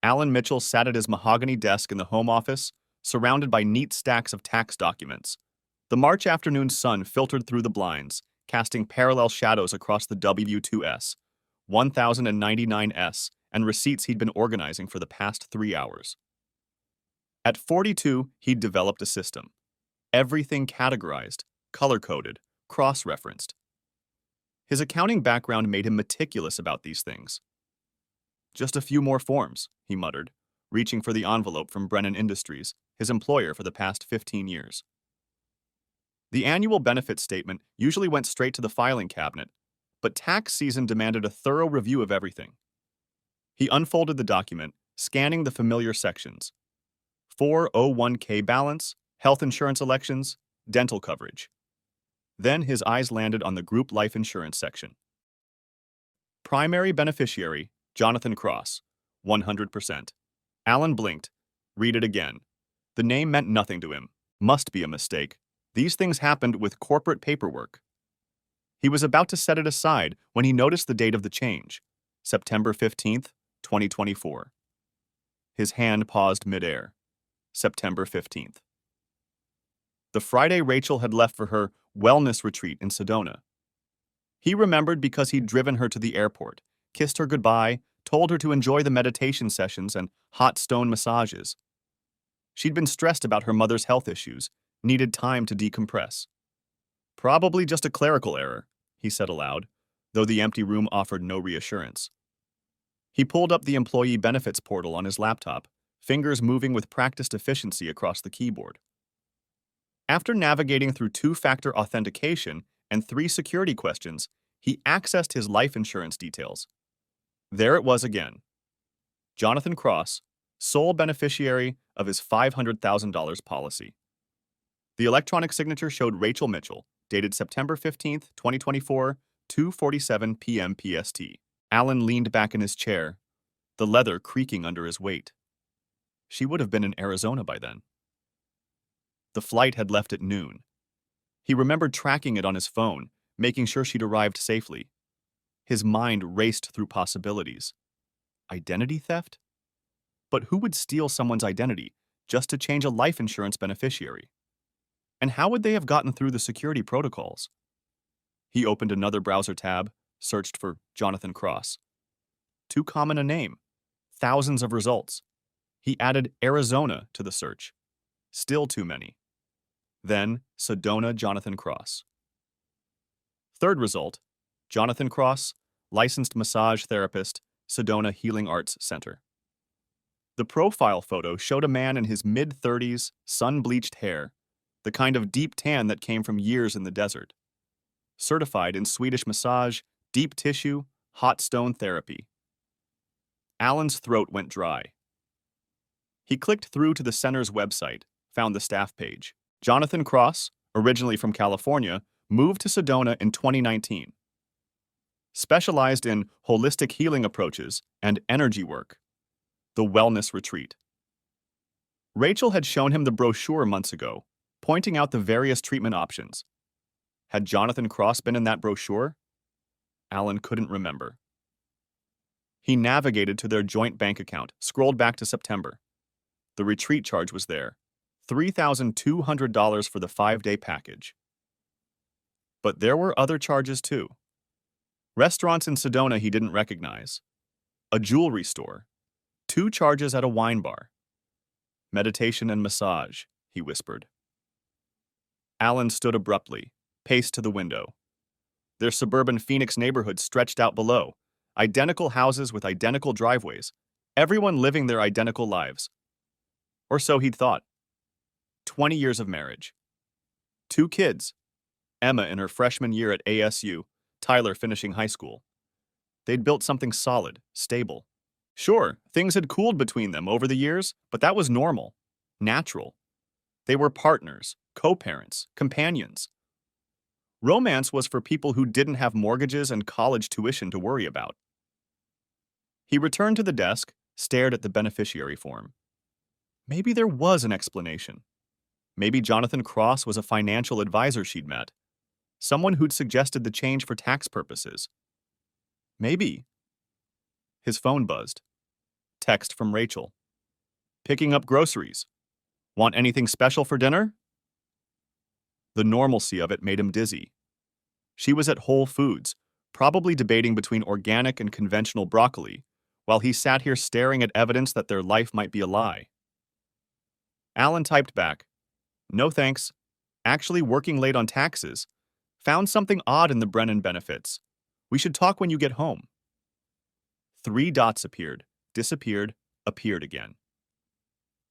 Alan Mitchell sat at his mahogany desk in the home office, surrounded by neat stacks of tax documents. The March afternoon sun filtered through the blinds, casting parallel shadows across the W2S, 1099S, and receipts he'd been organizing for the past 3 hours. At 42, he'd developed a system. Everything categorized, color-coded, cross-referenced. His accounting background made him meticulous about these things. Just a few more forms, he muttered, reaching for the envelope from Brennan Industries, his employer for the past 15 years. The annual benefit statement usually went straight to the filing cabinet, but tax season demanded a thorough review of everything. He unfolded the document, scanning the familiar sections. 401k balance, health insurance elections, dental coverage. Then his eyes landed on the group life insurance section. Primary beneficiary, Jonathan Cross, 100%. Alan blinked. Read it again. The name meant nothing to him. Must be a mistake. These things happened with corporate paperwork. He was about to set it aside when he noticed the date of the change, September 15th, 2024. His hand paused midair. September 15th. The Friday Rachel had left for her wellness retreat in Sedona. He remembered because he'd driven her to the airport, kissed her goodbye, told her to enjoy the meditation sessions and hot stone massages. She'd been stressed about her mother's health issues, needed time to decompress. Probably just a clerical error, he said aloud, though the empty room offered no reassurance. He pulled up the employee benefits portal on his laptop, fingers moving with practiced efficiency across the keyboard. After navigating through two-factor authentication and 3 security questions, he accessed his life insurance details. There it was again. Jonathan Cross, sole beneficiary of his $500,000 policy. The electronic signature showed Rachel Mitchell, dated September 15th, 2024, 2:47 p.m. PST. Alan leaned back in his chair, the leather creaking under his weight. She would have been in Arizona by then. The flight had left at noon. He remembered tracking it on his phone, making sure she'd arrived safely. His mind raced through possibilities. Identity theft? But who would steal someone's identity just to change a life insurance beneficiary? And how would they have gotten through the security protocols? He opened another browser tab, searched for Jonathan Cross. Too common a name. Thousands of results. He added Arizona to the search. Still too many. Then, Sedona Jonathan Cross. Third result, Jonathan Cross, licensed massage therapist, Sedona Healing Arts Center. The profile photo showed a man in his mid-30s, sun-bleached hair, the kind of deep tan that came from years in the desert. Certified in Swedish massage, deep tissue, hot stone therapy. Alan's throat went dry. He clicked through to the center's website, found the staff page. Jonathan Cross, originally from California, moved to Sedona in 2019. Specialized in holistic healing approaches and energy work. The Wellness Retreat. Rachel had shown him the brochure months ago, pointing out the various treatment options. Had Jonathan Cross been in that brochure? Alan couldn't remember. He navigated to their joint bank account, scrolled back to September. The retreat charge was there, $3,200 for the 5-day package. But there were other charges too. Restaurants in Sedona he didn't recognize. A jewelry store. 2 charges at a wine bar. Meditation and massage, he whispered. Alan stood abruptly, paced to the window. Their suburban Phoenix neighborhood stretched out below, identical houses with identical driveways, everyone living their identical lives. Or so he'd thought. 20 years of marriage. 2 kids. Emma in her freshman year at ASU, Tyler finishing high school. They'd built something solid, stable. Sure, things had cooled between them over the years, but that was normal, natural. They were partners, co-parents, companions. Romance was for people who didn't have mortgages and college tuition to worry about. He returned to the desk, stared at the beneficiary form. Maybe there was an explanation. Maybe Jonathan Cross was a financial advisor she'd met, someone who'd suggested the change for tax purposes. Maybe. His phone buzzed. Text from Rachel. Picking up groceries. Want anything special for dinner? The normalcy of it made him dizzy. She was at Whole Foods, probably debating between organic and conventional broccoli, while he sat here staring at evidence that their life might be a lie. Alan typed back, "No thanks. Actually working late on taxes. Found something odd in the Brennan benefits. We should talk when you get home." 3 dots appeared, disappeared, appeared again.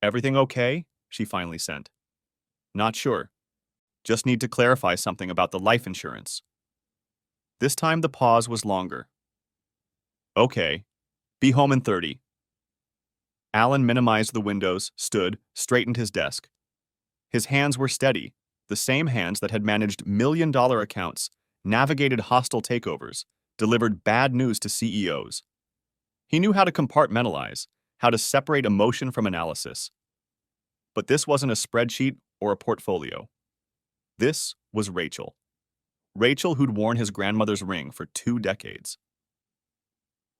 "Everything okay?" she finally sent. "Not sure. Just need to clarify something about the life insurance." This time the pause was longer. "Okay. Be home in 30. Alan minimized the windows, stood, straightened his desk. His hands were steady, the same hands that had managed million-dollar accounts, navigated hostile takeovers, delivered bad news to CEOs. He knew how to compartmentalize, how to separate emotion from analysis. But this wasn't a spreadsheet or a portfolio. This was Rachel. Rachel who'd worn his grandmother's ring for 2 decades.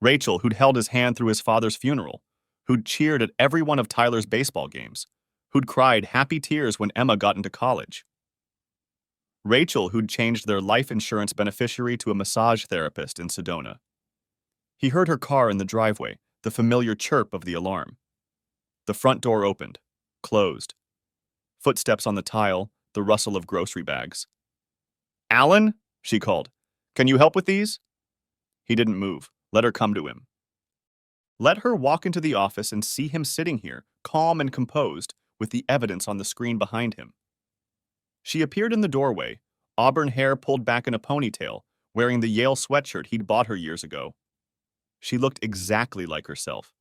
Rachel who'd held his hand through his father's funeral, who'd cheered at every one of Tyler's baseball games, who'd cried happy tears when Emma got into college. Rachel who'd changed their life insurance beneficiary to a massage therapist in Sedona. He heard her car in the driveway, the familiar chirp of the alarm. The front door opened, closed. Footsteps on the tile, the rustle of grocery bags. "Alan?" she called. "Can you help with these?" He didn't move. Let her come to him. Let her walk into the office and see him sitting here, calm and composed, with the evidence on the screen behind him. She appeared in the doorway, auburn hair pulled back in a ponytail, wearing the Yale sweatshirt he'd bought her years ago. She looked exactly like herself.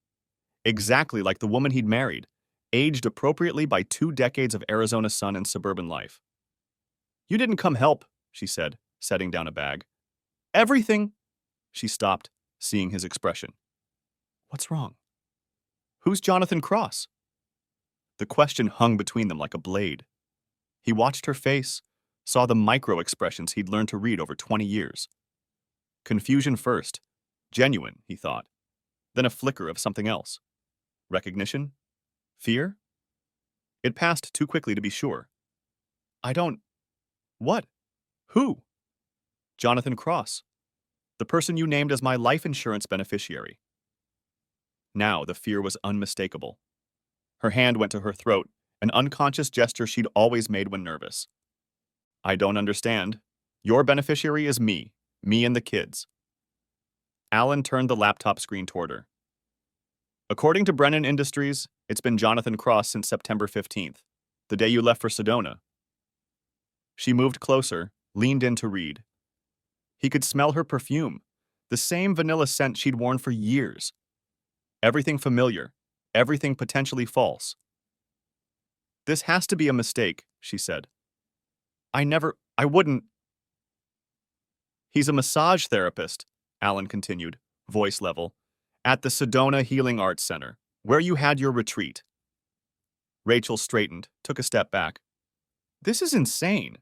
Exactly like the woman he'd married, aged appropriately by 2 decades of Arizona sun and suburban life. "You didn't come help," she said, setting down a bag. "Everything—" She stopped, seeing his expression. "What's wrong? Who's Jonathan Cross?" The question hung between them like a blade. He watched her face, saw the micro-expressions he'd learned to read over 20 years. Confusion first. Genuine, he thought. Then a flicker of something else. Recognition? Fear? It passed too quickly to be sure. "I don't—" "What? Who?" "Jonathan Cross. The person you named as my life insurance beneficiary." Now the fear was unmistakable. Her hand went to her throat, an unconscious gesture she'd always made when nervous. "I don't understand. Your beneficiary is me and the kids." Alan turned the laptop screen toward her. "According to Brennan Industries, it's been Jonathan Cross since September 15th, the day you left for Sedona." She moved closer, leaned in to read. He could smell her perfume, the same vanilla scent she'd worn for years. Everything familiar, everything potentially false. "This has to be a mistake," she said. I wouldn't—" "He's a massage therapist," Alan continued, voice level, "at the Sedona Healing Arts Center, where you had your retreat." Rachel straightened, took a step back. "This is insane.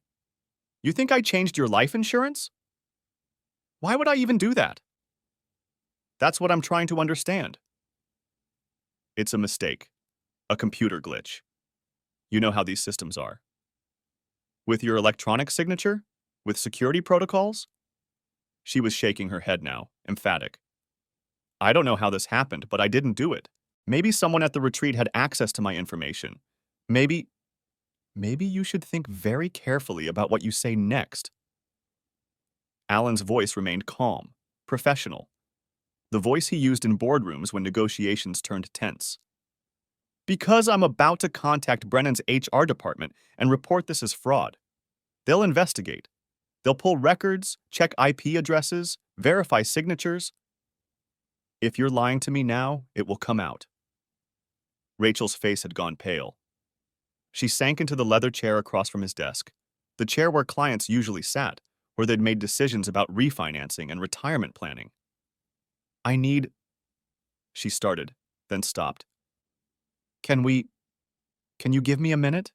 You think I changed your life insurance? Why would I even do that?" "That's what I'm trying to understand." "It's a mistake. A computer glitch. You know how these systems are. With your electronic signature? With security protocols?" She was shaking her head now, emphatic. "I don't know how this happened, but I didn't do it. Maybe someone at the retreat had access to my information. Maybe you should think very carefully about what you say next." Alan's voice remained calm, professional. The voice he used in boardrooms when negotiations turned tense. "Because I'm about to contact Brennan's HR department and report this as fraud. They'll investigate. They'll pull records, check IP addresses, verify signatures. If you're lying to me now, it will come out." Rachel's face had gone pale. She sank into the leather chair across from his desk, the chair where clients usually sat, where they'd made decisions about refinancing and retirement planning. "I need—" she started, then stopped. Can you give me a minute?"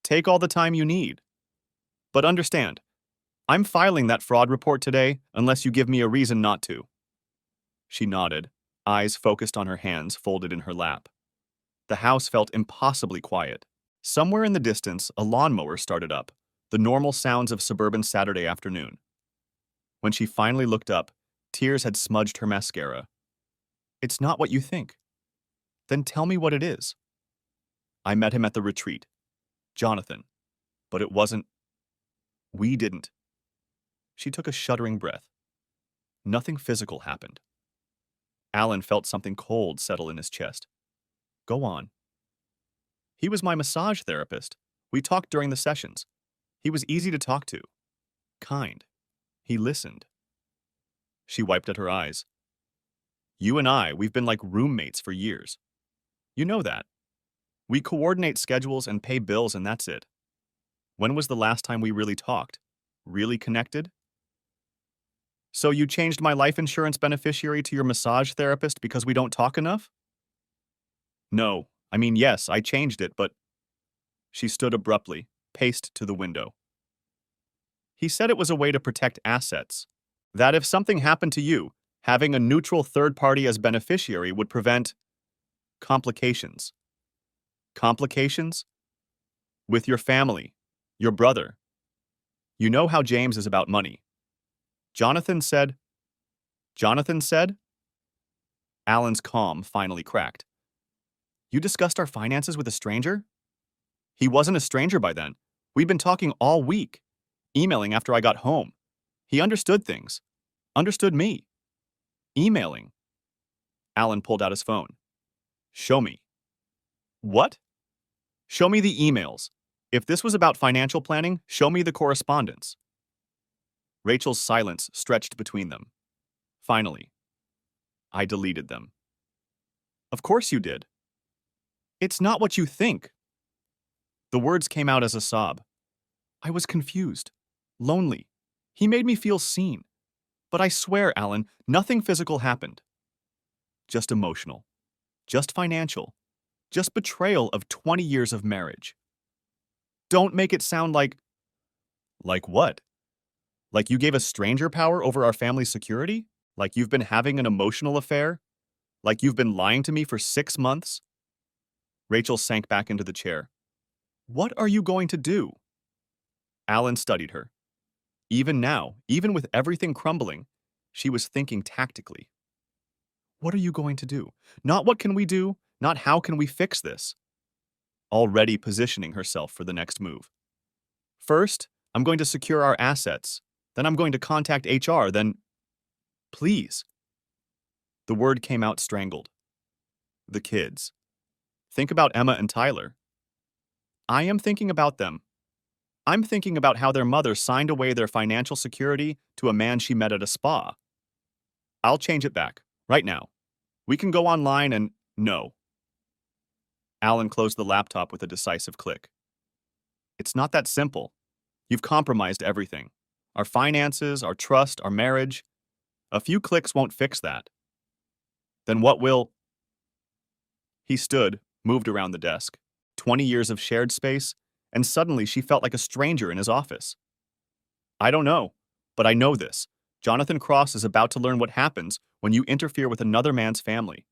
"Take all the time you need. But understand, I'm filing that fraud report today unless you give me a reason not to." She nodded, eyes focused on her hands folded in her lap. The house felt impossibly quiet. Somewhere in the distance, a lawnmower started up, the normal sounds of suburban Saturday afternoon. When she finally looked up, tears had smudged her mascara. It's not what you think. Then tell me what it is. I met him at the retreat. Jonathan. But it wasn't. We didn't. She took a shuddering breath. Nothing physical happened. Alan felt something cold settle in his chest. Go on. He was my massage therapist. We talked during the sessions. He was easy to talk to. Kind. He listened. She wiped at her eyes. You and we've been like roommates for years. You know that. We coordinate schedules and pay bills and that's it. When was the last time we really talked? Really connected? So you changed my life insurance beneficiary to your massage therapist because we don't talk enough? No. I mean, yes, I changed it, but... She stood abruptly, paced to the window. He said it was a way to protect assets. That if something happened to you, having a neutral third party as beneficiary would prevent... complications. Complications? With your family, your brother. You know how James is about money. Jonathan said... Jonathan said? Alan's calm finally cracked. You discussed our finances with a stranger? He wasn't a stranger by then. We'd been talking all week, emailing after I got home. He understood things. Understood me. Emailing. Alan pulled out his phone. Show me. What? Show me the emails. If this was about financial planning, show me the correspondence. Rachel's silence stretched between them. Finally, I deleted them. Of course you did. It's not what you think. The words came out as a sob. I was confused, lonely. He made me feel seen. But I swear, Alan, nothing physical happened. Just emotional. Just financial. Just betrayal of 20 years of marriage. Don't make it sound like... Like what? Like you gave a stranger power over our family's security? Like you've been having an emotional affair? Like you've been lying to me for 6 months? Rachel sank back into the chair. What are you going to do? Alan studied her. Even now, even with everything crumbling, she was thinking tactically. What are you going to do? Not what can we do, not how can we fix this. Already positioning herself for the next move. First, I'm going to secure our assets. Then I'm going to contact HR, then... Please. The word came out strangled. The kids. Think about Emma and Tyler. I am thinking about them. I'm thinking about how their mother signed away their financial security to a man she met at a spa. I'll change it back, right now. We can go online and... No. Alan closed the laptop with a decisive click. It's not that simple. You've compromised everything. Our finances, our trust, our marriage. A few clicks won't fix that. Then what will... He stood, moved around the desk. 20 years of shared space, and suddenly she felt like a stranger in his office. I don't know, but I know this. Jonathan Cross is about to learn what happens when you interfere with another man's family.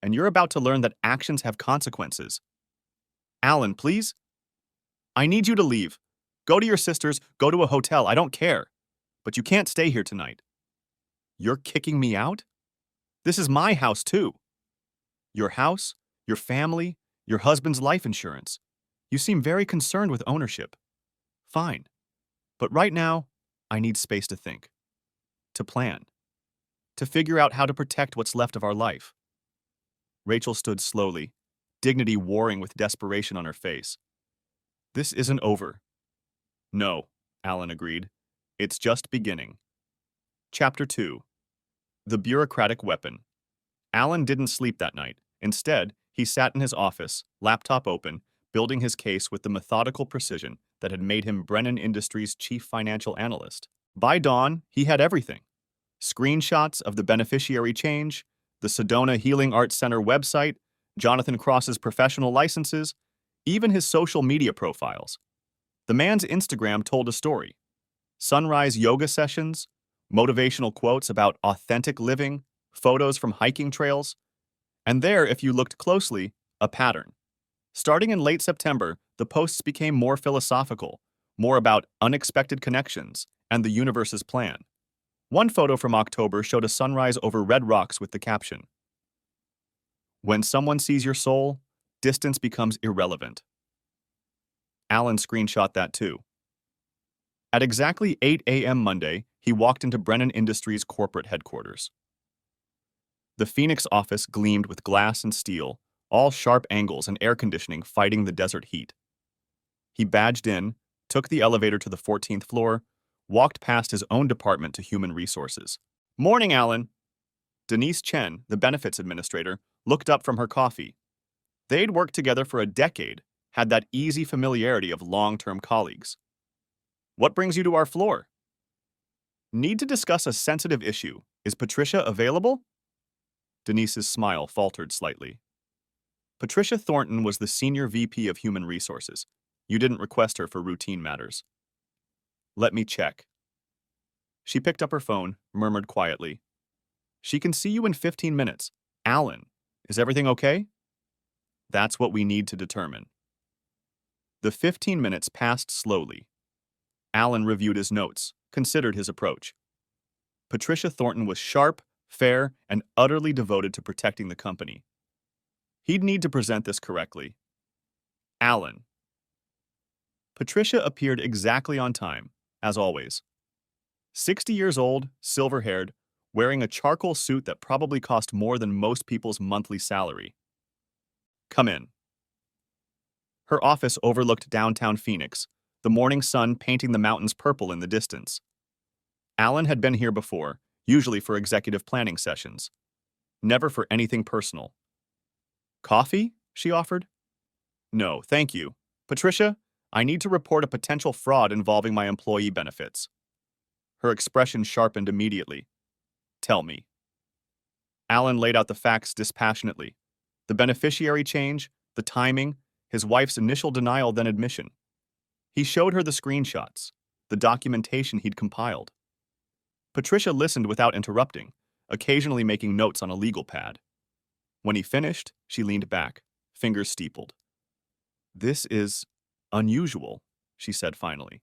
And you're about to learn that actions have consequences. Alan, please? I need you to leave. Go to your sister's, go to a hotel, I don't care. But you can't stay here tonight. You're kicking me out? This is my house, too. Your house, your family, your husband's life insurance. You seem very concerned with ownership. Fine. But right now, I need space to think. To plan. To figure out how to protect what's left of our life. Rachel stood slowly, dignity warring with desperation on her face. This isn't over. No, Alan agreed. It's just beginning. Chapter 2. The Bureaucratic Weapon. Alan didn't sleep that night. Instead, he sat in his office, laptop open, building his case with the methodical precision that had made him Brennan Industries' chief financial analyst. By dawn, he had everything. Screenshots of the beneficiary change, the Sedona Healing Arts Center website, Jonathan Cross's professional licenses, even his social media profiles. The man's Instagram told a story. Sunrise yoga sessions, motivational quotes about authentic living, photos from hiking trails, and there, if you looked closely, a pattern. Starting in late September, the posts became more philosophical, more about unexpected connections and the universe's plan. One photo from October showed a sunrise over red rocks with the caption, "When someone sees your soul, distance becomes irrelevant." Alan screenshot that too. At exactly 8 a.m. Monday, he walked into Brennan Industries' corporate headquarters. The Phoenix office gleamed with glass and steel, all sharp angles and air conditioning fighting the desert heat. He badged in, took the elevator to the 14th floor, walked past his own department to human resources. "Morning, Alan." Denise Chen, the benefits administrator, looked up from her coffee. They'd worked together for a decade, had that easy familiarity of long-term colleagues. "What brings you to our floor?" "Need to discuss a sensitive issue. Is Patricia available?" Denise's smile faltered slightly. Patricia Thornton was the senior VP of Human Resources. You didn't request her for routine matters. "Let me check." She picked up her phone, murmured quietly, "She can see you in 15 minutes. Alan, is everything okay?" "That's what we need to determine." The 15 minutes passed slowly. Alan reviewed his notes, considered his approach. Patricia Thornton was sharp, fair, and utterly devoted to protecting the company. He'd need to present this correctly. "Alan." Patricia appeared exactly on time, as always. 60 years old, silver-haired, wearing a charcoal suit that probably cost more than most people's monthly salary. "Come in." Her office overlooked downtown Phoenix, the morning sun painting the mountains purple in the distance. Alan had been here before, usually for executive planning sessions. Never for anything personal. "Coffee?" she offered. "No, thank you. Patricia, I need to report a potential fraud involving my employee benefits." Her expression sharpened immediately. "Tell me." Alan laid out the facts dispassionately. The beneficiary change, the timing, his wife's initial denial then admission. He showed her the screenshots, the documentation he'd compiled. Patricia listened without interrupting, occasionally making notes on a legal pad. When he finished, she leaned back, fingers steepled. "This is unusual," she said finally.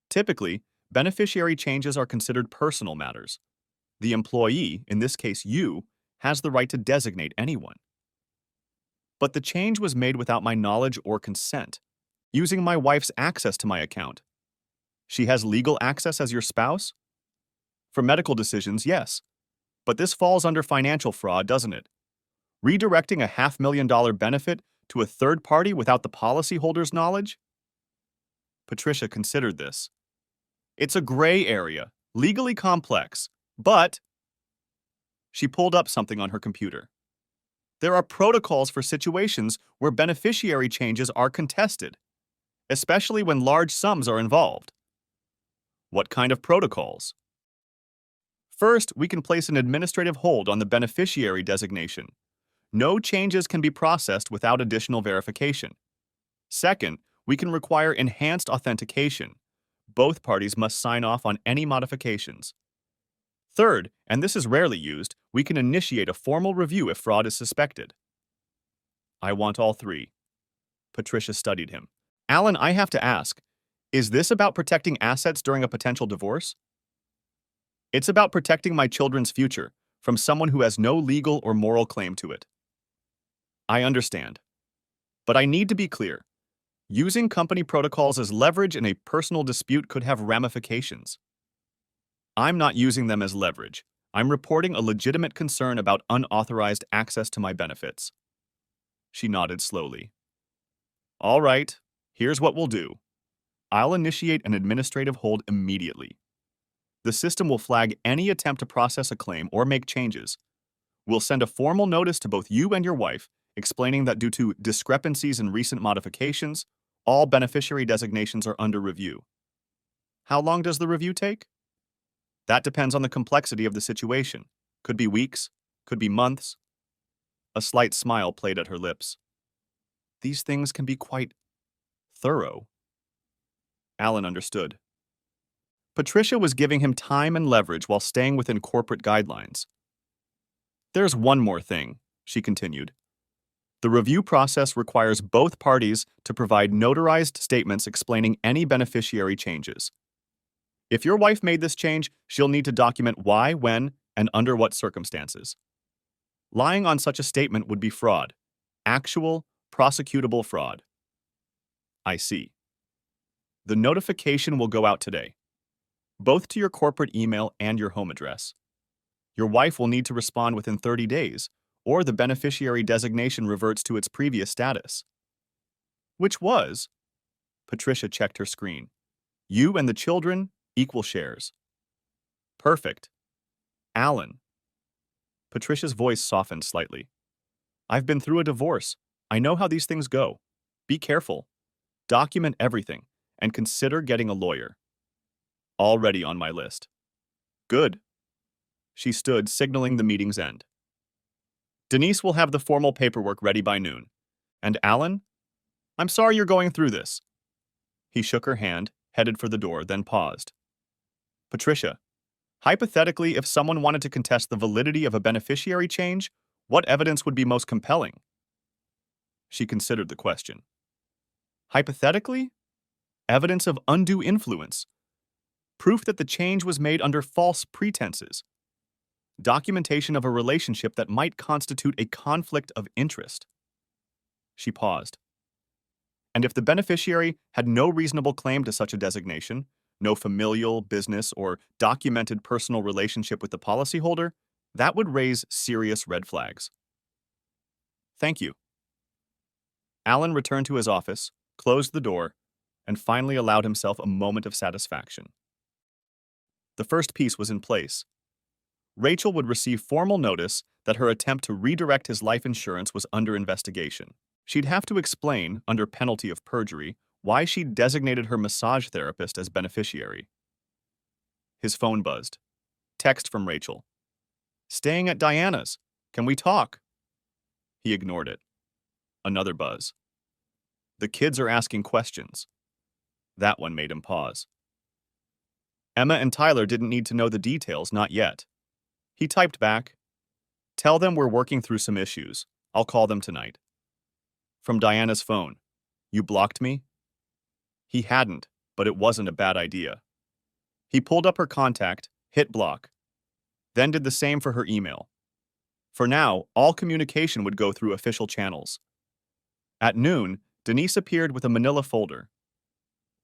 "Typically, beneficiary changes are considered personal matters. The employee, in this case you, has the right to designate anyone. But the change was made without my knowledge or consent, using my wife's access to my account. She has legal access as your spouse? For medical decisions, yes. But this falls under financial fraud, doesn't it? Redirecting a $500,000 benefit to a third party without the policyholder's knowledge?" Patricia considered this. "It's a gray area, legally complex, but..." She pulled up something on her computer. "There are protocols for situations where beneficiary changes are contested, especially when large sums are involved." "What kind of protocols?" "First, we can place an administrative hold on the beneficiary designation. No changes can be processed without additional verification. Second, we can require enhanced authentication. Both parties must sign off on any modifications. Third, and this is rarely used, we can initiate a formal review if fraud is suspected." "I want all three." Patricia studied him. "Alan, I have to ask, is this about protecting assets during a potential divorce?" "It's about protecting my children's future from someone who has no legal or moral claim to it." "I understand. But I need to be clear. Using company protocols as leverage in a personal dispute could have ramifications." "I'm not using them as leverage. I'm reporting a legitimate concern about unauthorized access to my benefits." She nodded slowly. "All right, here's what we'll do. I'll initiate an administrative hold immediately. The system will flag any attempt to process a claim or make changes. We'll send a formal notice to both you and your wife explaining that due to discrepancies in recent modifications, all beneficiary designations are under review." "How long does the review take?" "That depends on the complexity of the situation. Could be weeks, could be months." A slight smile played at her lips. "These things can be quite thorough." Alan understood. Patricia was giving him time and leverage while staying within corporate guidelines. There's one more thing, she continued. The review process requires both parties to provide notarized statements explaining any beneficiary changes. If your wife made this change, she'll need to document why, when, and under what circumstances. Lying on such a statement would be fraud. Actual, prosecutable fraud. I see. The notification will go out today, both to your corporate email and your home address. Your wife will need to respond within 30 days, or the beneficiary designation reverts to its previous status. Which was? Patricia checked her screen. You and the children, equal shares. Perfect. Alan. Patricia's voice softened slightly. I've been through a divorce. I know how these things go. Be careful. Document everything, and consider getting a lawyer. Already on my list. Good. She stood, signaling the meeting's end. Denise will have the formal paperwork ready by noon. And Alan? I'm sorry you're going through this. He shook her hand, headed for the door, then paused. Patricia, hypothetically, if someone wanted to contest the validity of a beneficiary change, what evidence would be most compelling? She considered the question. Hypothetically? Evidence of undue influence. Proof that the change was made under false pretenses. Documentation of a relationship that might constitute a conflict of interest. She paused. And if the beneficiary had no reasonable claim to such a designation, no familial, business, or documented personal relationship with the policyholder, that would raise serious red flags. Thank you. Alan returned to his office, closed the door, and finally allowed himself a moment of satisfaction. The first piece was in place. Rachel would receive formal notice that her attempt to redirect his life insurance was under investigation. She'd have to explain, under penalty of perjury, why she'd designated her massage therapist as beneficiary. His phone buzzed. Text from Rachel. Staying at Diana's. Can we talk? He ignored it. Another buzz. The kids are asking questions. That one made him pause. Emma and Tyler didn't need to know the details, not yet. He typed back, Tell them we're working through some issues. I'll call them tonight. From Diana's phone. You blocked me? He hadn't, but it wasn't a bad idea. He pulled up her contact, hit block, then did the same for her email. For now, all communication would go through official channels. At noon, Denise appeared with a manila folder.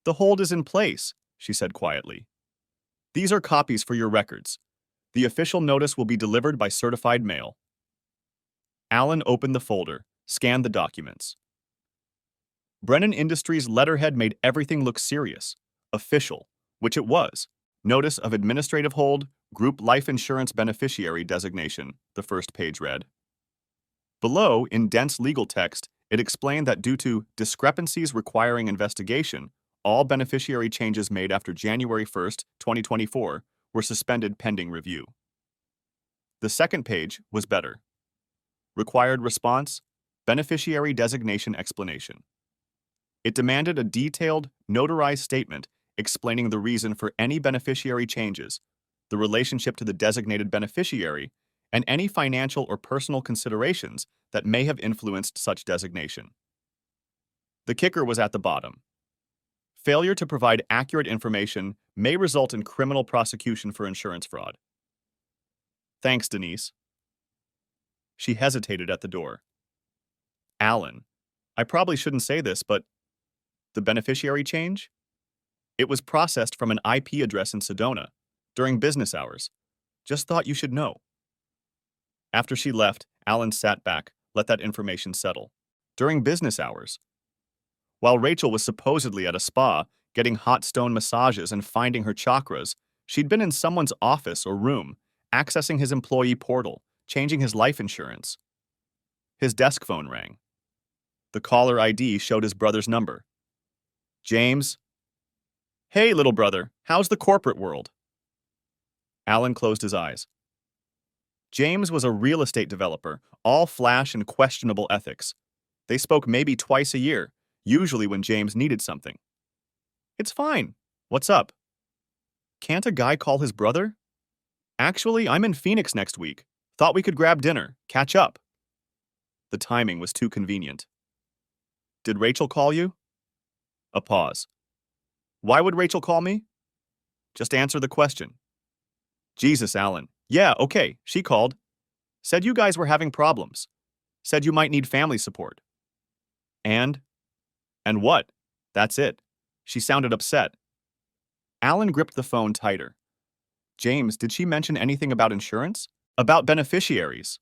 The hold is in place, she said quietly. These are copies for your records. The official notice will be delivered by certified mail. Alan opened the folder, scanned the documents. Brennan Industries' letterhead made everything look serious, official, which it was. Notice of administrative hold, group life insurance beneficiary designation, the first page read. Below, in dense legal text, it explained that due to discrepancies requiring investigation, all beneficiary changes made after January 1, 2024, were suspended pending review. The second page was better. Required response, beneficiary designation explanation. It demanded a detailed, notarized statement explaining the reason for any beneficiary changes, the relationship to the designated beneficiary, and any financial or personal considerations that may have influenced such designation. The kicker was at the bottom. Failure to provide accurate information may result in criminal prosecution for insurance fraud. Thanks, Denise. She hesitated at the door. Alan, I probably shouldn't say this, but the beneficiary change? It was processed from an IP address in Sedona during business hours. Just thought you should know. After she left, Alan sat back, let that information settle. During business hours. While Rachel was supposedly at a spa, getting hot stone massages and finding her chakras, she'd been in someone's office or room, accessing his employee portal, changing his life insurance. His desk phone rang. The caller ID showed his brother's number. James. Hey, little brother, how's the corporate world? Alan closed his eyes. James was a real estate developer, all flash and questionable ethics. They spoke maybe twice a year, usually when James needed something. It's fine. What's up? Can't a guy call his brother? Actually, I'm in Phoenix next week. Thought we could grab dinner, catch up. The timing was too convenient. Did Rachel call you? A pause. Why would Rachel call me? Just answer the question. Jesus, Alan. Yeah, okay, she called. Said you guys were having problems. Said you might need family support. And? And what? That's it. She sounded upset. Alan gripped the phone tighter. James, did she mention anything about insurance? About beneficiaries?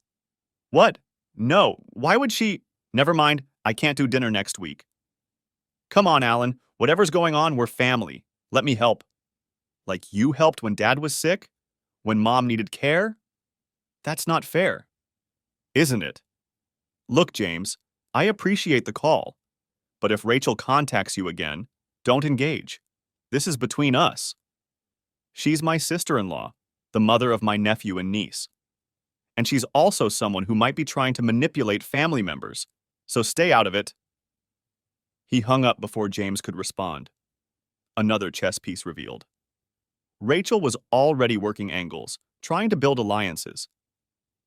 What? No, why would she? Never mind, I can't do dinner next week. Come on, Alan. Whatever's going on, we're family. Let me help. Like you helped when Dad was sick? When Mom needed care? That's not fair. Isn't it? Look, James, I appreciate the call. But if Rachel contacts you again, don't engage. This is between us. She's my sister-in-law, the mother of my nephew and niece. And she's also someone who might be trying to manipulate family members, so stay out of it. He hung up before James could respond. Another chess piece revealed. Rachel was already working angles, trying to build alliances.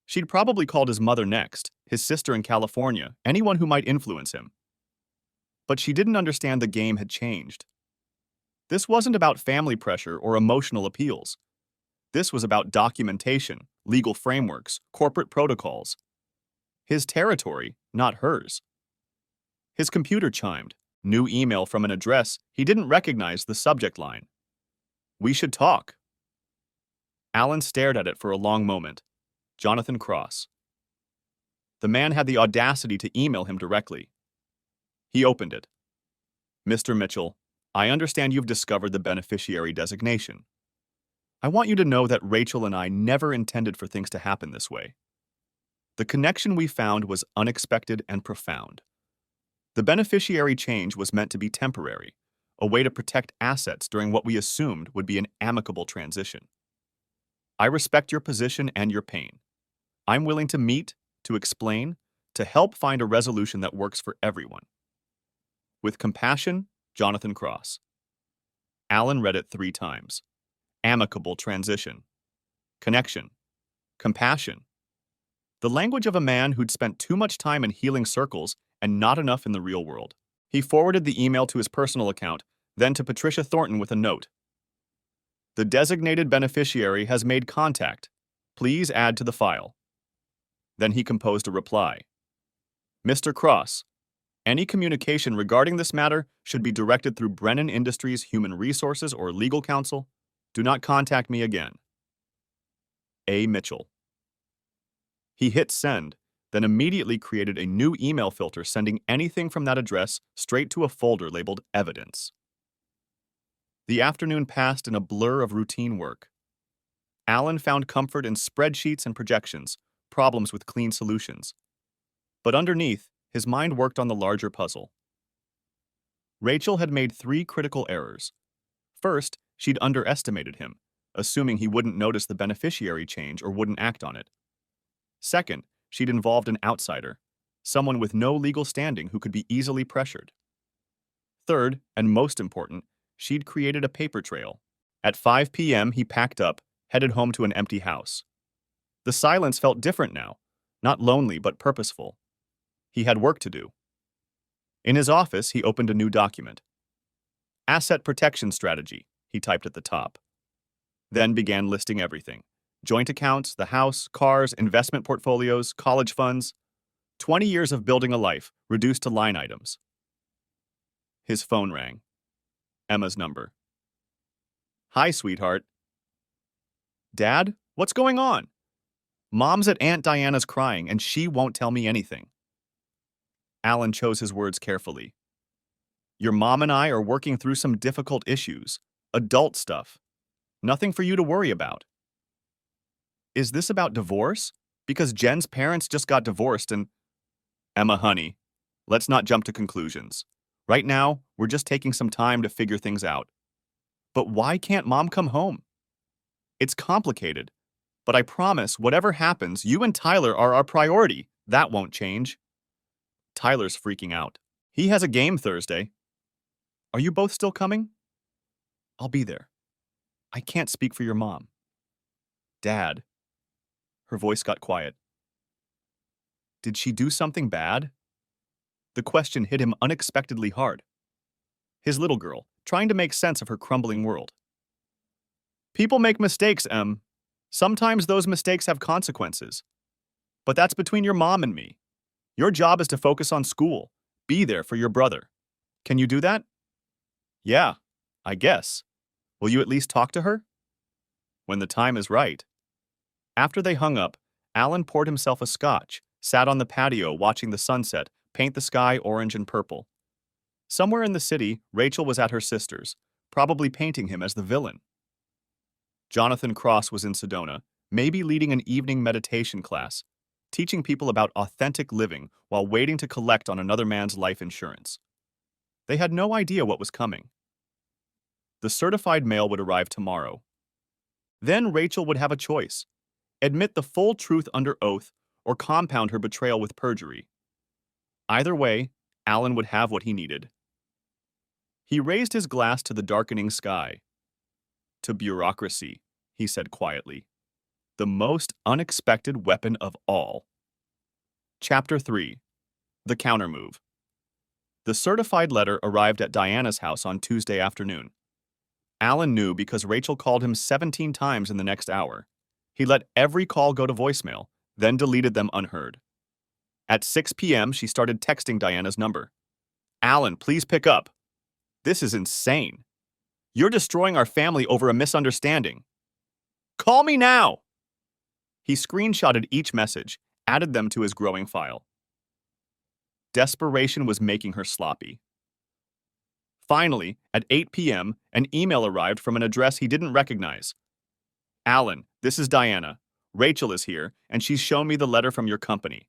She'd probably called his mother next, his sister in California, anyone who might influence him. But she didn't understand the game had changed. This wasn't about family pressure or emotional appeals. This was about documentation, legal frameworks, corporate protocols. His territory, not hers. His computer chimed. New email from an address he didn't recognize the subject line. We should talk. Alan stared at it for a long moment. Jonathan Cross. The man had the audacity to email him directly. He opened it. Mr. Mitchell, I understand you've discovered the beneficiary designation. I want you to know that Rachel and I never intended for things to happen this way. The connection we found was unexpected and profound. The beneficiary change was meant to be temporary, a way to protect assets during what we assumed would be an amicable transition. I respect your position and your pain. I'm willing to meet, to explain, to help find a resolution that works for everyone. With compassion, Jonathan Cross. Alan read it 3 times. Amicable transition. Connection. Compassion. The language of a man who'd spent too much time in healing circles and not enough in the real world. He forwarded the email to his personal account, then to Patricia Thornton with a note. The designated beneficiary has made contact. Please add to the file. Then he composed a reply. Mr. Cross, any communication regarding this matter should be directed through Brennan Industries Human Resources or Legal Counsel. Do not contact me again. A. Mitchell. He hit send, then immediately created a new email filter sending anything from that address straight to a folder labeled Evidence. The afternoon passed in a blur of routine work. Alan found comfort in spreadsheets and projections, problems with clean solutions. But underneath, his mind worked on the larger puzzle. Rachel had made 3 critical errors. First, she'd underestimated him, assuming he wouldn't notice the beneficiary change or wouldn't act on it. Second, she'd involved an outsider, someone with no legal standing who could be easily pressured. Third, and most important, she'd created a paper trail. At 5 p.m., he packed up, headed home to an empty house. The silence felt different now, not lonely but purposeful. He had work to do. In his office, he opened a new document. Asset protection strategy, he typed at the top. Then began listing everything. Joint accounts, the house, cars, investment portfolios, college funds. 20 years of building a life, reduced to line items. His phone rang. Emma's number. Hi, sweetheart. Dad, what's going on? Mom's at Aunt Diana's crying, and she won't tell me anything. Alan chose his words carefully. Your mom and I are working through some difficult issues. Adult stuff. Nothing for you to worry about. Is this about divorce? Because Jen's parents just got divorced and... Emma, honey, let's not jump to conclusions. Right now, we're just taking some time to figure things out. But why can't Mom come home? It's complicated. But I promise, whatever happens, you and Tyler are our priority. That won't change. Tyler's freaking out. He has a game Thursday. Are you both still coming? I'll be there. I can't speak for your mom. Dad. Her voice got quiet. Did she do something bad? The question hit him unexpectedly hard. His little girl, trying to make sense of her crumbling world. People make mistakes, Em. Sometimes those mistakes have consequences. But that's between your mom and me. Your job is to focus on school. Be there for your brother. Can you do that? Yeah, I guess. Will you at least talk to her? When the time is right. After they hung up, Alan poured himself a scotch, sat on the patio watching the sunset paint the sky orange and purple. Somewhere in the city, Rachel was at her sister's, probably painting him as the villain. Jonathan Cross was in Sedona, maybe leading an evening meditation class, teaching people about authentic living while waiting to collect on another man's life insurance. They had no idea what was coming. The certified mail would arrive tomorrow. Then Rachel would have a choice: admit the full truth under oath or compound her betrayal with perjury. Either way, Alan would have what he needed. He raised his glass to the darkening sky. To bureaucracy, he said quietly. The most unexpected weapon of all. Chapter 3. The Countermove. The certified letter arrived at Diana's house on Tuesday afternoon. Alan knew because Rachel called him 17 times in the next hour. He let every call go to voicemail, then deleted them unheard. At 6 p.m., she started texting Diana's number. Alan, please pick up. This is insane. You're destroying our family over a misunderstanding. Call me now! He screenshotted each message, added them to his growing file. Desperation was making her sloppy. Finally, at 8 p.m., an email arrived from an address he didn't recognize. Alan, this is Diana. Rachel is here, and she's shown me the letter from your company.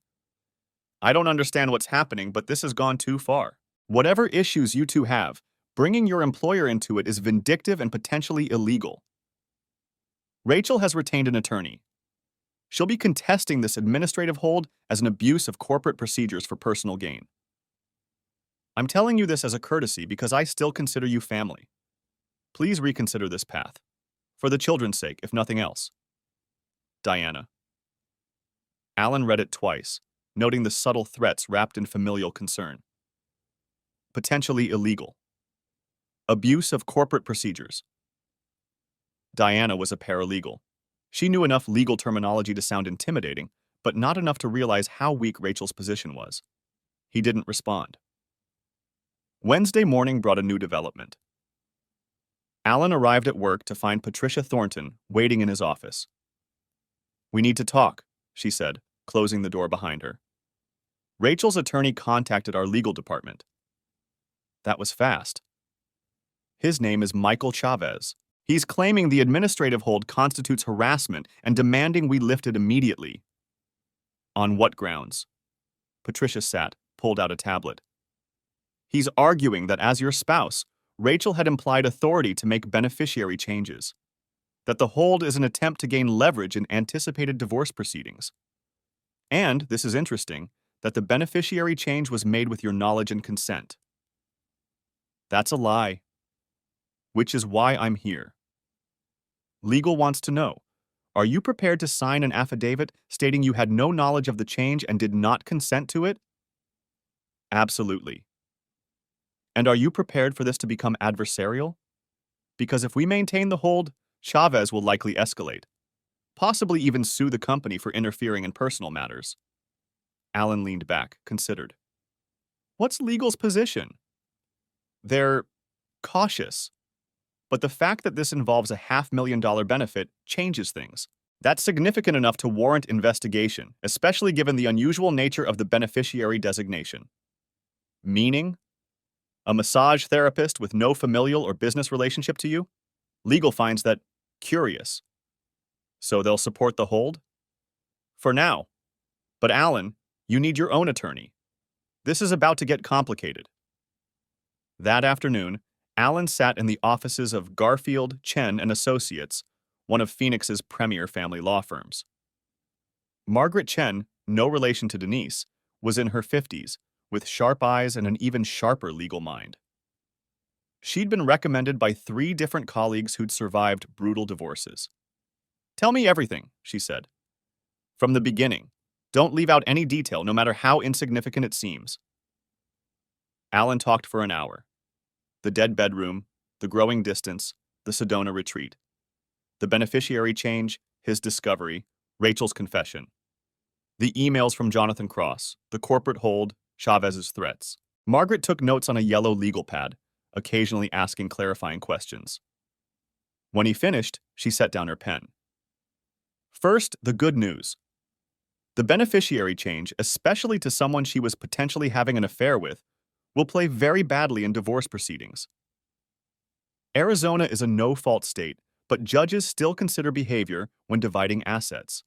I don't understand what's happening, but this has gone too far. Whatever issues you two have, bringing your employer into it is vindictive and potentially illegal. Rachel has retained an attorney. She'll be contesting this administrative hold as an abuse of corporate procedures for personal gain. I'm telling you this as a courtesy because I still consider you family. Please reconsider this path. For the children's sake, if nothing else. Diana. Alan read it twice, noting the subtle threats wrapped in familial concern. Potentially illegal. Abuse of corporate procedures. Diana was a paralegal. She knew enough legal terminology to sound intimidating, but not enough to realize how weak Rachel's position was. He didn't respond. Wednesday morning brought a new development. Alan arrived at work to find Patricia Thornton waiting in his office. We need to talk, she said, closing the door behind her. Rachel's attorney contacted our legal department. That was fast. His name is Michael Chavez. He's claiming the administrative hold constitutes harassment and demanding we lift it immediately. On what grounds? Patricia sat, pulled out a tablet. He's arguing that as your spouse, Rachel had implied authority to make beneficiary changes. That the hold is an attempt to gain leverage in anticipated divorce proceedings. And, this is interesting, that the beneficiary change was made with your knowledge and consent. That's a lie. Which is why I'm here. Legal wants to know, are you prepared to sign an affidavit stating you had no knowledge of the change and did not consent to it? Absolutely. And are you prepared for this to become adversarial? Because if we maintain the hold, Chavez will likely escalate, possibly even sue the company for interfering in personal matters. Alan leaned back, considered. What's legal's position? They're cautious. But the fact that this involves a $500,000 benefit changes things. That's significant enough to warrant investigation, especially given the unusual nature of the beneficiary designation. Meaning? A massage therapist with no familial or business relationship to you? Legal finds that curious. So they'll support the hold? For now. But Alan, you need your own attorney. This is about to get complicated. That afternoon, Alan sat in the offices of Garfield, Chen and Associates, one of Phoenix's premier family law firms. Margaret Chen, no relation to Denise, was in her 50s, with sharp eyes and an even sharper legal mind. She'd been recommended by 3 different colleagues who'd survived brutal divorces. Tell me everything, she said. From the beginning. Don't leave out any detail, no matter how insignificant it seems. Alan talked for an hour. The dead bedroom, the growing distance, the Sedona retreat. The beneficiary change, his discovery, Rachel's confession. The emails from Jonathan Cross, the corporate hold, Chavez's threats. Margaret took notes on a yellow legal pad, occasionally asking clarifying questions. When he finished, she set down her pen. First, the good news. The beneficiary change, especially to someone she was potentially having an affair with, will play very badly in divorce proceedings. Arizona is a no-fault state, but judges still consider behavior when dividing assets.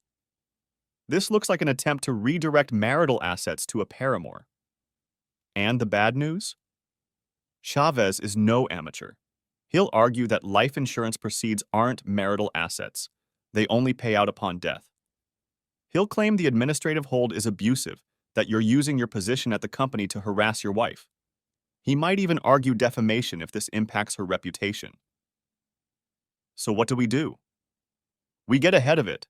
This looks like an attempt to redirect marital assets to a paramour. And the bad news? Chavez is no amateur. He'll argue that life insurance proceeds aren't marital assets. They only pay out upon death. He'll claim the administrative hold is abusive, that you're using your position at the company to harass your wife. He might even argue defamation if this impacts her reputation. So what do? We get ahead of it.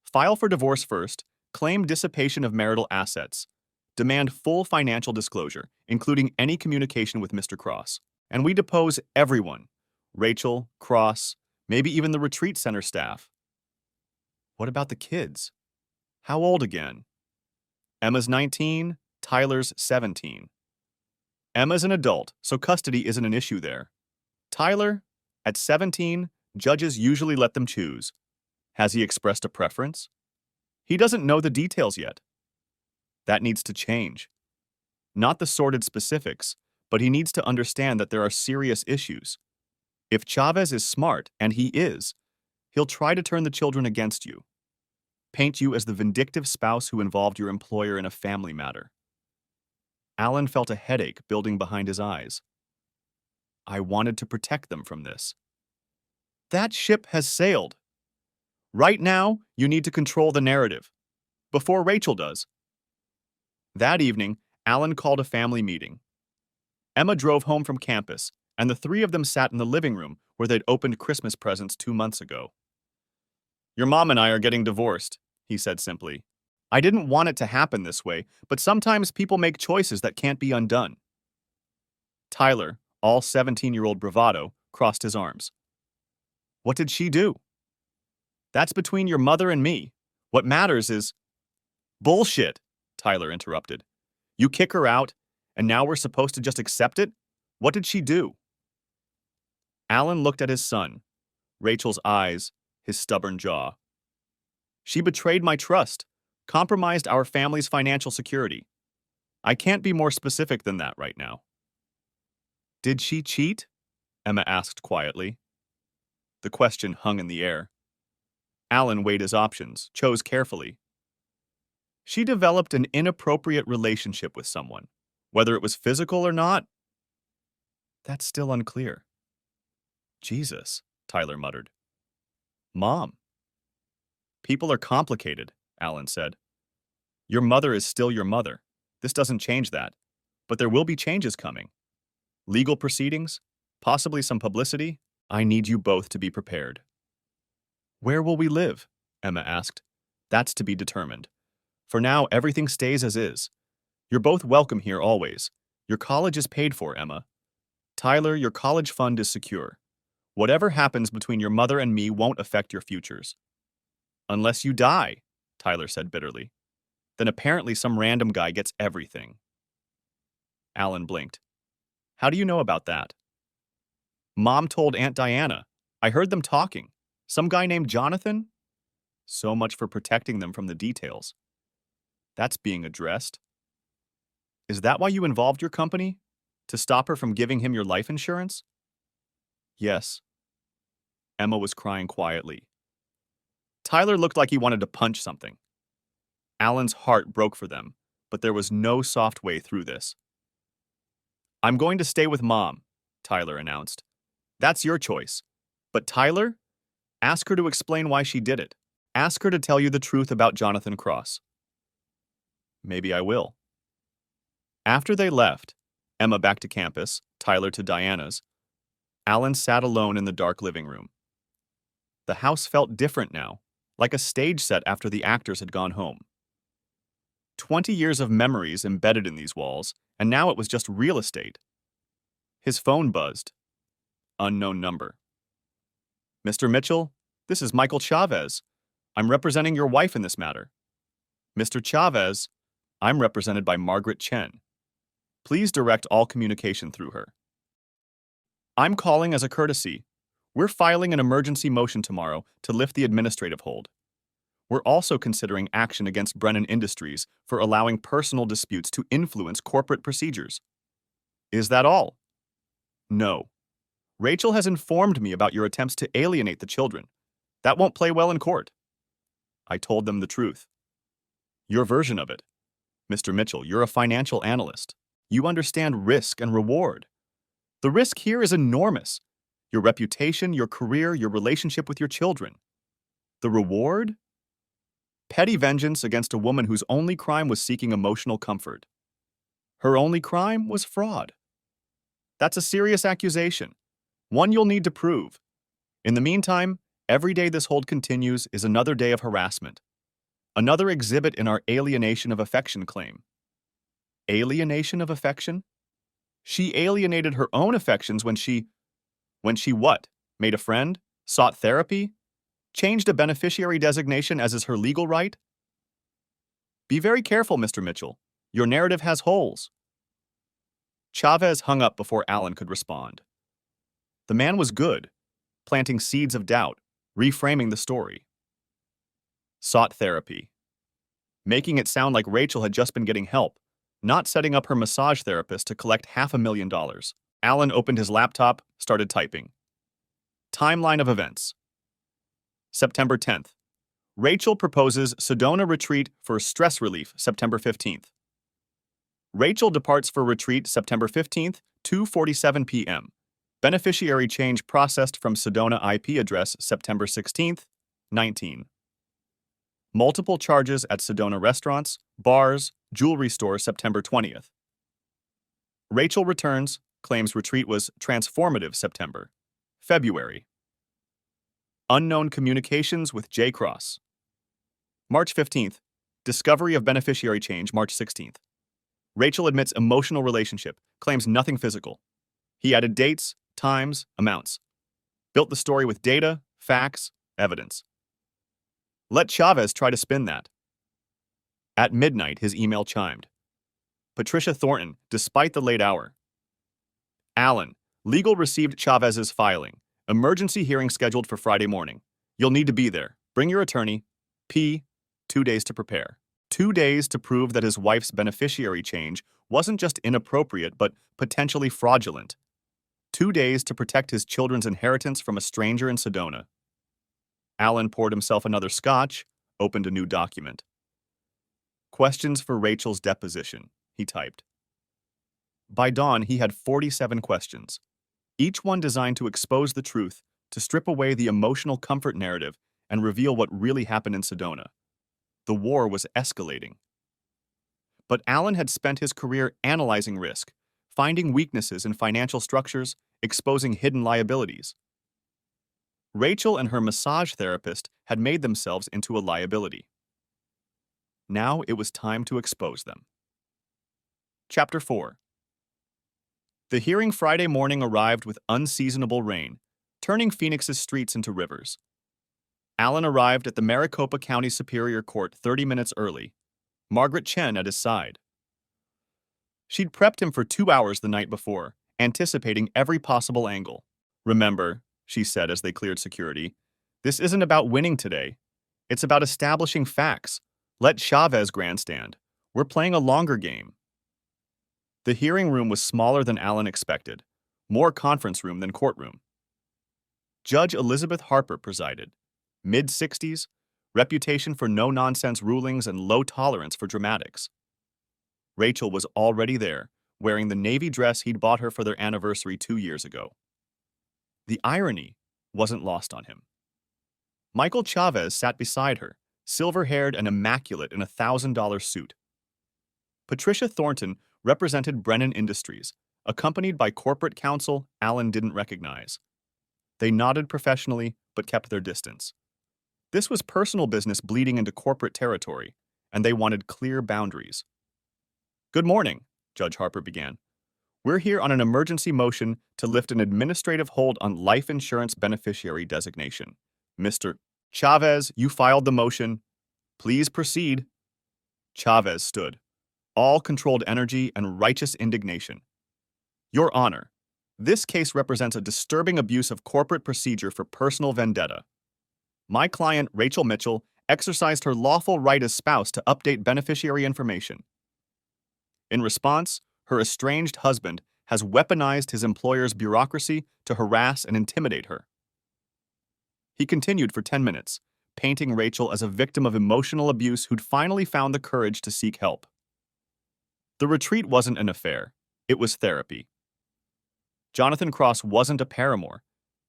File for divorce first, claim dissipation of marital assets, demand full financial disclosure, including any communication with Mr. Cross, and we depose everyone, Rachel, Cross, maybe even the retreat center staff. What about the kids? How old again? Emma's 19, Tyler's 17. Emma's an adult, so custody isn't an issue there. Tyler, at 17, judges usually let them choose. Has he expressed a preference? He doesn't know the details yet. That needs to change. Not the sordid specifics, but he needs to understand that there are serious issues. If Chavez is smart, and he is, he'll try to turn the children against you. Paint you as the vindictive spouse who involved your employer in a family matter. Alan felt a headache building behind his eyes. I wanted to protect them from this. That ship has sailed. Right now, you need to control the narrative. Before Rachel does. That evening, Alan called a family meeting. Emma drove home from campus, and the three of them sat in the living room where they'd opened Christmas presents 2 months ago. Your mom and I are getting divorced, he said simply. I didn't want it to happen this way, but sometimes people make choices that can't be undone. Tyler, all 17-year-old bravado, crossed his arms. What did she do? That's between your mother and me. What matters is... Bullshit, Tyler interrupted. You kick her out, and now we're supposed to just accept it? What did she do? Alan looked at his son, Rachel's eyes, his stubborn jaw. She betrayed my trust, compromised our family's financial security. I can't be more specific than that right now. Did she cheat? Emma asked quietly. The question hung in the air. Alan weighed his options, chose carefully. She developed an inappropriate relationship with someone. Whether it was physical or not, that's still unclear. Jesus, Tyler muttered. Mom. People are complicated, Alan said. Your mother is still your mother. This doesn't change that. But there will be changes coming. Legal proceedings, possibly some publicity. I need you both to be prepared. Where will we live? Emma asked. That's to be determined. For now, everything stays as is. You're both welcome here always. Your college is paid for, Emma. Tyler, your college fund is secure. Whatever happens between your mother and me won't affect your futures. Unless you die, Tyler said bitterly. Then apparently some random guy gets everything. Alan blinked. How do you know about that? Mom told Aunt Diana. I heard them talking. Some guy named Jonathan? So much for protecting them from the details. That's being addressed. Is that why you involved your company? To stop her from giving him your life insurance? Yes. Emma was crying quietly. Tyler looked like he wanted to punch something. Alan's heart broke for them, but there was no soft way through this. I'm going to stay with Mom, Tyler announced. That's your choice. But Tyler, ask her to explain why she did it. Ask her to tell you the truth about Jonathan Cross. Maybe I will. After they left, Emma back to campus, Tyler to Diana's, Alan sat alone in the dark living room. The house felt different now, like a stage set after the actors had gone home. 20 years of memories embedded in these walls, and now it was just real estate. His phone buzzed. Unknown number. Mr. Mitchell, this is Michael Chavez. I'm representing your wife in this matter. Mr. Chavez, I'm represented by Margaret Chen. Please direct all communication through her. I'm calling as a courtesy. We're filing an emergency motion tomorrow to lift the administrative hold. We're also considering action against Brennan Industries for allowing personal disputes to influence corporate procedures. Is that all? No. Rachel has informed me about your attempts to alienate the children. That won't play well in court. I told them the truth. Your version of it. Mr. Mitchell, you're a financial analyst. You understand risk and reward. The risk here is enormous. Your reputation, your career, your relationship with your children. The reward? Petty vengeance against a woman whose only crime was seeking emotional comfort. Her only crime was fraud. That's a serious accusation, one you'll need to prove. In the meantime, every day this hold continues is another day of harassment. Another exhibit in our alienation of affection claim. Alienation of affection? She alienated her own affections when she what? Made a friend? Sought therapy? Changed a beneficiary designation as is her legal right? Be very careful, Mr. Mitchell. Your narrative has holes. Chavez hung up before Allen could respond. The man was good, planting seeds of doubt, reframing the story. Sought therapy. Making it sound like Rachel had just been getting help, not setting up her massage therapist to collect $500,000. Allen opened his laptop, started typing. Timeline of events. September 10th. Rachel proposes Sedona retreat for stress relief September 15th. Rachel departs for retreat September 15th, 2:47 p.m. Beneficiary change processed from Sedona IP address September 16th, 19. Multiple charges at Sedona restaurants, bars, jewelry store September 20th. Rachel returns, claims retreat was transformative September. February. Unknown communications with J. Cross. March 15th. Discovery of beneficiary change March 16th. Rachel admits emotional relationship, claims nothing physical. He added dates, times, amounts. Built the story with data, facts, evidence. Let Chavez try to spin that. At midnight, his email chimed. Patricia Thornton, despite the late hour. Allen, legal received Chavez's filing. Emergency hearing scheduled for Friday morning. You'll need to be there. Bring your attorney. P. 2 days to prepare. 2 days to prove that his wife's beneficiary change wasn't just inappropriate but potentially fraudulent. 2 days to protect his children's inheritance from a stranger in Sedona. Allen poured himself another scotch, opened a new document. Questions for Rachel's deposition, he typed. By dawn, he had 47 questions, each one designed to expose the truth, to strip away the emotional comfort narrative, and reveal what really happened in Sedona. The war was escalating. But Allen had spent his career analyzing risk, finding weaknesses in financial structures, exposing hidden liabilities. Rachel and her massage therapist had made themselves into a liability. Now it was time to expose them. Chapter 4. The hearing Friday morning arrived with unseasonable rain, turning Phoenix's streets into rivers. Allen arrived at the Maricopa County Superior Court 30 minutes early, Margaret Chen at his side. She'd prepped him for 2 hours the night before, anticipating every possible angle. Remember, she said as they cleared security, this isn't about winning today. It's about establishing facts. Let Chavez grandstand. We're playing a longer game. The hearing room was smaller than Allen expected, more conference room than courtroom. Judge Elizabeth Harper presided, mid-60s, reputation for no-nonsense rulings and low tolerance for dramatics. Rachel was already there, wearing the navy dress he'd bought her for their anniversary 2 years ago. The irony wasn't lost on him. Michael Chavez sat beside her, silver-haired and immaculate in a $1,000 suit. Patricia Thornton represented Brennan Industries, accompanied by corporate counsel Allen didn't recognize. They nodded professionally, but kept their distance. This was personal business bleeding into corporate territory, and they wanted clear boundaries. Good morning, Judge Harper began. We're here on an emergency motion to lift an administrative hold on life insurance beneficiary designation. Mr. Chavez, you filed the motion. Please proceed. Chavez stood, all controlled energy and righteous indignation. Your Honor, this case represents a disturbing abuse of corporate procedure for personal vendetta. My client, Rachel Mitchell, exercised her lawful right as spouse to update beneficiary information. In response, her estranged husband has weaponized his employer's bureaucracy to harass and intimidate her. He continued for 10 minutes, painting Rachel as a victim of emotional abuse who'd finally found the courage to seek help. The retreat wasn't an affair, it was therapy. Jonathan Cross wasn't a paramour.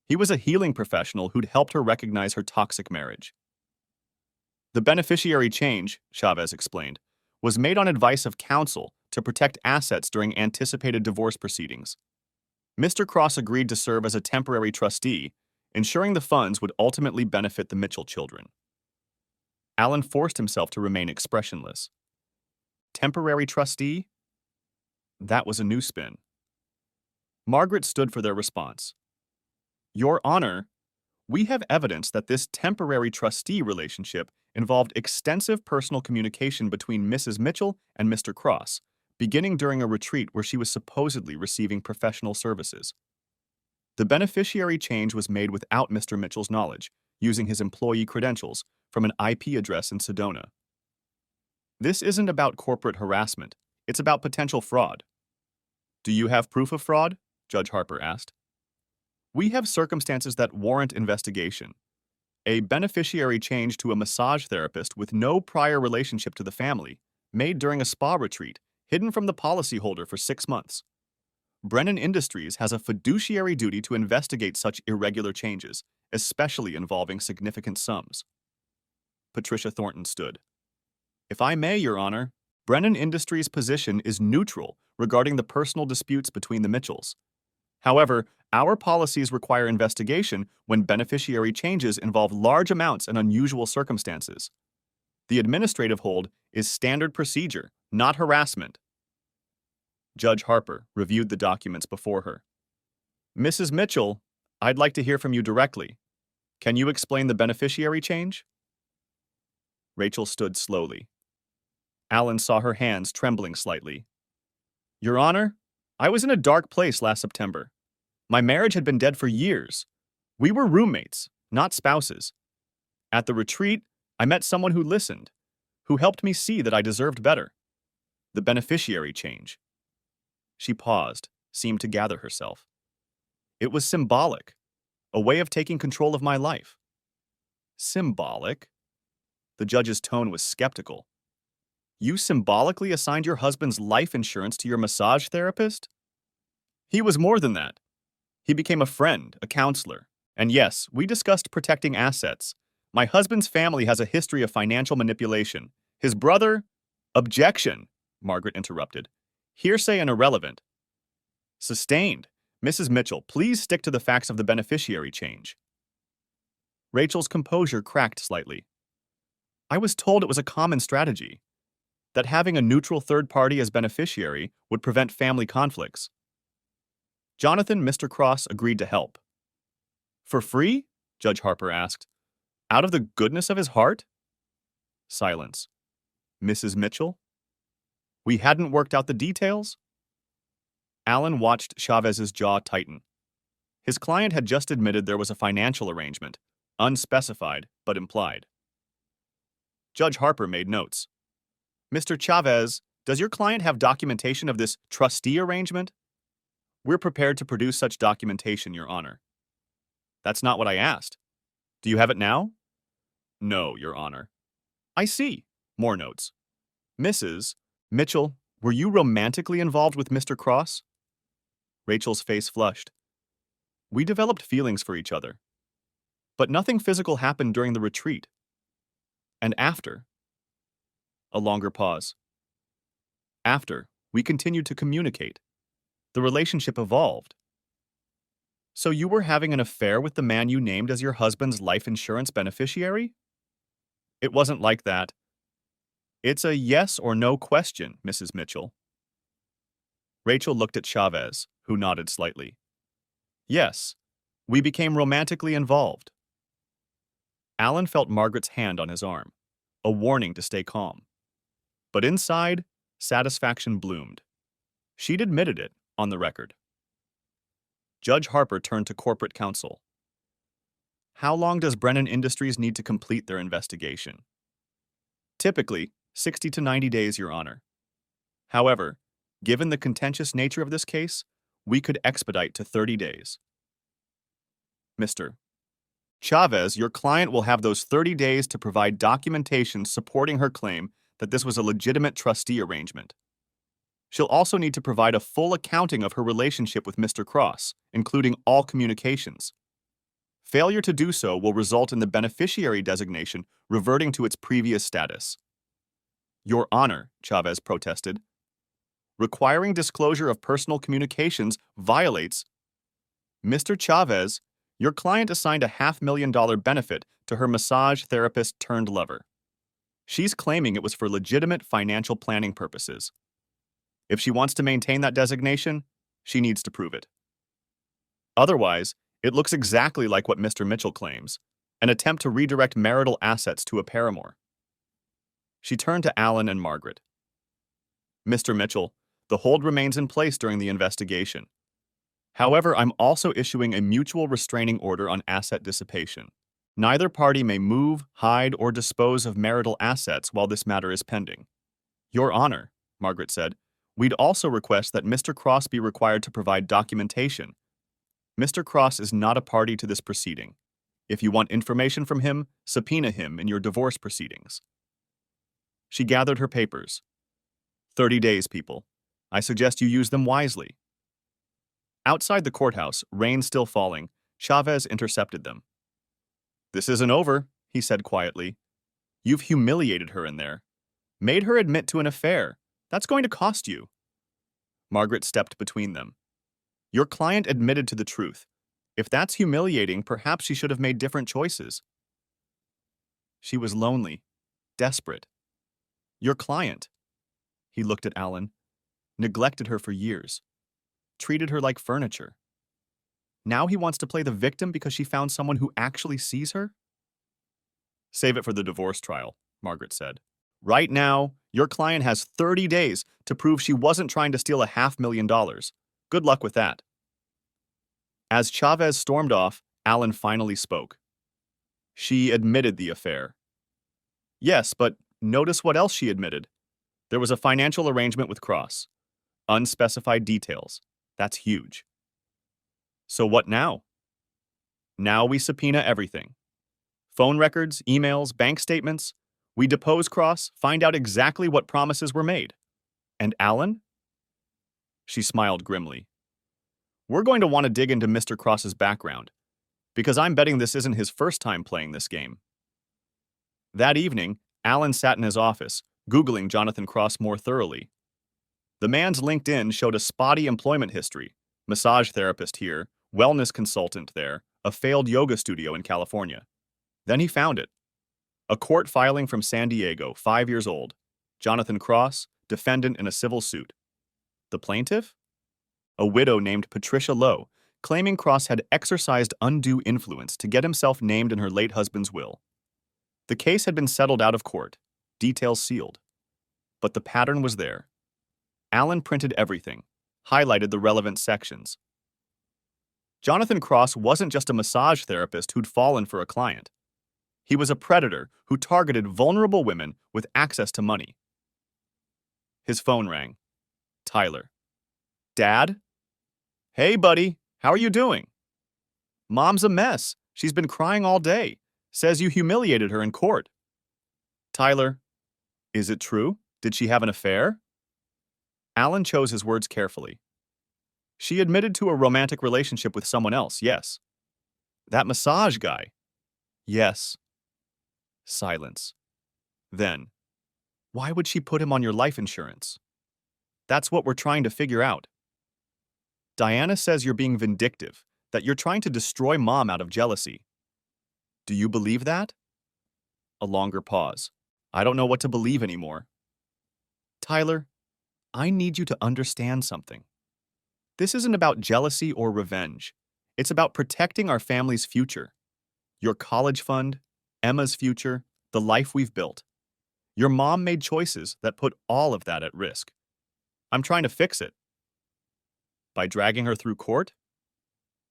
He was a healing professional who'd helped her recognize her toxic marriage. The beneficiary change, Chavez explained, was made on advice of counsel to protect assets during anticipated divorce proceedings. Mr. Cross agreed to serve as a temporary trustee, ensuring the funds would ultimately benefit the Mitchell children. Alan forced himself to remain expressionless. Temporary trustee? That was a new spin. Margaret stood for their response. Your Honor, we have evidence that this temporary trustee relationship involved extensive personal communication between Mrs. Mitchell and Mr. Cross, beginning during a retreat where she was supposedly receiving professional services. The beneficiary change was made without Mr. Mitchell's knowledge, using his employee credentials from an IP address in Sedona. This isn't about corporate harassment, it's about potential fraud. Do you have proof of fraud? Judge Harper asked. We have circumstances that warrant investigation. A beneficiary change to a massage therapist with no prior relationship to the family, made during a spa retreat, hidden from the policyholder for 6 months. Brennan Industries has a fiduciary duty to investigate such irregular changes, especially involving significant sums. Patricia Thornton stood. If I may, Your Honor, Brennan Industries' position is neutral regarding the personal disputes between the Mitchells. However, our policies require investigation when beneficiary changes involve large amounts and unusual circumstances. The administrative hold is standard procedure, not harassment. Judge Harper reviewed the documents before her. Mrs. Mitchell, I'd like to hear from you directly. Can you explain the beneficiary change? Rachel stood slowly. Alan saw her hands trembling slightly. Your Honor, I was in a dark place last September. My marriage had been dead for years. We were roommates, not spouses. At the retreat, I met someone who listened, who helped me see that I deserved better. The beneficiary change. She paused, seemed to gather herself. It was symbolic, a way of taking control of my life. Symbolic? The judge's tone was skeptical. You symbolically assigned your husband's life insurance to your massage therapist? He was more than that. He became a friend, a counselor. And yes, we discussed protecting assets. My husband's family has a history of financial manipulation. His brother... Objection, Margaret interrupted. Hearsay and irrelevant. Sustained. Mrs. Mitchell, please stick to the facts of the beneficiary change. Rachel's composure cracked slightly. I was told it was a common strategy, that having a neutral third party as beneficiary would prevent family conflicts. Jonathan, Mr. Cross, agreed to help. For free? Judge Harper asked. Out of the goodness of his heart? Silence. Mrs. Mitchell? We hadn't worked out the details? Alan watched Chavez's jaw tighten. His client had just admitted there was a financial arrangement, unspecified but implied. Judge Harper made notes. Mr. Chavez, does your client have documentation of this trustee arrangement? We're prepared to produce such documentation, Your Honor. That's not what I asked. Do you have it now? No, Your Honor. I see. More notes. Mrs. Mitchell, were you romantically involved with Mr. Cross? Rachel's face flushed. We developed feelings for each other. But nothing physical happened during the retreat. And after. A longer pause. After, we continued to communicate. The relationship evolved. So you were having an affair with the man you named as your husband's life insurance beneficiary? It wasn't like that. It's a yes or no question, Mrs. Mitchell. Rachel looked at Chavez, who nodded slightly. Yes, we became romantically involved. Alan felt Margaret's hand on his arm, a warning to stay calm. But inside, satisfaction bloomed. She'd admitted it, on the record. Judge Harper turned to corporate counsel. How long does Brennan Industries need to complete their investigation? Typically, 60 to 90 days, Your Honor. However, given the contentious nature of this case, we could expedite to 30 days. Mr. Chavez, your client will have those 30 days to provide documentation supporting her claim that this was a legitimate trustee arrangement. She'll also need to provide a full accounting of her relationship with Mr. Cross, including all communications. Failure to do so will result in the beneficiary designation reverting to its previous status. Your Honor, Chavez protested. Requiring disclosure of personal communications violates. Mr. Chavez, your client assigned a $500,000 benefit to her massage therapist turned lover. She's claiming it was for legitimate financial planning purposes. If she wants to maintain that designation, she needs to prove it. Otherwise, it looks exactly like what Mr. Mitchell claims, an attempt to redirect marital assets to a paramour. She turned to Alan and Margaret. Mr. Mitchell, the hold remains in place during the investigation. However, I'm also issuing a mutual restraining order on asset dissipation. Neither party may move, hide, or dispose of marital assets while this matter is pending. Your Honor, Margaret said, we'd also request that Mr. Cross be required to provide documentation. Mr. Cross is not a party to this proceeding. If you want information from him, subpoena him in your divorce proceedings. She gathered her papers. 30 days, people. I suggest you use them wisely. Outside the courthouse, rain still falling, Chavez intercepted them. This isn't over, he said quietly. You've humiliated her in there. Made her admit to an affair. That's going to cost you. Margaret stepped between them. Your client admitted to the truth. If that's humiliating, perhaps she should have made different choices. She was lonely, desperate. Your client, he looked at Alan, neglected her for years, treated her like furniture. Now he wants to play the victim because she found someone who actually sees her? Save it for the divorce trial, Margaret said. Right now, your client has 30 days to prove she wasn't trying to steal $500,000. Good luck with that. As Chavez stormed off, Alan finally spoke. She admitted the affair. Yes, but notice what else she admitted. There was a financial arrangement with Cross. Unspecified details. That's huge. So what now? Now we subpoena everything. Phone records, emails, bank statements. We depose Cross, find out exactly what promises were made. And Alan? She smiled grimly. We're going to want to dig into Mr. Cross's background, because I'm betting this isn't his first time playing this game. That evening, Alan sat in his office, Googling Jonathan Cross more thoroughly. The man's LinkedIn showed a spotty employment history, massage therapist here, wellness consultant there, a failed yoga studio in California. Then he found it. A court filing from San Diego, 5 years old. Jonathan Cross, defendant in a civil suit. The plaintiff? A widow named Patricia Lowe, claiming Cross had exercised undue influence to get himself named in her late husband's will. The case had been settled out of court, details sealed. But the pattern was there. Alan printed everything, highlighted the relevant sections. Jonathan Cross wasn't just a massage therapist who'd fallen for a client. He was a predator who targeted vulnerable women with access to money. His phone rang. Tyler. Dad? Hey, buddy, how are you doing? Mom's a mess. She's been crying all day. Says you humiliated her in court. Tyler. Is it true? Did she have an affair? Alan chose his words carefully. She admitted to a romantic relationship with someone else, yes. That massage guy? Yes. Silence. Then, why would she put him on your life insurance? That's what we're trying to figure out. Diana says you're being vindictive, that you're trying to destroy Mom out of jealousy. Do you believe that? A longer pause. I don't know what to believe anymore. Tyler, I need you to understand something. This isn't about jealousy or revenge. It's about protecting our family's future. Your college fund, Emma's future, the life we've built. Your mom made choices that put all of that at risk. I'm trying to fix it. By dragging her through court?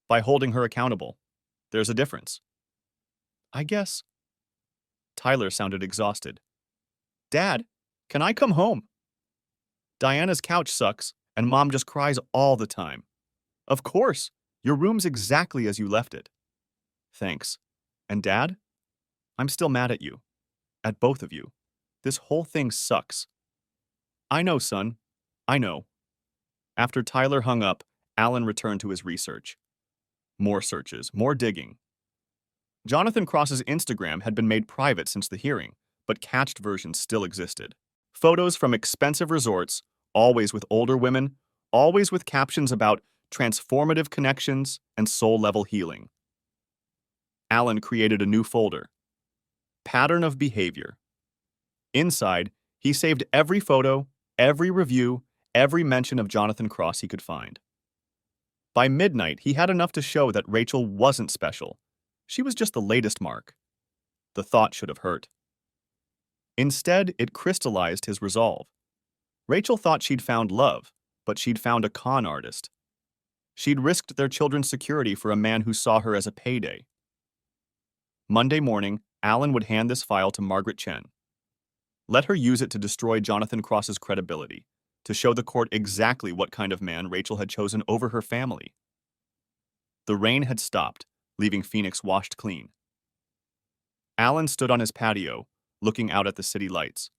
By holding her accountable. There's a difference. I guess. Tyler sounded exhausted. Dad, can I come home? Diana's couch sucks, and Mom just cries all the time. Of course, your room's exactly as you left it. Thanks. And Dad? I'm still mad at you. At both of you. This whole thing sucks. I know, son. I know. After Tyler hung up, Alan returned to his research. More searches, more digging. Jonathan Cross's Instagram had been made private since the hearing, but cached versions still existed. Photos from expensive resorts, always with older women, always with captions about transformative connections and soul-level healing. Alan created a new folder. Pattern of behavior. Inside, he saved every photo, every review, every mention of Jonathan Cross he could find. By midnight, he had enough to show that Rachel wasn't special. She was just the latest mark. The thought should have hurt. Instead, it crystallized his resolve. Rachel thought she'd found love, but she'd found a con artist. She'd risked their children's security for a man who saw her as a payday. Monday morning, Alan would hand this file to Margaret Chen. Let her use it to destroy Jonathan Cross's credibility, to show the court exactly what kind of man Rachel had chosen over her family. The rain had stopped, leaving Phoenix washed clean. Alan stood on his patio, looking out at the city lights.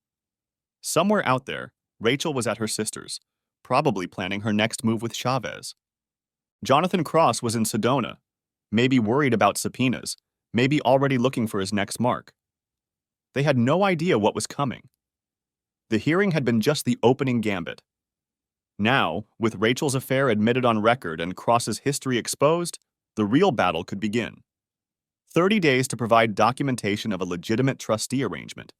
Somewhere out there, Rachel was at her sister's, probably planning her next move with Chavez. Jonathan Cross was in Sedona, maybe worried about subpoenas, maybe already looking for his next mark. They had no idea what was coming. The hearing had been just the opening gambit. Now, with Rachel's affair admitted on record and Cross's history exposed, the real battle could begin. 30 days to provide documentation of a legitimate trustee arrangement.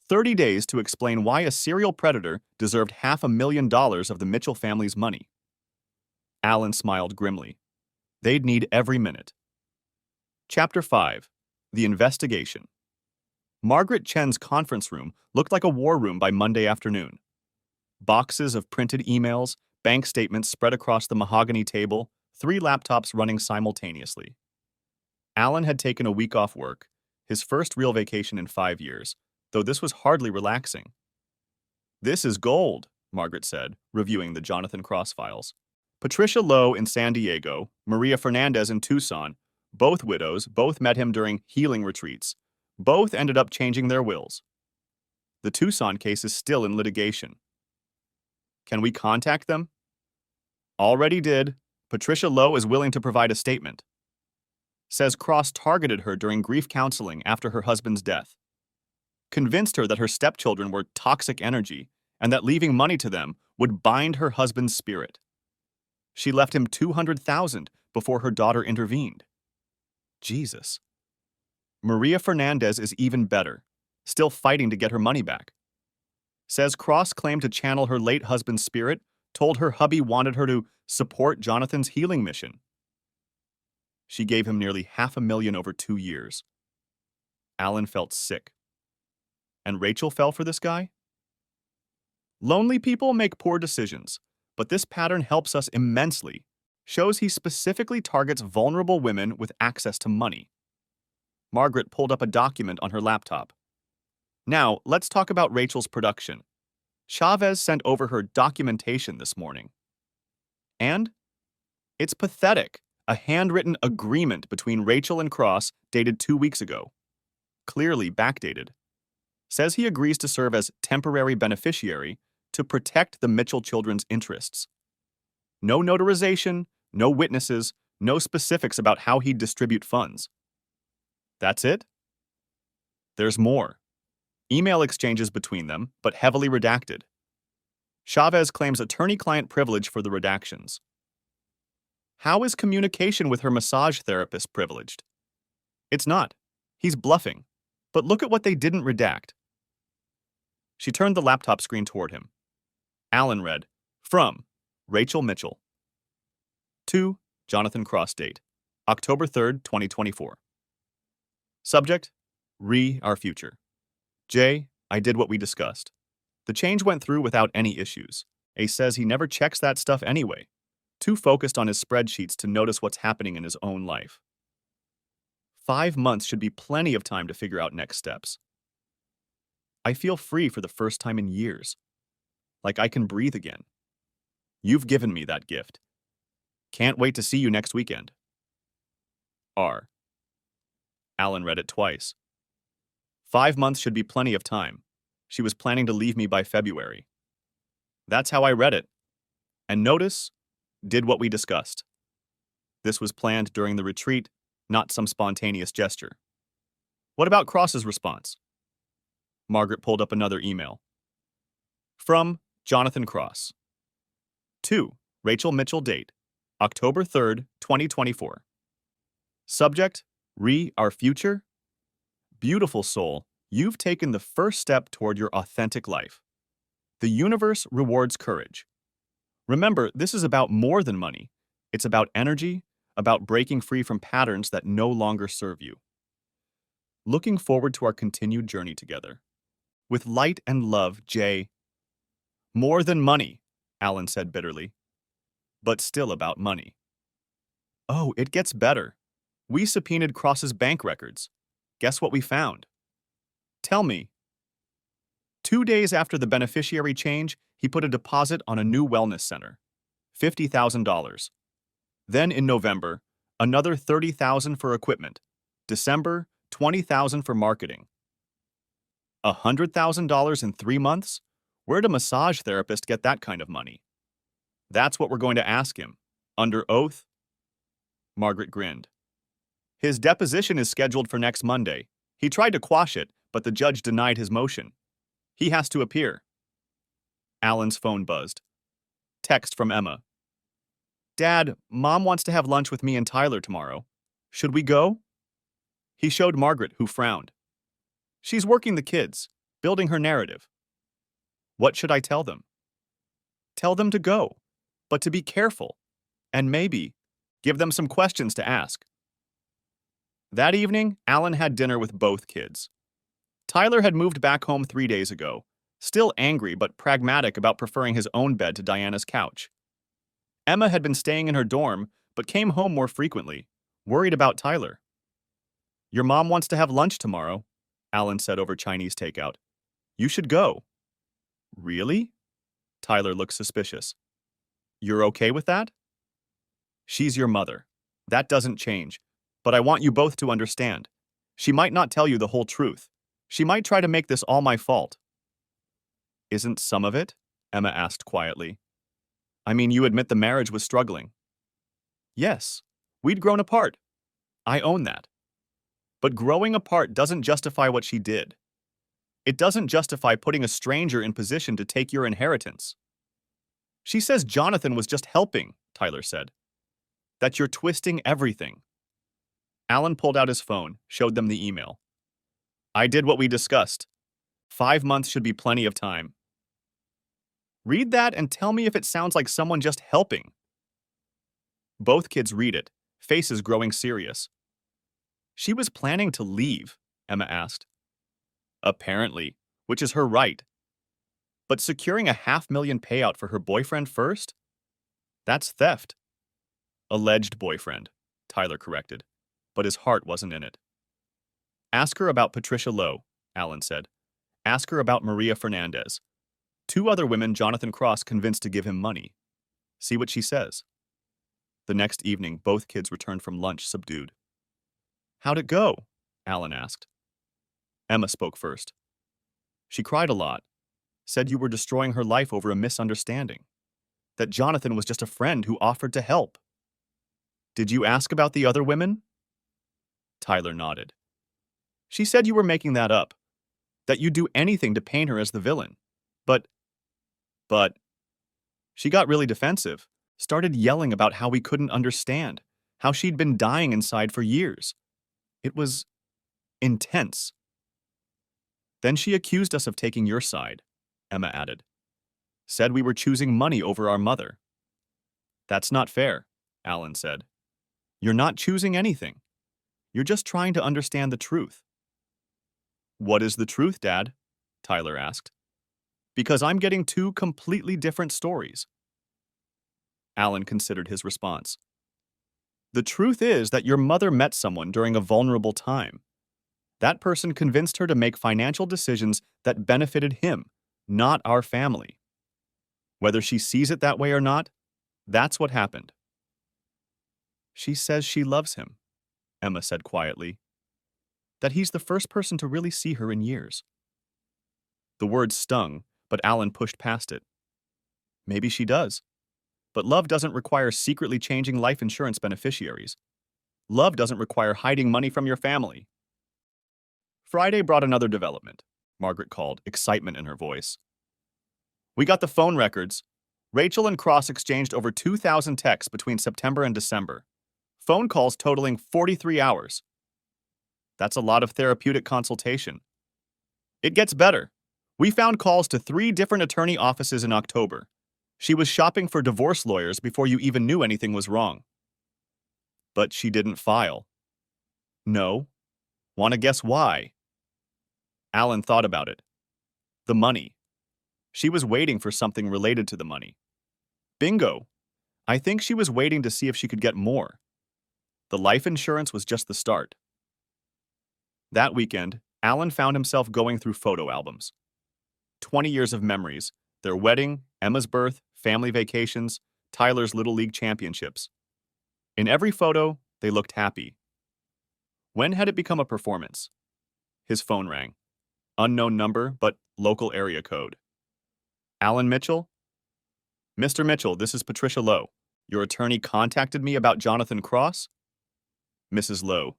30 days to explain why a serial predator deserved $500,000 of the Mitchell family's money. Alan smiled grimly. They'd need every minute. Chapter 5. The Investigation. Margaret Chen's conference room looked like a war room by Monday afternoon. Boxes of printed emails, bank statements spread across the mahogany table, 3 laptops running simultaneously. Alan had taken a week off work, his first real vacation in 5 years, though this was hardly relaxing. This is gold, Margaret said, reviewing the Jonathan Cross files. Patricia Lowe in San Diego, Maria Fernandez in Tucson, both widows, both met him during healing retreats. Both ended up changing their wills. The Tucson case is still in litigation. Can we contact them? Already did. Patricia Lowe is willing to provide a statement. Says Cross targeted her during grief counseling after her husband's death. Convinced her that her stepchildren were toxic energy and that leaving money to them would bind her husband's spirit. She left him $200,000 before her daughter intervened. Jesus. Maria Fernandez is even better, still fighting to get her money back. Says Cross claimed to channel her late husband's spirit, told her hubby wanted her to support Jonathan's healing mission. She gave him nearly $500,000 over 2 years. Alan felt sick. And Rachel fell for this guy? Lonely people make poor decisions, but this pattern helps us immensely. Shows he specifically targets vulnerable women with access to money. Margaret pulled up a document on her laptop. Now, let's talk about Rachel's production. Chavez sent over her documentation this morning. And? It's pathetic. A handwritten agreement between Rachel and Cross dated 2 weeks ago. Clearly backdated. Says he agrees to serve as temporary beneficiary to protect the Mitchell children's interests. No notarization, no witnesses, no specifics about how he'd distribute funds. That's it? There's more. Email exchanges between them, but heavily redacted. Chavez claims attorney-client privilege for the redactions. How is communication with her massage therapist privileged? It's not. He's bluffing. But look at what they didn't redact. She turned the laptop screen toward him. Alan read, from Rachel Mitchell. To Jonathan Cross date, October 3rd, 2024. Subject, our future. J, I did what we discussed. The change went through without any issues. A says he never checks that stuff anyway. Too focused on his spreadsheets to notice what's happening in his own life. 5 months should be plenty of time to figure out next steps. I feel free for the first time in years. Like I can breathe again. You've given me that gift. Can't wait to see you next weekend. R. Alan read it twice. 5 months should be plenty of time. She was planning to leave me by February. That's how I read it. And notice, did what we discussed. This was planned during the retreat, not some spontaneous gesture. What about Cross's response? Margaret pulled up another email. From Jonathan Cross. To Rachel Mitchell date, October 3rd, 2024. Subject, our future. Beautiful soul, you've taken the first step toward your authentic life. The universe rewards courage. Remember, this is about more than money. It's about energy, about breaking free from patterns that no longer serve you. Looking forward to our continued journey together. With light and love, Jay. More than money, Alan said bitterly. But still about money. Oh, it gets better. We subpoenaed Cross's bank records. Guess what we found? Tell me. 2 days after the beneficiary change, he put a deposit on a new wellness center. $50,000. Then in November, another $30,000 for equipment. December, $20,000 for marketing. $100,000 in 3 months? Where'd a massage therapist get that kind of money? That's what we're going to ask him. Under oath? Margaret grinned. His deposition is scheduled for next Monday. He tried to quash it, but the judge denied his motion. He has to appear. Alan's phone buzzed. Text from Emma. Dad, Mom wants to have lunch with me and Tyler tomorrow. Should we go? He showed Margaret, who frowned. She's working the kids, building her narrative. What should I tell them? Tell them to go, but to be careful, and maybe give them some questions to ask. That evening, Alan had dinner with both kids. Tyler had moved back home 3 days ago, still angry but pragmatic about preferring his own bed to Diana's couch. Emma had been staying in her dorm, but came home more frequently, worried about Tyler. Your mom wants to have lunch tomorrow, Alan said over Chinese takeout. You should go. Really? Tyler looked suspicious. You're okay with that? She's your mother. That doesn't change. But I want you both to understand. She might not tell you the whole truth. She might try to make this all my fault. Isn't some of it? Emma asked quietly. I mean, you admit the marriage was struggling. Yes, we'd grown apart. I own that. But growing apart doesn't justify what she did. It doesn't justify putting a stranger in position to take your inheritance. She says Jonathan was just helping, Tyler said. That you're twisting everything. Alan pulled out his phone, showed them the email. I did what we discussed. 5 months should be plenty of time. Read that and tell me if it sounds like someone just helping. Both kids read it, faces growing serious. She was planning to leave, Emma asked. Apparently, which is her right. But securing a $500,000 payout for her boyfriend first? That's theft. Alleged boyfriend, Tyler corrected, but his heart wasn't in it. Ask her about Patricia Lowe, Alan said. Ask her about Maria Fernandez. 2 other women Jonathan Cross convinced to give him money. See what she says. The next evening, both kids returned from lunch subdued. How'd it go? Alan asked. Emma spoke first. She cried a lot, said you were destroying her life over a misunderstanding, that Jonathan was just a friend who offered to help. Did you ask about the other women? Tyler nodded. She said you were making that up, that you'd do anything to paint her as the villain. But, she got really defensive, started yelling about how we couldn't understand, how she'd been dying inside for years. It was intense. Then she accused us of taking your side, Emma added. Said we were choosing money over our mother. That's not fair, Alan said. You're not choosing anything. You're just trying to understand the truth. What is the truth, Dad? Tyler asked. Because I'm getting two completely different stories. Alan considered his response. The truth is that your mother met someone during a vulnerable time. That person convinced her to make financial decisions that benefited him, not our family. Whether she sees it that way or not, that's what happened. She says she loves him, Emma said quietly. That he's the first person to really see her in years. The word stung, but Alan pushed past it. Maybe she does. But love doesn't require secretly changing life insurance beneficiaries. Love doesn't require hiding money from your family. Friday brought another development, Margaret called, excitement in her voice. We got the phone records. Rachel and Cross exchanged over 2,000 texts between September and December. Phone calls totaling 43 hours. That's a lot of therapeutic consultation. It gets better. We found calls to 3 different attorney offices in October. She was shopping for divorce lawyers before you even knew anything was wrong. But she didn't file. No. Want to guess why? Alan thought about it. The money. She was waiting for something related to the money. Bingo. I think she was waiting to see if she could get more. The life insurance was just the start. That weekend, Alan found himself going through photo albums. 20 years of memories, their wedding, Emma's birth, family vacations, Tyler's Little League championships. In every photo, they looked happy. When had it become a performance? His phone rang. Unknown number, but local area code. Alan Mitchell? Mr. Mitchell, this is Patricia Lowe. Your attorney contacted me about Jonathan Cross? Mrs. Lowe.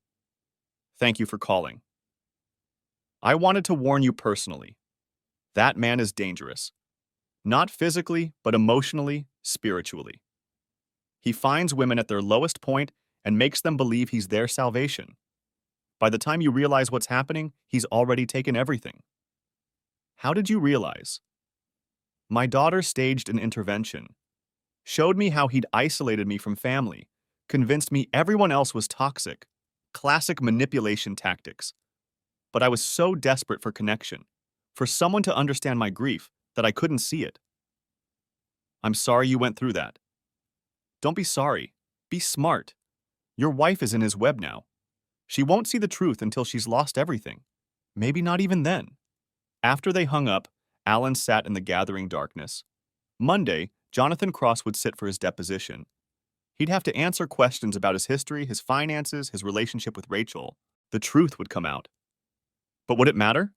Thank you for calling. I wanted to warn you personally. That man is dangerous. Not physically, but emotionally, spiritually. He finds women at their lowest point and makes them believe he's their salvation. By the time you realize what's happening, he's already taken everything. How did you realize? My daughter staged an intervention. Showed me how he'd isolated me from family, convinced me everyone else was toxic. Classic manipulation tactics. But I was so desperate for connection, for someone to understand my grief, that I couldn't see it. I'm sorry you went through that. Don't be sorry. Be smart. Your wife is in his web now. She won't see the truth until she's lost everything. Maybe not even then. After they hung up, Alan sat in the gathering darkness. Monday, Jonathan Cross would sit for his deposition. He'd have to answer questions about his history, his finances, his relationship with Rachel. The truth would come out. But would it matter?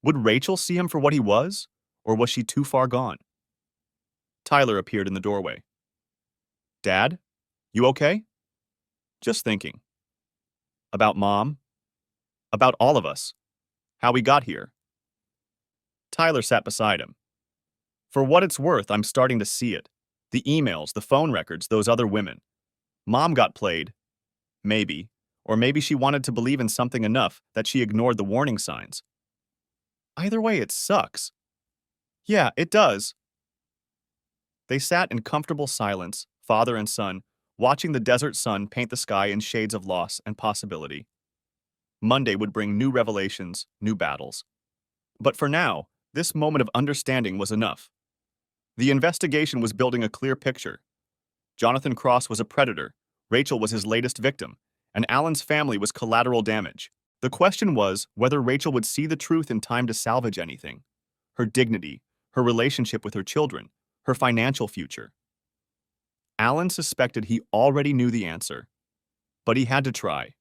Would Rachel see him for what he was, or was she too far gone? Tyler appeared in the doorway. Dad, you okay? Just thinking. About Mom? About all of us. How we got here. Tyler sat beside him. For what it's worth, I'm starting to see it. The emails, the phone records, those other women. Mom got played. Maybe. Or maybe she wanted to believe in something enough that she ignored the warning signs. Either way, it sucks. Yeah, it does. They sat in comfortable silence, father and son, watching the desert sun paint the sky in shades of loss and possibility. Monday would bring new revelations, new battles. But for now, this moment of understanding was enough. The investigation was building a clear picture. Jonathan Cross was a predator, Rachel was his latest victim, and Alan's family was collateral damage. The question was whether Rachel would see the truth in time to salvage anything. Her dignity, her relationship with her children, her financial future. Alan suspected he already knew the answer, but he had to try.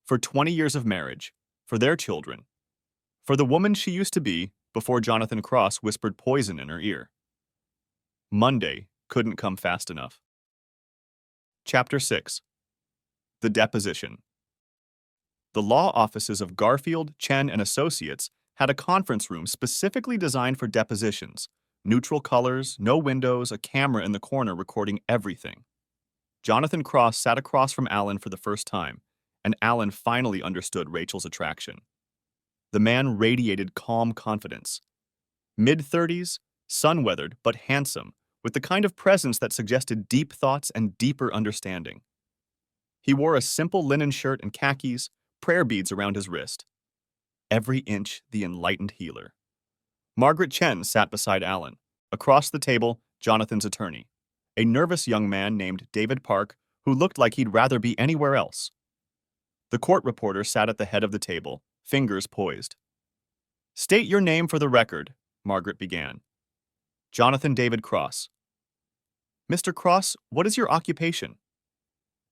For 20 years of marriage, for their children, for the woman she used to be before Jonathan Cross whispered poison in her ear. Monday couldn't come fast enough. Chapter 6. The Deposition. The law offices of Garfield, Chen, and Associates had a conference room specifically designed for depositions. Neutral colors, no windows, a camera in the corner recording everything. Jonathan Cross sat across from Alan for the first time, and Alan finally understood Rachel's attraction. The man radiated calm confidence. Mid-30s, sun-weathered but handsome, with the kind of presence that suggested deep thoughts and deeper understanding. He wore a simple linen shirt and khakis, prayer beads around his wrist. Every inch the enlightened healer. Margaret Chen sat beside Alan. Across the table, Jonathan's attorney, a nervous young man named David Park who looked like he'd rather be anywhere else. The court reporter sat at the head of the table, fingers poised. "State your name for the record," Margaret began. "Jonathan David Cross." "Mr. Cross, what is your occupation?"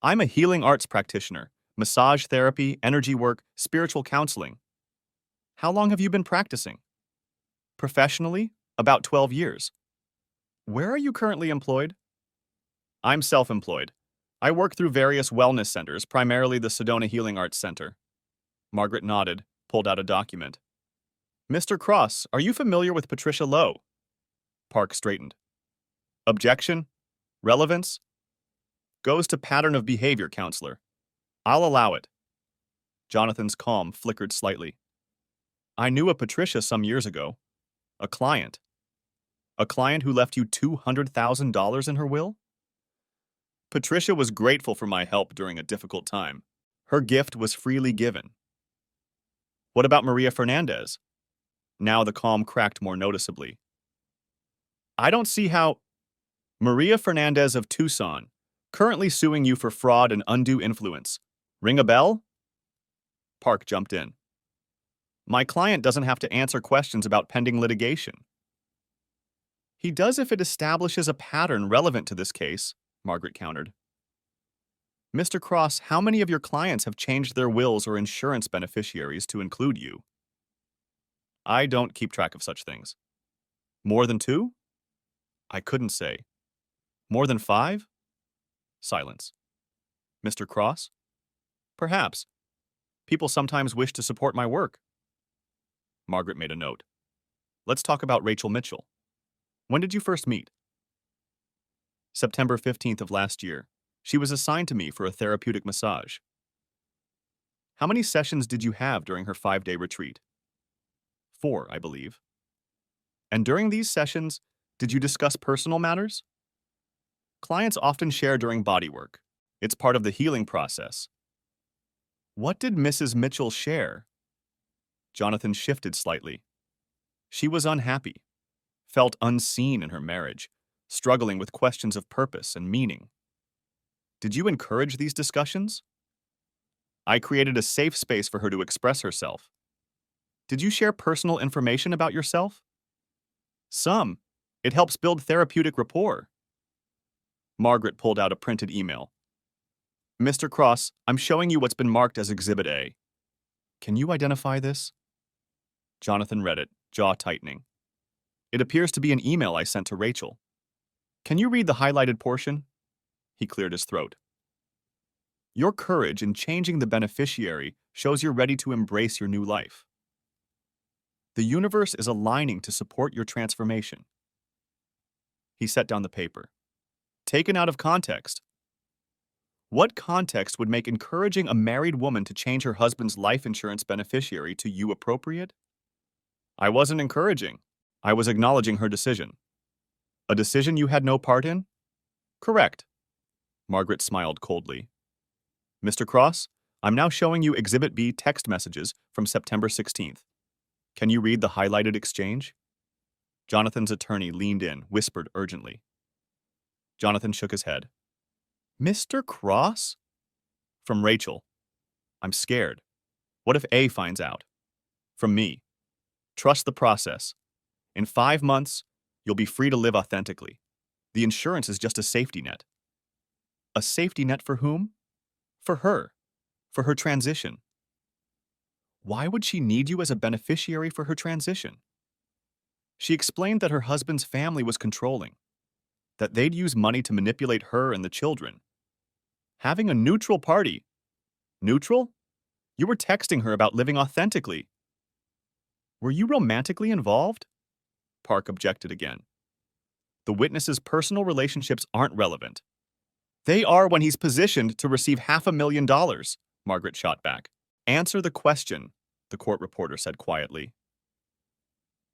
"I'm a healing arts practitioner, massage therapy, energy work, spiritual counseling." "How long have you been practicing?" "Professionally, about 12 years." "Where are you currently employed?" "I'm self-employed. I work through various wellness centers, primarily the Sedona Healing Arts Center." Margaret nodded, pulled out a document. "Mr. Cross, are you familiar with Patricia Lowe?" Park straightened. "Objection? Relevance? Goes to pattern of behavior, counselor. I'll allow it." Jonathan's calm flickered slightly. "I knew a Patricia some years ago. A client. A client who left you $200,000 in her will?" "Patricia was grateful for my help during a difficult time. Her gift was freely given." "What about Maria Fernandez?" Now the calm cracked more noticeably. "I don't see how—" "Maria Fernandez of Tucson, currently suing you for fraud and undue influence. Ring a bell?" Park jumped in. "My client doesn't have to answer questions about pending litigation." "He does if it establishes a pattern relevant to this case," Margaret countered. "Mr. Cross, how many of your clients have changed their wills or insurance beneficiaries to include you?" "I don't keep track of such things." "More than 2? "I couldn't say." "More than 5? Silence. "Mr. Cross?" "Perhaps. People sometimes wish to support my work." Margaret made a note. "Let's talk about Rachel Mitchell. When did you first meet?" "September 15th of last year. She was assigned to me for a therapeutic massage." "How many sessions did you have during her 5-day retreat?" 4, I believe." "And during these sessions, did you discuss personal matters?" "Clients often share during bodywork. It's part of the healing process." "What did Mrs. Mitchell share?" Jonathan shifted slightly. "She was unhappy, felt unseen in her marriage, struggling with questions of purpose and meaning." "Did you encourage these discussions?" "I created a safe space for her to express herself." "Did you share personal information about yourself?" "Some. It helps build therapeutic rapport." Margaret pulled out a printed email. "Mr. Cross, I'm showing you what's been marked as Exhibit A. Can you identify this?" Jonathan read it, jaw tightening. "It appears to be an email I sent to Rachel." "Can you read the highlighted portion?" He cleared his throat. "Your courage in changing the beneficiary shows you're ready to embrace your new life. The universe is aligning to support your transformation." He set down the paper. "Taken out of context. What context would make encouraging a married woman to change her husband's life insurance beneficiary to you appropriate?" "I wasn't encouraging. I was acknowledging her decision." "A decision you had no part in?" "Correct." Margaret smiled coldly. "Mr. Cross, I'm now showing you Exhibit B text messages from September 16th. Can you read the highlighted exchange?" Jonathan's attorney leaned in, whispered urgently. Jonathan shook his head. "Mr. Cross?" From Rachel. "I'm scared. What if A finds out?" From me. "Trust the process. In 5 months, you'll be free to live authentically. The insurance is just a safety net." "A safety net for whom?" "For her. For her transition." "Why would she need you as a beneficiary for her transition?" She explained that her husband's family was controlling, that they'd use money to manipulate her and the children. Having a neutral party. Neutral? You were texting her about living authentically. "Were you romantically involved?" Park objected again. "The witness's personal relationships aren't relevant." "They are when he's positioned to receive $500,000, Margaret shot back. "Answer the question. the court reporter said quietly.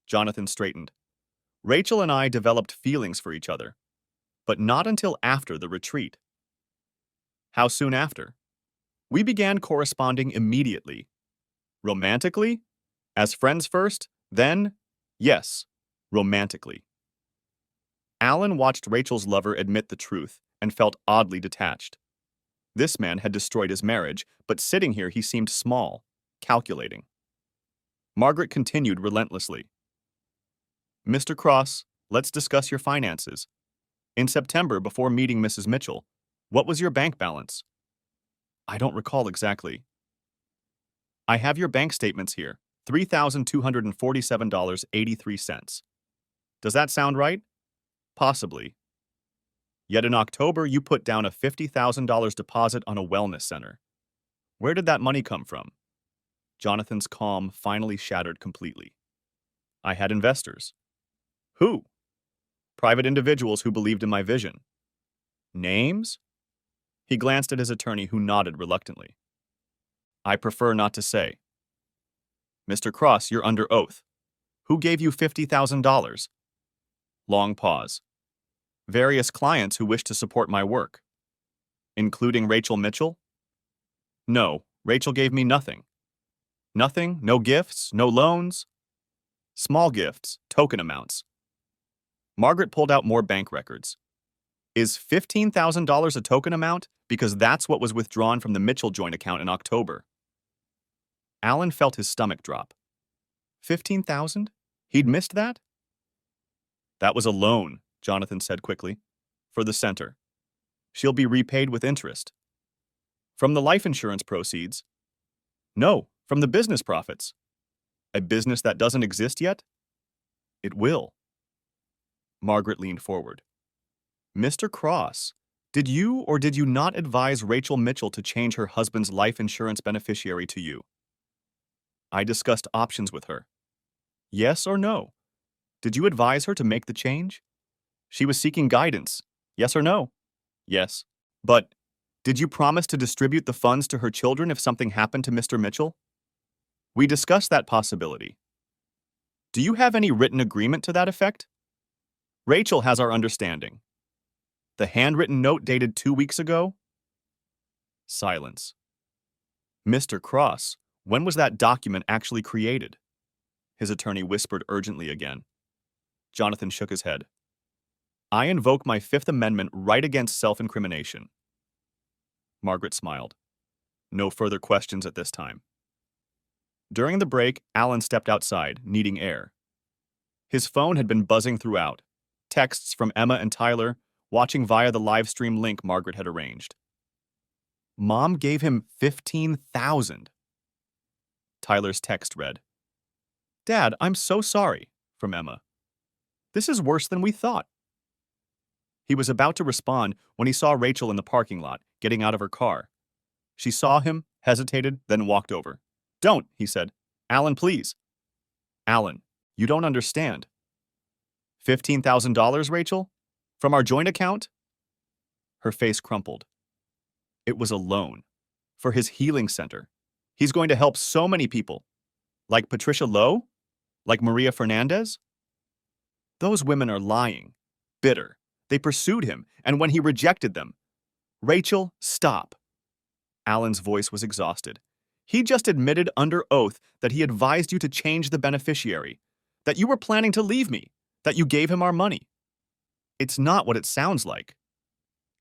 Jonathan straightened. Rachel and I developed feelings for each other, but not until after the retreat. How soon after? We began corresponding immediately. Romantically? As friends first, then, yes, romantically. Alan watched Rachel's lover admit the truth and felt oddly detached. This man had destroyed his marriage, but sitting here he seemed small, calculating. Margaret continued relentlessly. Mr. Cross, let's discuss your finances. In September, before meeting Mrs. Mitchell, what was your bank balance? I don't recall exactly. I have your bank statements here, $3,247.83. Does that sound right? Possibly. Yet in October, you put down a $50,000 deposit on a wellness center. Where did that money come from? Jonathan's calm finally shattered completely. I had investors. Who? Private individuals who believed in my vision. Names? He glanced at his attorney, who nodded reluctantly. I prefer not to say. Mr. Cross, you're under oath. Who gave you $50,000? Long pause. Various clients who wish to support my work. Including Rachel Mitchell? No, Rachel gave me nothing. Nothing? No gifts? No loans? Small gifts, token amounts. Margaret pulled out more bank records. Is $15,000 a token amount? Because that's what was withdrawn from the Mitchell joint account in October. Alan felt his stomach drop. 15,000? He'd missed that? That was a loan, Jonathan said quickly. For the center. She'll be repaid with interest. From the life insurance proceeds? No, from the business profits. A business that doesn't exist yet? It will. Margaret leaned forward. Mr. Cross, did you or did you not advise Rachel Mitchell to change her husband's life insurance beneficiary to you? I discussed options with her. Yes or no? Did you advise her to make the change? She was seeking guidance. Yes or no? Yes. But did you promise to distribute the funds to her children if something happened to Mr. Mitchell? We discussed that possibility. Do you have any written agreement to that effect? Rachel has our understanding. The handwritten note dated 2 weeks ago? Silence. Mr. Cross, when was that document actually created? His attorney whispered urgently again. Jonathan shook his head. I invoke my Fifth Amendment right against self-incrimination. Margaret smiled. No further questions at this time. During the break, Alan stepped outside, needing air. His phone had been buzzing throughout. Texts from Emma and Tyler, watching via the live stream link Margaret had arranged. Mom gave him $15,000. Tyler's text read, Dad, I'm so sorry, from Emma. This is worse than we thought. He was about to respond when he saw Rachel in the parking lot, getting out of her car. She saw him, hesitated, then walked over. Don't, he said. Alan, please. Alan, you don't understand. $15,000, Rachel? From our joint account? Her face crumpled. It was a loan. For his healing center. He's going to help so many people. Like Patricia Lowe? Like Maria Fernandez? Those women are lying. Bitter. They pursued him, and when he rejected them. Rachel, stop. Alan's voice was exhausted. He just admitted under oath that he advised you to change the beneficiary, that you were planning to leave me, that you gave him our money. It's not what it sounds like.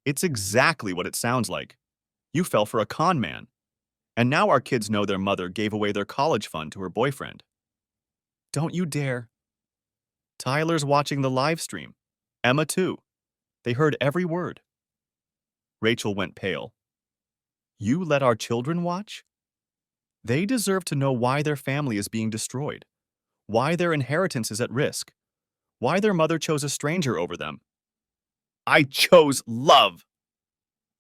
It's exactly what it sounds like. You fell for a con man. And now our kids know their mother gave away their college fund to her boyfriend. Don't you dare. Tyler's watching the live stream. Emma too. They heard every word. Rachel went pale. You let our children watch? They deserve to know why their family is being destroyed, why their inheritance is at risk, why their mother chose a stranger over them. I chose love!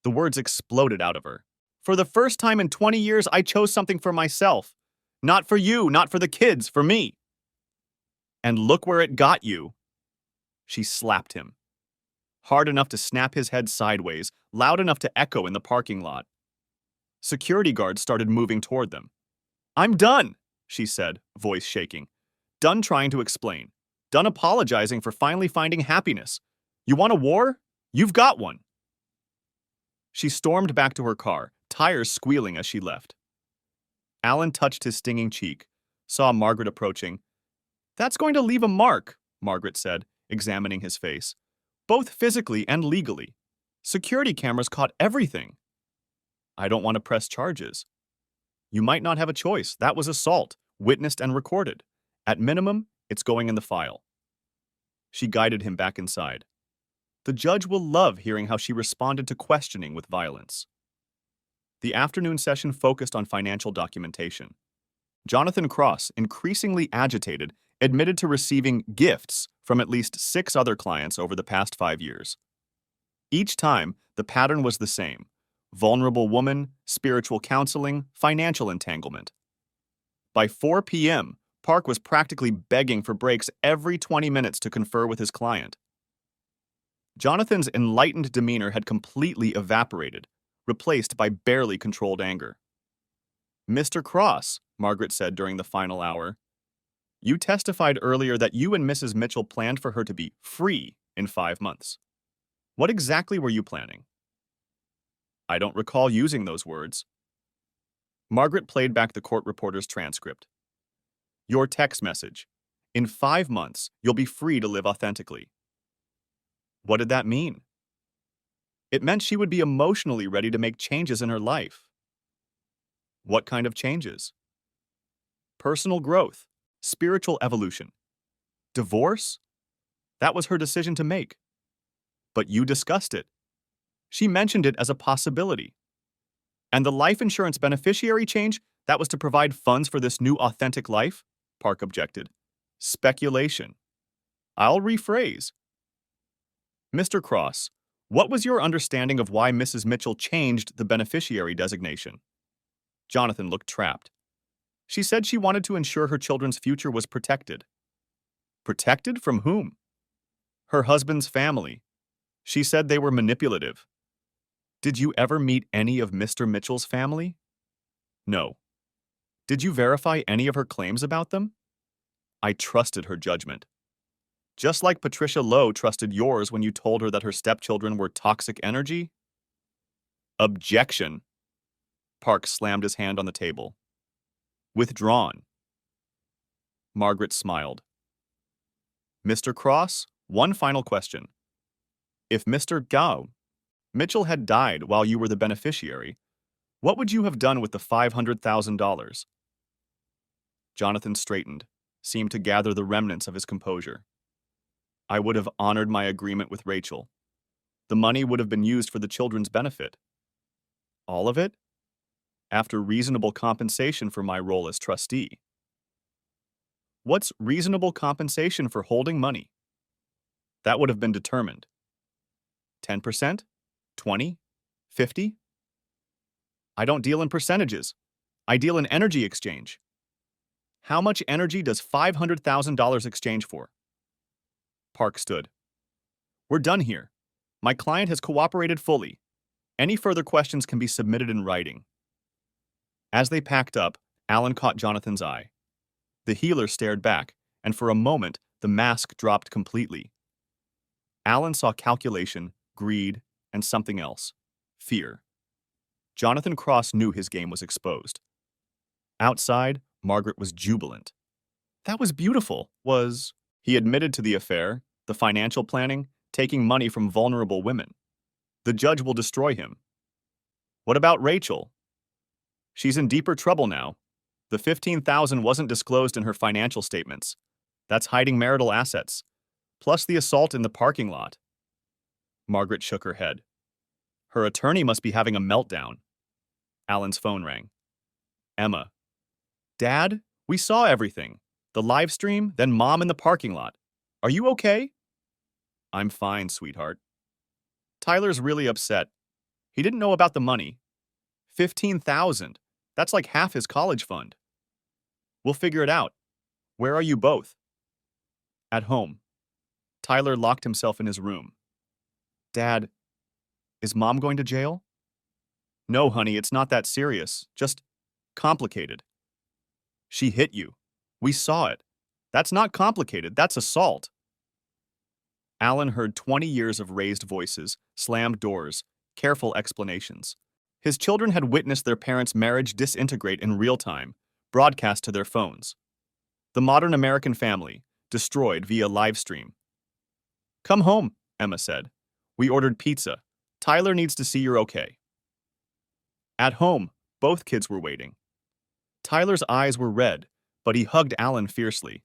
The words exploded out of her. For the first time in 20 years, I chose something for myself. Not for you, not for the kids, for me. And look where it got you. She slapped him. Hard enough to snap his head sideways, loud enough to echo in the parking lot. Security guards started moving toward them. I'm done, she said, voice shaking. Done trying to explain. Done apologizing for finally finding happiness. You want a war? You've got one. She stormed back to her car, tires squealing as she left. Alan touched his stinging cheek, saw Margaret approaching. That's going to leave a mark, Margaret said, examining his face. Both physically and legally. Security cameras caught everything. I don't want to press charges. You might not have a choice. That was assault, witnessed and recorded. At minimum, it's going in the file. She guided him back inside. The judge will love hearing how she responded to questioning with violence. The afternoon session focused on financial documentation. Jonathan Cross, increasingly agitated, admitted to receiving gifts from at least 6 other clients over the past 5 years. Each time, the pattern was the same: vulnerable woman, spiritual counseling, financial entanglement. By 4 p.m., Park was practically begging for breaks every 20 minutes to confer with his client. Jonathan's enlightened demeanor had completely evaporated, replaced by barely controlled anger. Mr. Cross, Margaret said during the final hour, you testified earlier that you and Mrs. Mitchell planned for her to be free in 5 months. What exactly were you planning? I don't recall using those words. Margaret played back the court reporter's transcript. Your text message. In 5 months, you'll be free to live authentically. What did that mean? It meant she would be emotionally ready to make changes in her life. What kind of changes? Personal growth, spiritual evolution. Divorce? That was her decision to make. But you discussed it. She mentioned it as a possibility. And the life insurance beneficiary change, that was to provide funds for this new authentic life? Park objected. Speculation. I'll rephrase. Mr. Cross, what was your understanding of why Mrs. Mitchell changed the beneficiary designation? Jonathan looked trapped. She said she wanted to ensure her children's future was protected. Protected from whom? Her husband's family. She said they were manipulative. Did you ever meet any of Mr. Mitchell's family? No. Did you verify any of her claims about them? I trusted her judgment. Just like Patricia Lowe trusted yours when you told her that her stepchildren were toxic energy? Objection. Park slammed his hand on the table. Withdrawn. Margaret smiled. Mr. Cross, one final question. If Mr. Gao Mitchell had died while you were the beneficiary, what would you have done with the $500,000? Jonathan straightened, seemed to gather the remnants of his composure. I would have honored my agreement with Rachel. The money would have been used for the children's benefit. All of it? After reasonable compensation for my role as trustee. What's reasonable compensation for holding money? That would have been determined. 10%? 20? 50? I don't deal in percentages. I deal in energy exchange. How much energy does $500,000 exchange for? Park stood. We're done here. My client has cooperated fully. Any further questions can be submitted in writing. As they packed up, Alan caught Jonathan's eye. The healer stared back, and for a moment, the mask dropped completely. Alan saw calculation, greed, and something else. Fear. Jonathan Cross knew his game was exposed. Outside, Margaret was jubilant. That was beautiful, was... He admitted to the affair, the financial planning, taking money from vulnerable women. The judge will destroy him. What about Rachel? She's in deeper trouble now. The $15,000 wasn't disclosed in her financial statements. That's hiding marital assets, plus the assault in the parking lot. Margaret shook her head. Her attorney must be having a meltdown. Alan's phone rang. Emma. Dad, we saw everything. The live stream, then Mom in the parking lot. Are you okay? I'm fine, sweetheart. Tyler's really upset. He didn't know about the money. $15,000. That's like half his college fund. We'll figure it out. Where are you both? At home. Tyler locked himself in his room. Dad, is Mom going to jail? No, honey, it's not that serious. Just complicated. She hit you. We saw it. That's not complicated, that's assault. Alan heard 20 years of raised voices, slammed doors, careful explanations. His children had witnessed their parents' marriage disintegrate in real time, broadcast to their phones. The modern American family, destroyed via live stream. Come home, Emma said. We ordered pizza. Tyler needs to see you're okay. At home, both kids were waiting. Tyler's eyes were red, but he hugged Alan fiercely.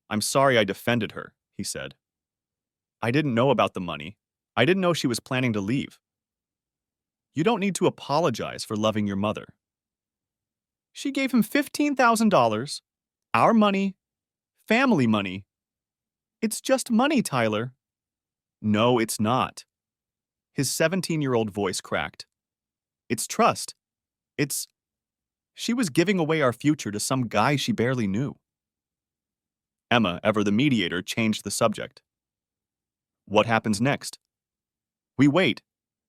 I'm sorry I defended her, he said. I didn't know about the money. I didn't know she was planning to leave. You don't need to apologize for loving your mother. She gave him $15,000. Our money. Family money. It's just money, Tyler. No, it's not. His 17-year-old voice cracked. It's trust. It's... She was giving away our future to some guy she barely knew. Emma, ever the mediator, changed the subject. What happens next? We wait.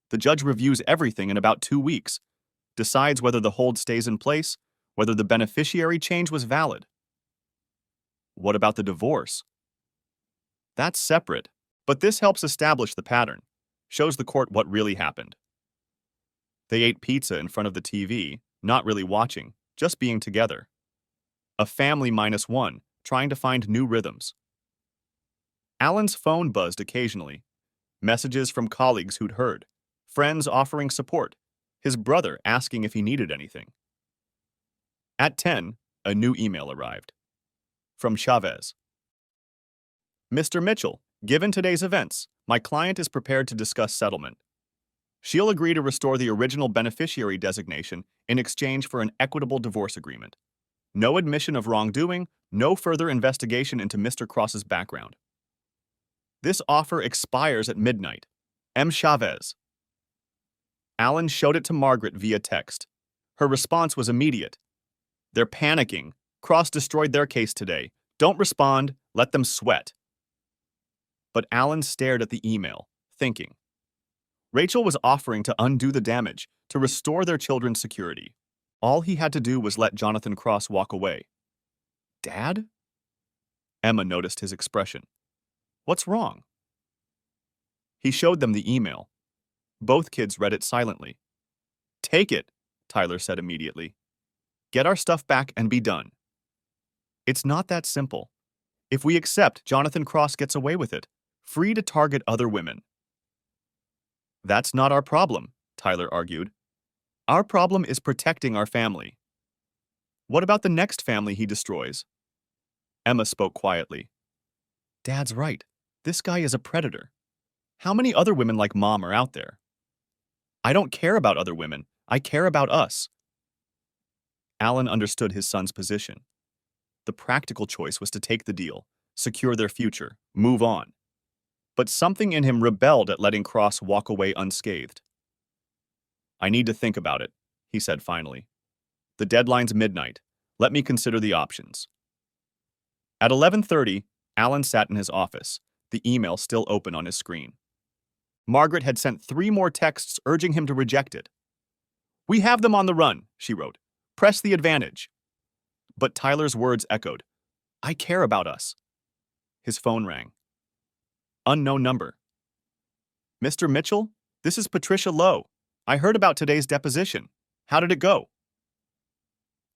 The judge reviews everything in about 2 weeks, decides whether the hold stays in place, whether the beneficiary change was valid. What about the divorce? That's separate, but this helps establish the pattern, shows the court what really happened. They ate pizza in front of the TV, not really watching, just being together. A family -1, trying to find new rhythms. Alan's phone buzzed occasionally. Messages from colleagues who'd heard, friends offering support, his brother asking if he needed anything. At 10, a new email arrived. From Chavez. Mr. Mitchell, given today's events, my client is prepared to discuss settlement. She'll agree to restore the original beneficiary designation in exchange for an equitable divorce agreement. No admission of wrongdoing, no further investigation into Mr. Cross's background. This offer expires at midnight. M. Chavez. Alan showed it to Margaret via text. Her response was immediate. They're panicking. Cross destroyed their case today. Don't respond. Let them sweat. But Alan stared at the email, thinking. Rachel was offering to undo the damage, to restore their children's security. All he had to do was let Jonathan Cross walk away. Dad? Emma noticed his expression. What's wrong? He showed them the email. Both kids read it silently. Take it, Tyler said immediately. Get our stuff back and be done. It's not that simple. If we accept, Jonathan Cross gets away with it, free to target other women. That's not our problem, Tyler argued. Our problem is protecting our family. What about the next family he destroys? Emma spoke quietly. Dad's right. This guy is a predator. How many other women like Mom are out there? I don't care about other women. I care about us. Alan understood his son's position. The practical choice was to take the deal, secure their future, move on. But something in him rebelled at letting Cross walk away unscathed. I need to think about it, he said finally. The deadline's midnight. Let me consider the options. At 11:30, Alan sat in his office, the email still open on his screen. Margaret had sent 3 more texts urging him to reject it. We have them on the run, she wrote. Press the advantage. But Tyler's words echoed. I care about us. His phone rang. Unknown number. Mr. Mitchell, this is Patricia Lowe. I heard about today's deposition. How did it go?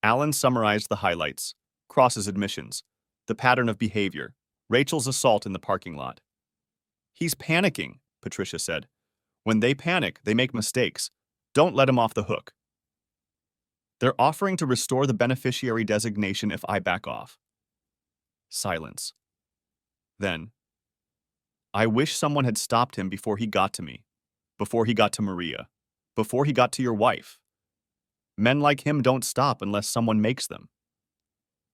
Alan summarized the highlights, Cross's admissions, the pattern of behavior, Rachel's assault in the parking lot. He's panicking, Patricia said. When they panic, they make mistakes. Don't let him off the hook. They're offering to restore the beneficiary designation if I back off. Silence. Then, I wish someone had stopped him before he got to me, before he got to Maria, before he got to your wife. Men like him don't stop unless someone makes them.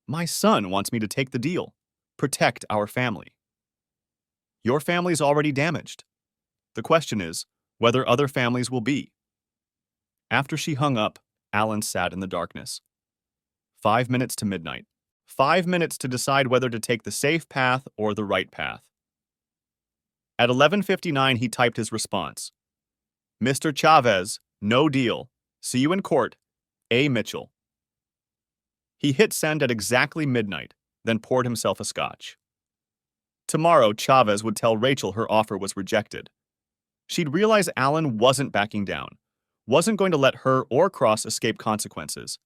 My son wants me to take the deal, protect our family. Your family's already damaged. The question is whether other families will be. After she hung up, Alan sat in the darkness. 5 minutes to midnight. 5 minutes to decide whether to take the safe path or the right path. At 11:59, he typed his response. Mr. Chavez, no deal. See you in court. A. Mitchell. He hit send at exactly midnight, then poured himself a scotch. Tomorrow, Chavez would tell Rachel her offer was rejected. She'd realize Alan wasn't backing down, wasn't going to let her or Cross escape consequences.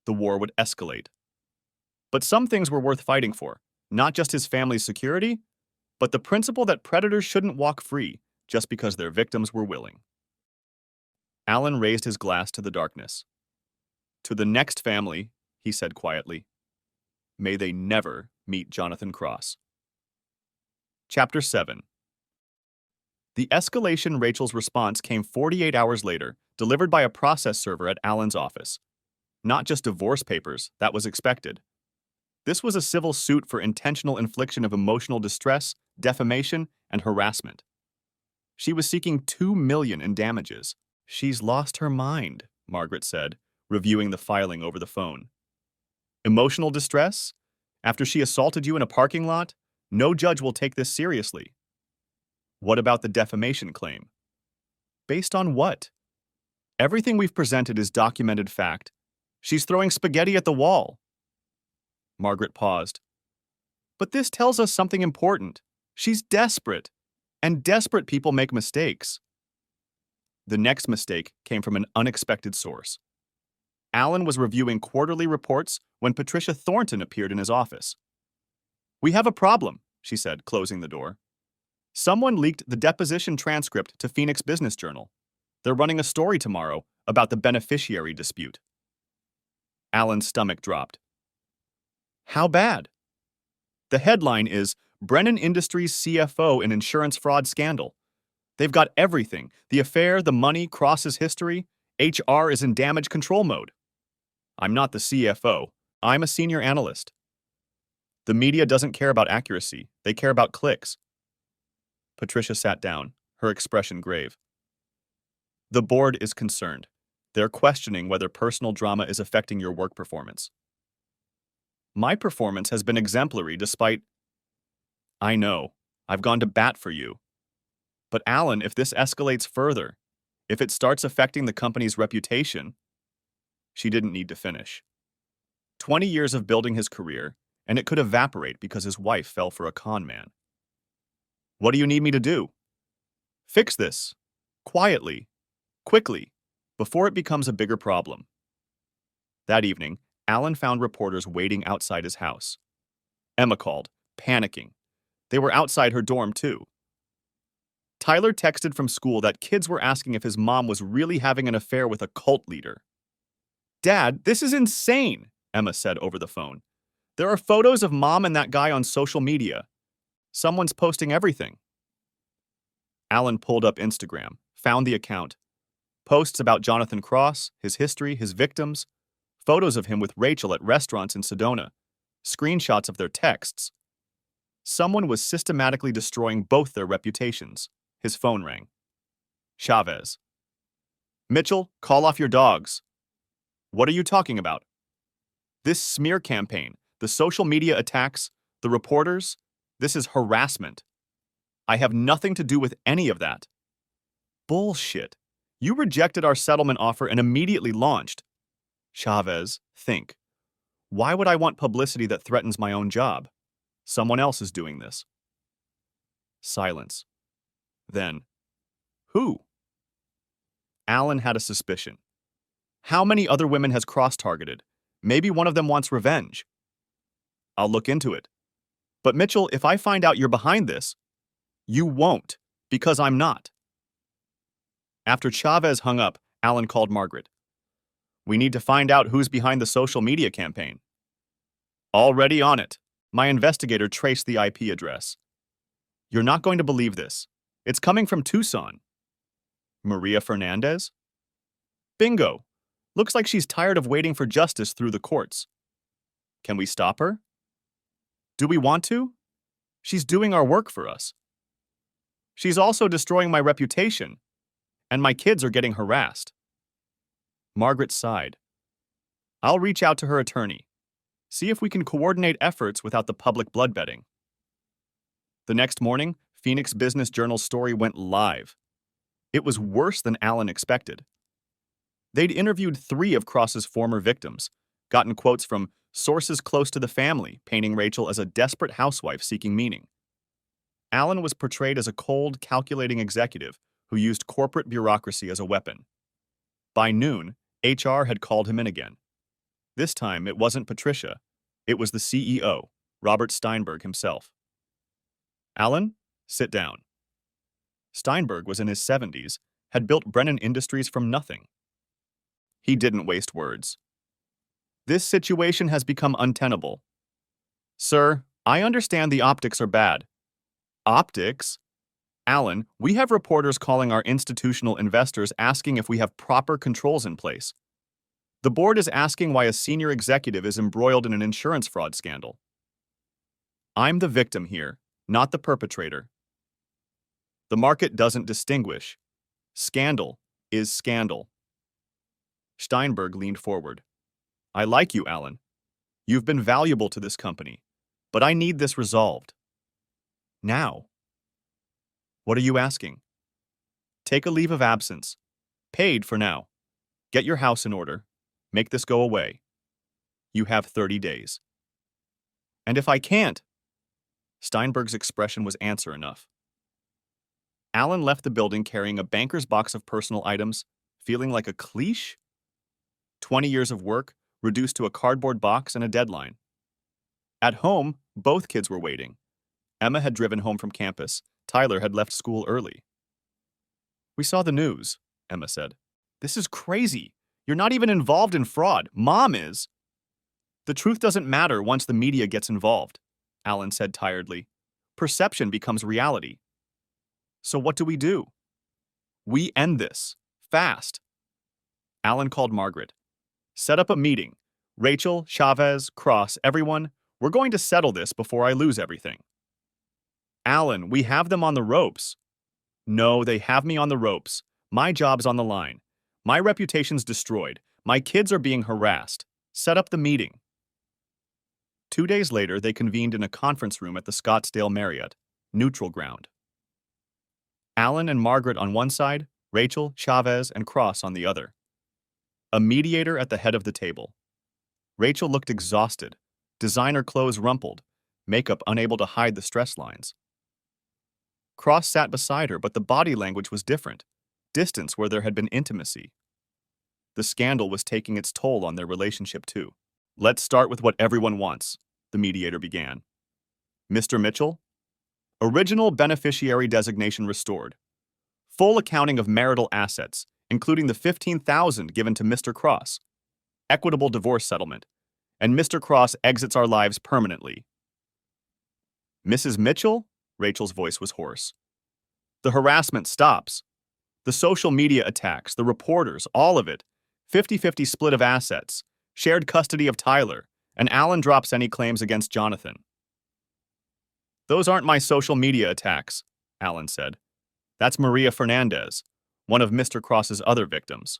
The war would escalate. But some things were worth fighting for, not just his family's security, but the principle that predators shouldn't walk free just because their victims were willing. Alan raised his glass to the darkness. To the next family, he said quietly, may they never meet Jonathan Cross. Chapter 7. The escalation Rachel's response came 48 hours later, delivered by a process server at Alan's office. Not just divorce papers, that was expected. This was a civil suit for intentional infliction of emotional distress, defamation, and harassment. She was seeking $2 million in damages. She's lost her mind, Margaret said, reviewing the filing over the phone. Emotional distress? After she assaulted you in a parking lot? No judge will take this seriously. What about the defamation claim? Based on what? Everything we've presented is documented fact. She's throwing spaghetti at the wall. Margaret paused. But this tells us something important. She's desperate. And desperate people make mistakes. The next mistake came from an unexpected source. Alan was reviewing quarterly reports when Patricia Thornton appeared in his office. We have a problem, she said, closing the door. Someone leaked the deposition transcript to Phoenix Business Journal. They're running a story tomorrow about the beneficiary dispute. Alan's stomach dropped. How bad? The headline is Brennan Industries CFO in Insurance Fraud Scandal. They've got everything. The affair, the money, Cross's history. HR is in damage control mode. I'm not the CFO. I'm a senior analyst. The media doesn't care about accuracy. They care about clicks. Patricia sat down, her expression grave. The board is concerned. They're questioning whether personal drama is affecting your work performance. My performance has been exemplary despite... I know. I've gone to bat for you. But Alan, if this escalates further, if it starts affecting the company's reputation... She didn't need to finish. 20 years of building his career, and it could evaporate because his wife fell for a con man. What do you need me to do? Fix this. Quietly. Quickly. Before it becomes a bigger problem. That evening, Alan found reporters waiting outside his house. Emma called, panicking. They were outside her dorm, too. Tyler texted from school that kids were asking if his mom was really having an affair with a cult leader. Dad, this is insane, Emma said over the phone. There are photos of Mom and that guy on social media. Someone's posting everything. Alan pulled up Instagram, found the account. Posts about Jonathan Cross, his history, his victims, photos of him with Rachel at restaurants in Sedona, screenshots of their texts. Someone was systematically destroying both their reputations. His phone rang. Chavez. Mitchell, call off your dogs. What are you talking about? This smear campaign, the social media attacks, the reporters, this is harassment. I have nothing to do with any of that. Bullshit. You rejected our settlement offer and immediately launched. Chavez, think. Why would I want publicity that threatens my own job? Someone else is doing this. Silence. Then, who? Alan had a suspicion. How many other women has Cross targeted? Maybe one of them wants revenge. I'll look into it. But Mitchell, if I find out you're behind this, you won't, because I'm not. After Chavez hung up, Alan called Margaret. We need to find out who's behind the social media campaign. Already on it. My investigator traced the IP address. You're not going to believe this. It's coming from Tucson. Maria Fernandez? Bingo. Looks like she's tired of waiting for justice through the courts. Can we stop her? Do we want to? She's doing our work for us. She's also destroying my reputation, and my kids are getting harassed. Margaret sighed. I'll reach out to her attorney. See if we can coordinate efforts without the public bloodletting. The next morning, Phoenix Business Journal's story went live. It was worse than Alan expected. They'd interviewed 3 of Cross's former victims, gotten quotes from sources close to the family, painting Rachel as a desperate housewife seeking meaning. Alan was portrayed as a cold, calculating executive who used corporate bureaucracy as a weapon. By noon, HR had called him in again. This time, it wasn't Patricia. It was the CEO, Robert Steinberg himself. Alan, sit down. Steinberg was in his 70s, had built Brennan Industries from nothing. He didn't waste words. This situation has become untenable. Sir, I understand the optics are bad. Optics? Alan, we have reporters calling our institutional investors asking if we have proper controls in place. The board is asking why a senior executive is embroiled in an insurance fraud scandal. I'm the victim here, not the perpetrator. The market doesn't distinguish. Scandal is scandal. Steinberg leaned forward. I like you, Alan. You've been valuable to this company, but I need this resolved. Now. What are you asking? Take a leave of absence. Paid for now. Get your house in order. Make this go away. You have 30 days. And if I can't? Steinberg's expression was answer enough. Alan left the building carrying a banker's box of personal items, feeling like a cliche? 20 years of work, reduced to a cardboard box and a deadline. At home, both kids were waiting. Emma had driven home from campus. Tyler had left school early. We saw the news, Emma said. This is crazy. You're not even involved in fraud. Mom is. The truth doesn't matter once the media gets involved, Alan said tiredly. Perception becomes reality. So what do? We end this. Fast. Alan called Margaret. Set up a meeting. Rachel, Chavez, Cross, everyone. We're going to settle this before I lose everything. Alan, we have them on the ropes. No, they have me on the ropes. My job's on the line. My reputation's destroyed. My kids are being harassed. Set up the meeting. 2 days later, they convened in a conference room at the Scottsdale Marriott, neutral ground. Alan and Margaret on one side, Rachel, Chavez, and Cross on the other. A mediator at the head of the table. Rachel looked exhausted, designer clothes rumpled, makeup unable to hide the stress lines. Cross sat beside her, but the body language was different, distance where there had been intimacy. The scandal was taking its toll on their relationship, too. Let's start with what everyone wants, the mediator began. Mr. Mitchell? Original beneficiary designation restored. Full accounting of marital assets, including the $15,000 given to Mr. Cross. Equitable divorce settlement. And Mr. Cross exits our lives permanently. Mrs. Mitchell? Rachel's voice was hoarse. The harassment stops. The social media attacks, the reporters, all of it. 50-50 split of assets. Shared custody of Tyler. And Alan drops any claims against Jonathan. Those aren't my social media attacks, Alan said. That's Maria Fernandez, one of Mr. Cross's other victims.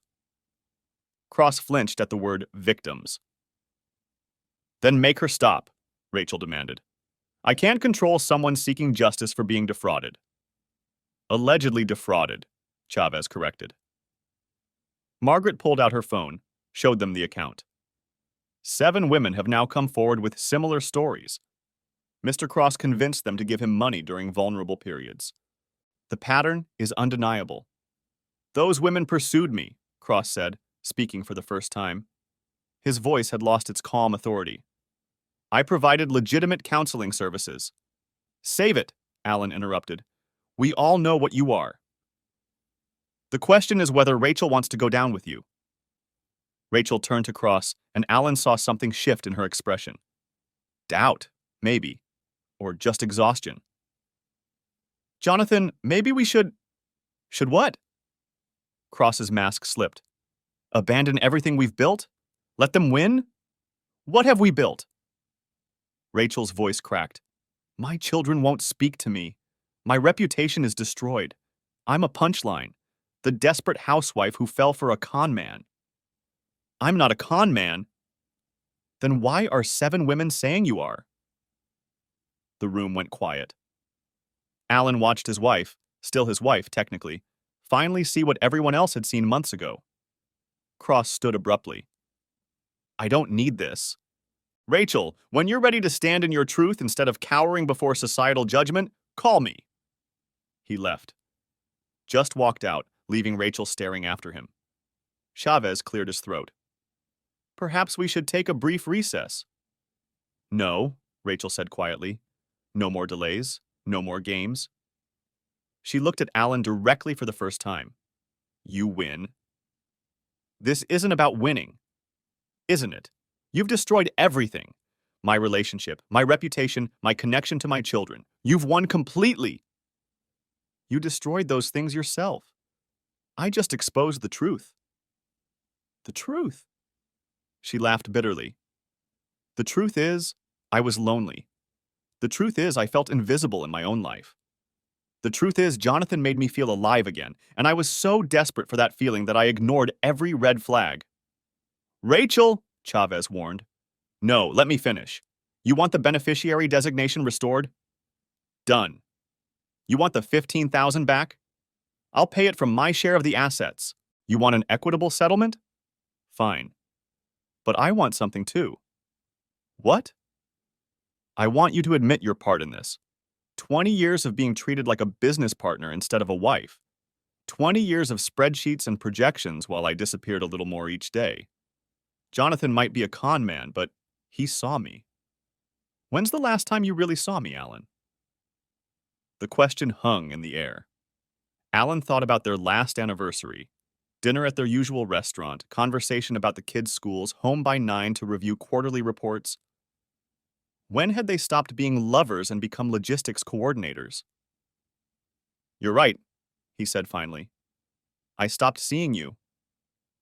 Cross flinched at the word victims. Then make her stop, Rachel demanded. I can't control someone seeking justice for being defrauded. Allegedly defrauded, Chavez corrected. Margaret pulled out her phone, showed them the account. 7 women have now come forward with similar stories. Mr. Cross convinced them to give him money during vulnerable periods. The pattern is undeniable. Those women pursued me, Cross said, speaking for the first time. His voice had lost its calm authority. I provided legitimate counseling services. Save it, Alan interrupted. We all know what you are. The question is whether Rachel wants to go down with you. Rachel turned to Cross, and Alan saw something shift in her expression. Doubt, maybe. Or just exhaustion. Jonathan, maybe we should... Should what? Cross's mask slipped. Abandon everything we've built? Let them win? What have we built? Rachel's voice cracked. My children won't speak to me. My reputation is destroyed. I'm a punchline. The desperate housewife who fell for a con man. I'm not a con man. Then why are 7 women saying you are? The room went quiet. Alan watched his wife, still his wife technically, finally see what everyone else had seen months ago. Cross stood abruptly. I don't need this. Rachel, when you're ready to stand in your truth instead of cowering before societal judgment, call me. He left. Just walked out, leaving Rachel staring after him. Chavez cleared his throat. Perhaps we should take a brief recess. No, Rachel said quietly. No more delays, no more games. She looked at Alan directly for the first time. You win. This isn't about winning, isn't it? You've destroyed everything. My relationship, my reputation, my connection to my children. You've won completely. You destroyed those things yourself. I just exposed the truth. The truth? She laughed bitterly. The truth is, I was lonely. The truth is, I felt invisible in my own life. The truth is, Jonathan made me feel alive again, and I was so desperate for that feeling that I ignored every red flag. Rachel, Chavez warned. No, let me finish. You want the beneficiary designation restored? Done. You want the $15,000 back? I'll pay it from my share of the assets. You want an equitable settlement? Fine. But I want something too. What? I want you to admit your part in this. 20 years of being treated like a business partner instead of a wife. 20 years of spreadsheets and projections while I disappeared a little more each day. Jonathan might be a con man, but he saw me. When's the last time you really saw me, Alan? The question hung in the air. Alan thought about their last anniversary. Dinner at their usual restaurant, conversation about the kids' schools, home by 9 to review quarterly reports. When had they stopped being lovers and become logistics coordinators? You're right, he said finally. I stopped seeing you.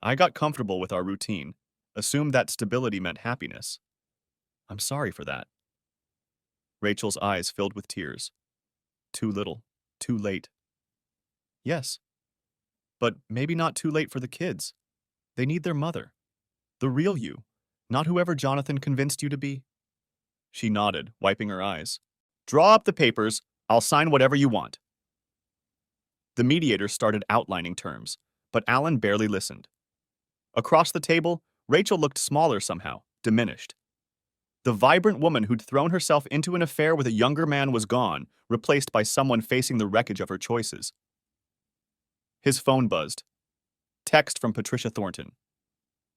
I got comfortable with our routine, assumed that stability meant happiness. I'm sorry for that. Rachel's eyes filled with tears. Too little, too late. Yes, but maybe not too late for the kids. They need their mother. The real you, not whoever Jonathan convinced you to be. She nodded, wiping her eyes. Draw up the papers. I'll sign whatever you want. The mediator started outlining terms, but Alan barely listened. Across the table, Rachel looked smaller somehow, diminished. The vibrant woman who'd thrown herself into an affair with a younger man was gone, replaced by someone facing the wreckage of her choices. His phone buzzed. Text from Patricia Thornton.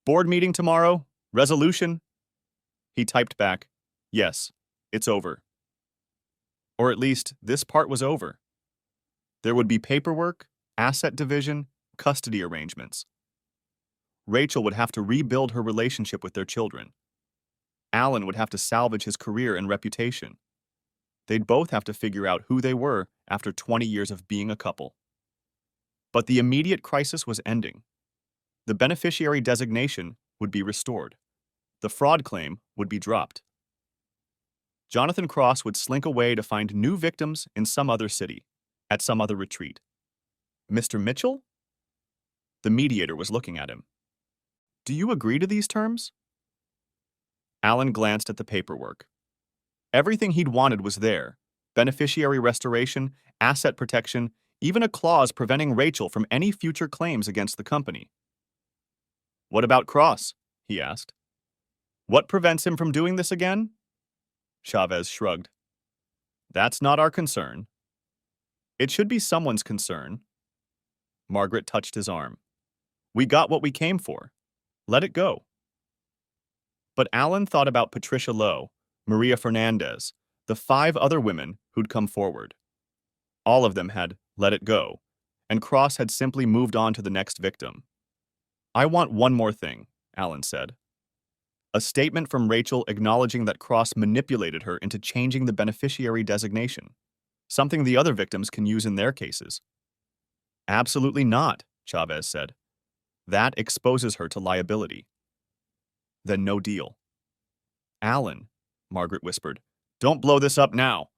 Board meeting tomorrow? Resolution? He typed back, yes, it's over. Or at least, this part was over. There would be paperwork, asset division, custody arrangements. Rachel would have to rebuild her relationship with their children. Alan would have to salvage his career and reputation. They'd both have to figure out who they were after 20 years of being a couple. But the immediate crisis was ending. The beneficiary designation would be restored. The fraud claim would be dropped. Jonathan Cross would slink away to find new victims in some other city, at some other retreat. Mr. Mitchell? The mediator was looking at him. Do you agree to these terms? Alan glanced at the paperwork. Everything he'd wanted was there. Beneficiary restoration, asset protection, even a clause preventing Rachel from any future claims against the company. What about Cross? He asked. What prevents him from doing this again? Chavez shrugged. That's not our concern. It should be someone's concern. Margaret touched his arm. We got what we came for. Let it go. But Alan thought about Patricia Lowe, Maria Fernandez, the 5 other women who'd come forward. All of them had let it go, and Cross had simply moved on to the next victim. I want one more thing, Alan said. A statement from Rachel acknowledging that Cross manipulated her into changing the beneficiary designation, something the other victims can use in their cases. Absolutely not, Chavez said. That exposes her to liability. Then no deal. Alan, Margaret whispered, don't blow this up now.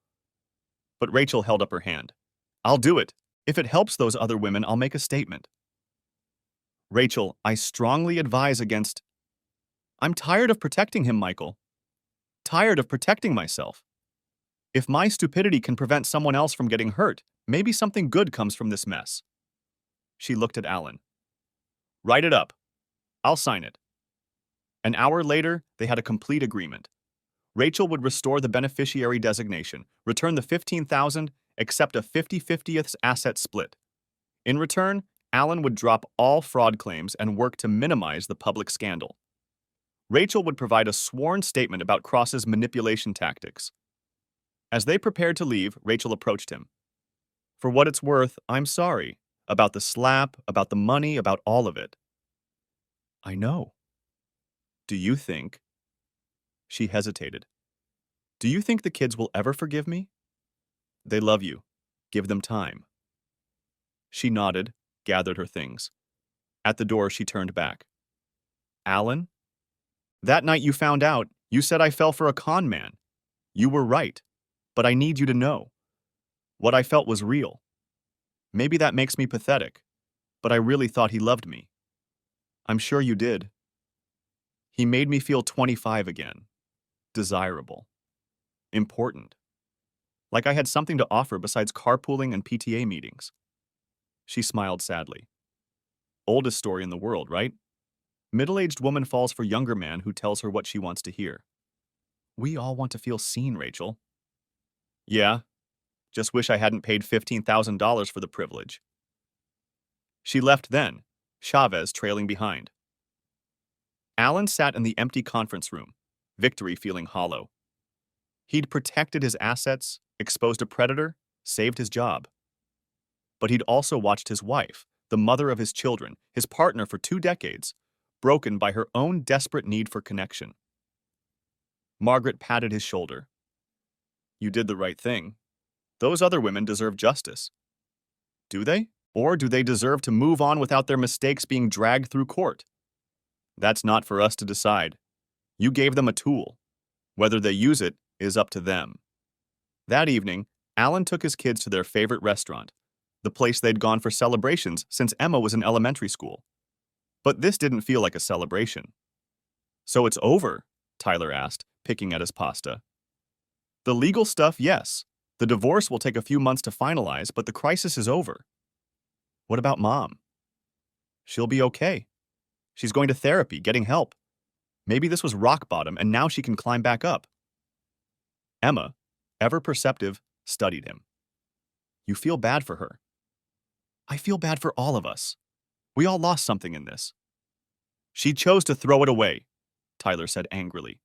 But Rachel held up her hand. I'll do it. If it helps those other women, I'll make a statement. Rachel, I strongly advise against... I'm tired of protecting him, Michael. Tired of protecting myself. If my stupidity can prevent someone else from getting hurt, maybe something good comes from this mess. She looked at Alan. Write it up. I'll sign it. An hour later, they had a complete agreement. Rachel would restore the beneficiary designation, return the $15,000, accept a 50/50th asset split. In return, Alan would drop all fraud claims and work to minimize the public scandal. Rachel would provide a sworn statement about Cross's manipulation tactics. As they prepared to leave, Rachel approached him. For what it's worth, I'm sorry. About the slap, about the money, about all of it. I know. Do you think? She hesitated. Do you think the kids will ever forgive me? They love you. Give them time. She nodded, gathered her things. At the door, she turned back. Alan? That night you found out, you said I fell for a con man. You were right, but I need you to know. What I felt was real. Maybe that makes me pathetic, but I really thought he loved me. I'm sure you did. He made me feel 25 again. Desirable. Important. Like I had something to offer besides carpooling and PTA meetings. She smiled sadly. Oldest story in the world, right? Middle-aged woman falls for younger man who tells her what she wants to hear. We all want to feel seen, Rachel. Yeah, just wish I hadn't paid $15,000 for the privilege. She left then, Chavez trailing behind. Alan sat in the empty conference room, victory feeling hollow. He'd protected his assets, exposed a predator, saved his job. But he'd also watched his wife, the mother of his children, his partner for 2 decades, broken by her own desperate need for connection. Margaret patted his shoulder. You did the right thing. Those other women deserve justice. Do they? Or do they deserve to move on without their mistakes being dragged through court? That's not for us to decide. You gave them a tool. Whether they use it is up to them. That evening, Alan took his kids to their favorite restaurant, the place they'd gone for celebrations since Emma was in elementary school. But this didn't feel like a celebration. So it's over? Tyler asked, picking at his pasta. The legal stuff, yes. The divorce will take a few months to finalize, but the crisis is over. What about Mom? She'll be okay. She's going to therapy, getting help. Maybe this was rock bottom, and now she can climb back up. Emma, ever perceptive, studied him. You feel bad for her. I feel bad for all of us. We all lost something in this. She chose to throw it away, Tyler said angrily.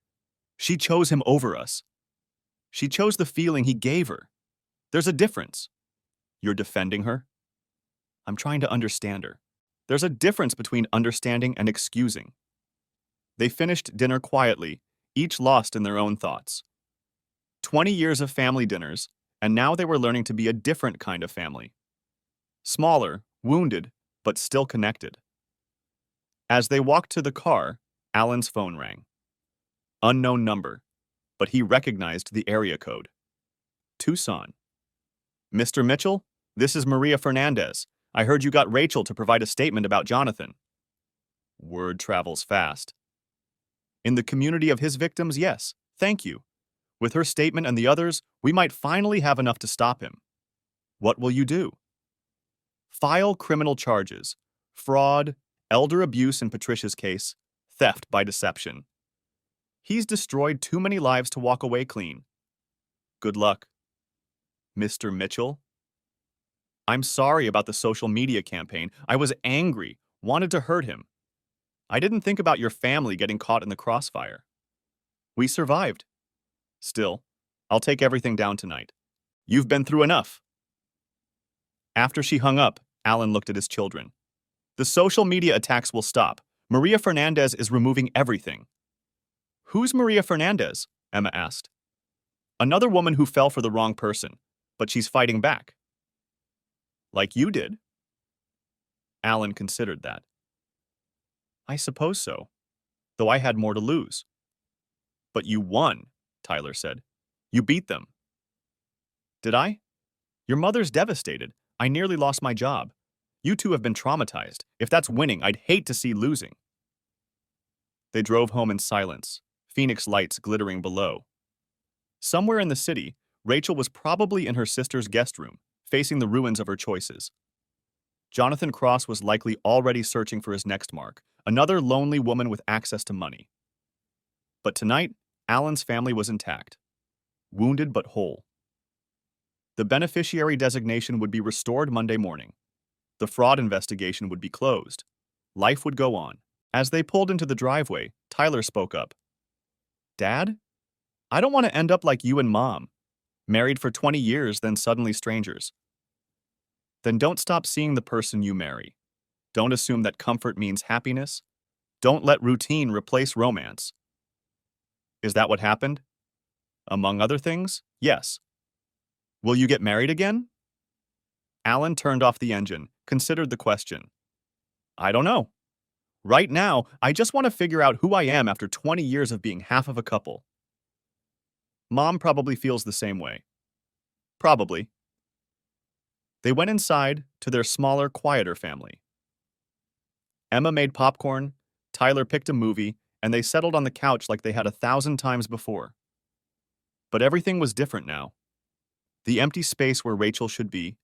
She chose him over us. She chose the feeling he gave her. There's a difference. You're defending her? I'm trying to understand her. There's a difference between understanding and excusing. They finished dinner quietly, each lost in their own thoughts. 20 years of family dinners, and now they were learning to be a different kind of family. Smaller, wounded, but still connected. As they walked to the car, Alan's phone rang. Unknown number, but he recognized the area code. Tucson. Mr. Mitchell, this is Maria Fernandez. I heard you got Rachel to provide a statement about Jonathan. Word travels fast. In the community of his victims, yes, thank you. With her statement and the others, we might finally have enough to stop him. What will you do? File criminal charges. Fraud, elder abuse in Patricia's case, theft by deception. He's destroyed too many lives to walk away clean. Good luck. Mr. Mitchell? I'm sorry about the social media campaign. I was angry, wanted to hurt him. I didn't think about your family getting caught in the crossfire. We survived. Still, I'll take everything down tonight. You've been through enough. After she hung up, Alan looked at his children. The social media attacks will stop. Maria Fernandez is removing everything. Who's Maria Fernandez? Emma asked. Another woman who fell for the wrong person, but she's fighting back. Like you did. Alan considered that. I suppose so, though I had more to lose. But you won, Tyler said. You beat them. Did I? Your mother's devastated. I nearly lost my job. You two have been traumatized. If that's winning, I'd hate to see losing. They drove home in silence, Phoenix lights glittering below. Somewhere in the city, Rachel was probably in her sister's guest room, facing the ruins of her choices. Jonathan Cross was likely already searching for his next mark, another lonely woman with access to money. But tonight, Alan's family was intact, wounded but whole. The beneficiary designation would be restored Monday morning. The fraud investigation would be closed. Life would go on. As they pulled into the driveway, Tyler spoke up. Dad? I don't want to end up like you and Mom. Married for 20 years, then suddenly strangers. Then don't stop seeing the person you marry. Don't assume that comfort means happiness. Don't let routine replace romance. Is that what happened? Among other things, yes. Will you get married again? Alan turned off the engine, considered the question. I don't know. Right now, I just want to figure out who I am after 20 years of being half of a couple. Mom probably feels the same way. Probably. They went inside to their smaller, quieter family. Emma made popcorn, Tyler picked a movie, and they settled on the couch like they had 1,000 times before. But everything was different now. The empty space where Rachel should be,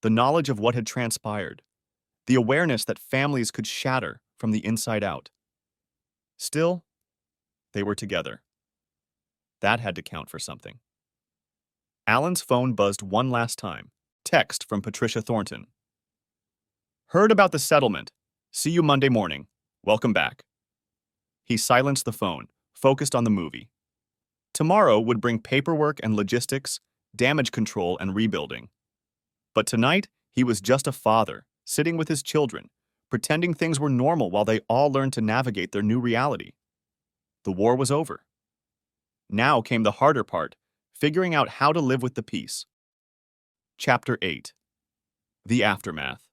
the knowledge of what had transpired, the awareness that families could shatter from the inside out. Still, they were together. That had to count for something. Alan's phone buzzed one last time. Text from Patricia Thornton. Heard about the settlement. See you Monday morning. Welcome back. He silenced the phone, focused on the movie. Tomorrow would bring paperwork and logistics, damage control and rebuilding. But tonight, he was just a father, sitting with his children, pretending things were normal while they all learned to navigate their new reality. The war was over. Now came the harder part, figuring out how to live with the peace. Chapter 8. The Aftermath.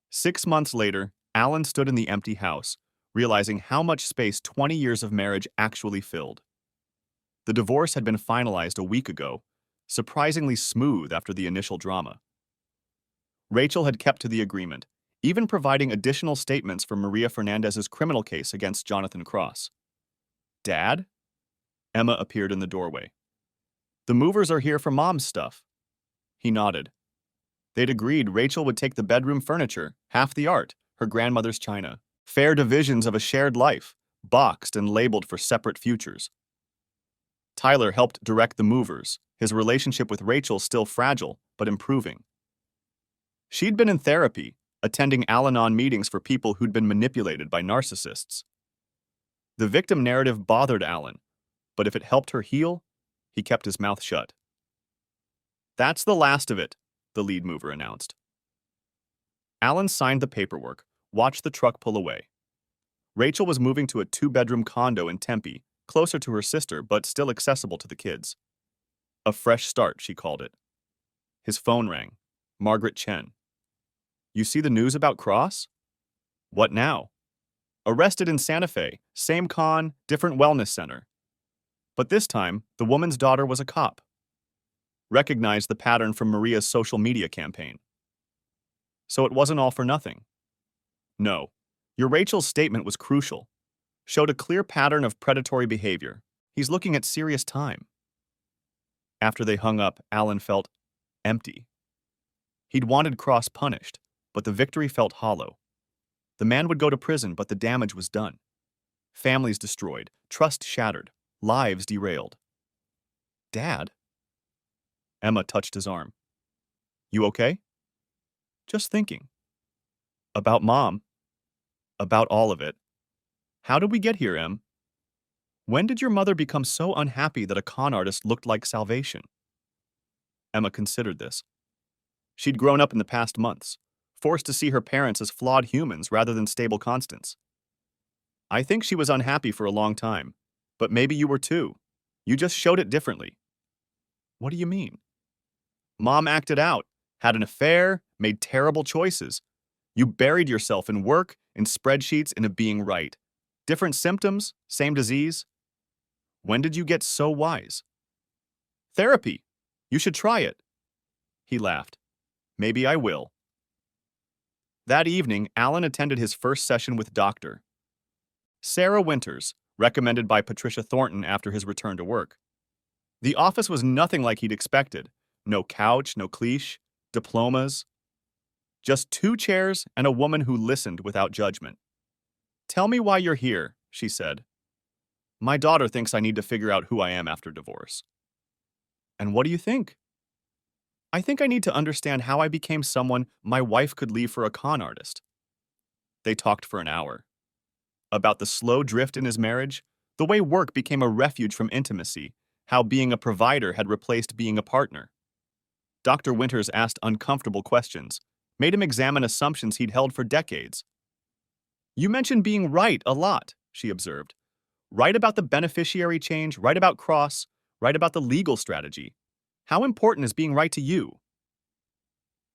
6 months later, Alan stood in the empty house, realizing how much space 20 years of marriage actually filled. The divorce had been finalized a week ago, surprisingly smooth after the initial drama. Rachel had kept to the agreement, even providing additional statements for Maria Fernandez's criminal case against Jonathan Cross. Dad? Emma appeared in the doorway. The movers are here for Mom's stuff. He nodded. They'd agreed Rachel would take the bedroom furniture, half the art, her grandmother's china. Fair divisions of a shared life, boxed and labeled for separate futures. Tyler helped direct the movers, his relationship with Rachel still fragile, but improving. She'd been in therapy, attending Al-Anon meetings for people who'd been manipulated by narcissists. The victim narrative bothered Alan, but if it helped her heal, he kept his mouth shut. That's the last of it, the lead mover announced. Alan signed the paperwork, watched the truck pull away. Rachel was moving to a 2-bedroom condo in Tempe, closer to her sister but still accessible to the kids. A fresh start, she called it. His phone rang. Margaret Chen. You see the news about Cross? What now? Arrested in Santa Fe, same con, different wellness center. But this time, the woman's daughter was a cop. Recognized the pattern from Maria's social media campaign. So it wasn't all for nothing. No, your Rachel's statement was crucial. Showed a clear pattern of predatory behavior. He's looking at serious time. After they hung up, Alan felt empty. He'd wanted Cross punished, but the victory felt hollow. The man would go to prison, but the damage was done. Families destroyed, trust shattered, lives derailed. Dad? Emma touched his arm. You okay? Just thinking. About Mom. About all of it. How did we get here, Em? When did your mother become so unhappy that a con artist looked like salvation? Emma considered this. She'd grown up in the past months, forced to see her parents as flawed humans rather than stable constants. I think she was unhappy for a long time, but maybe you were too. You just showed it differently. What do you mean? Mom acted out, had an affair, made terrible choices. You buried yourself in work, in spreadsheets, in a being right. Different symptoms, same disease. When did you get so wise? Therapy. You should try it. He laughed. Maybe I will. That evening, Alan attended his first session with Dr. Sarah Winters, recommended by Patricia Thornton after his return to work. The office was nothing like he'd expected. No couch, no cliche, diplomas. Just 2 chairs and a woman who listened without judgment. Tell me why you're here, she said. My daughter thinks I need to figure out who I am after divorce. And what do you think? I think I need to understand how I became someone my wife could leave for a con artist. They talked for an hour. About the slow drift in his marriage, the way work became a refuge from intimacy, how being a provider had replaced being a partner. Dr. Winters asked uncomfortable questions, made him examine assumptions he'd held for decades. You mentioned being right a lot, she observed. Right about the beneficiary change, right about cross, right about the legal strategy. How important is being right to you?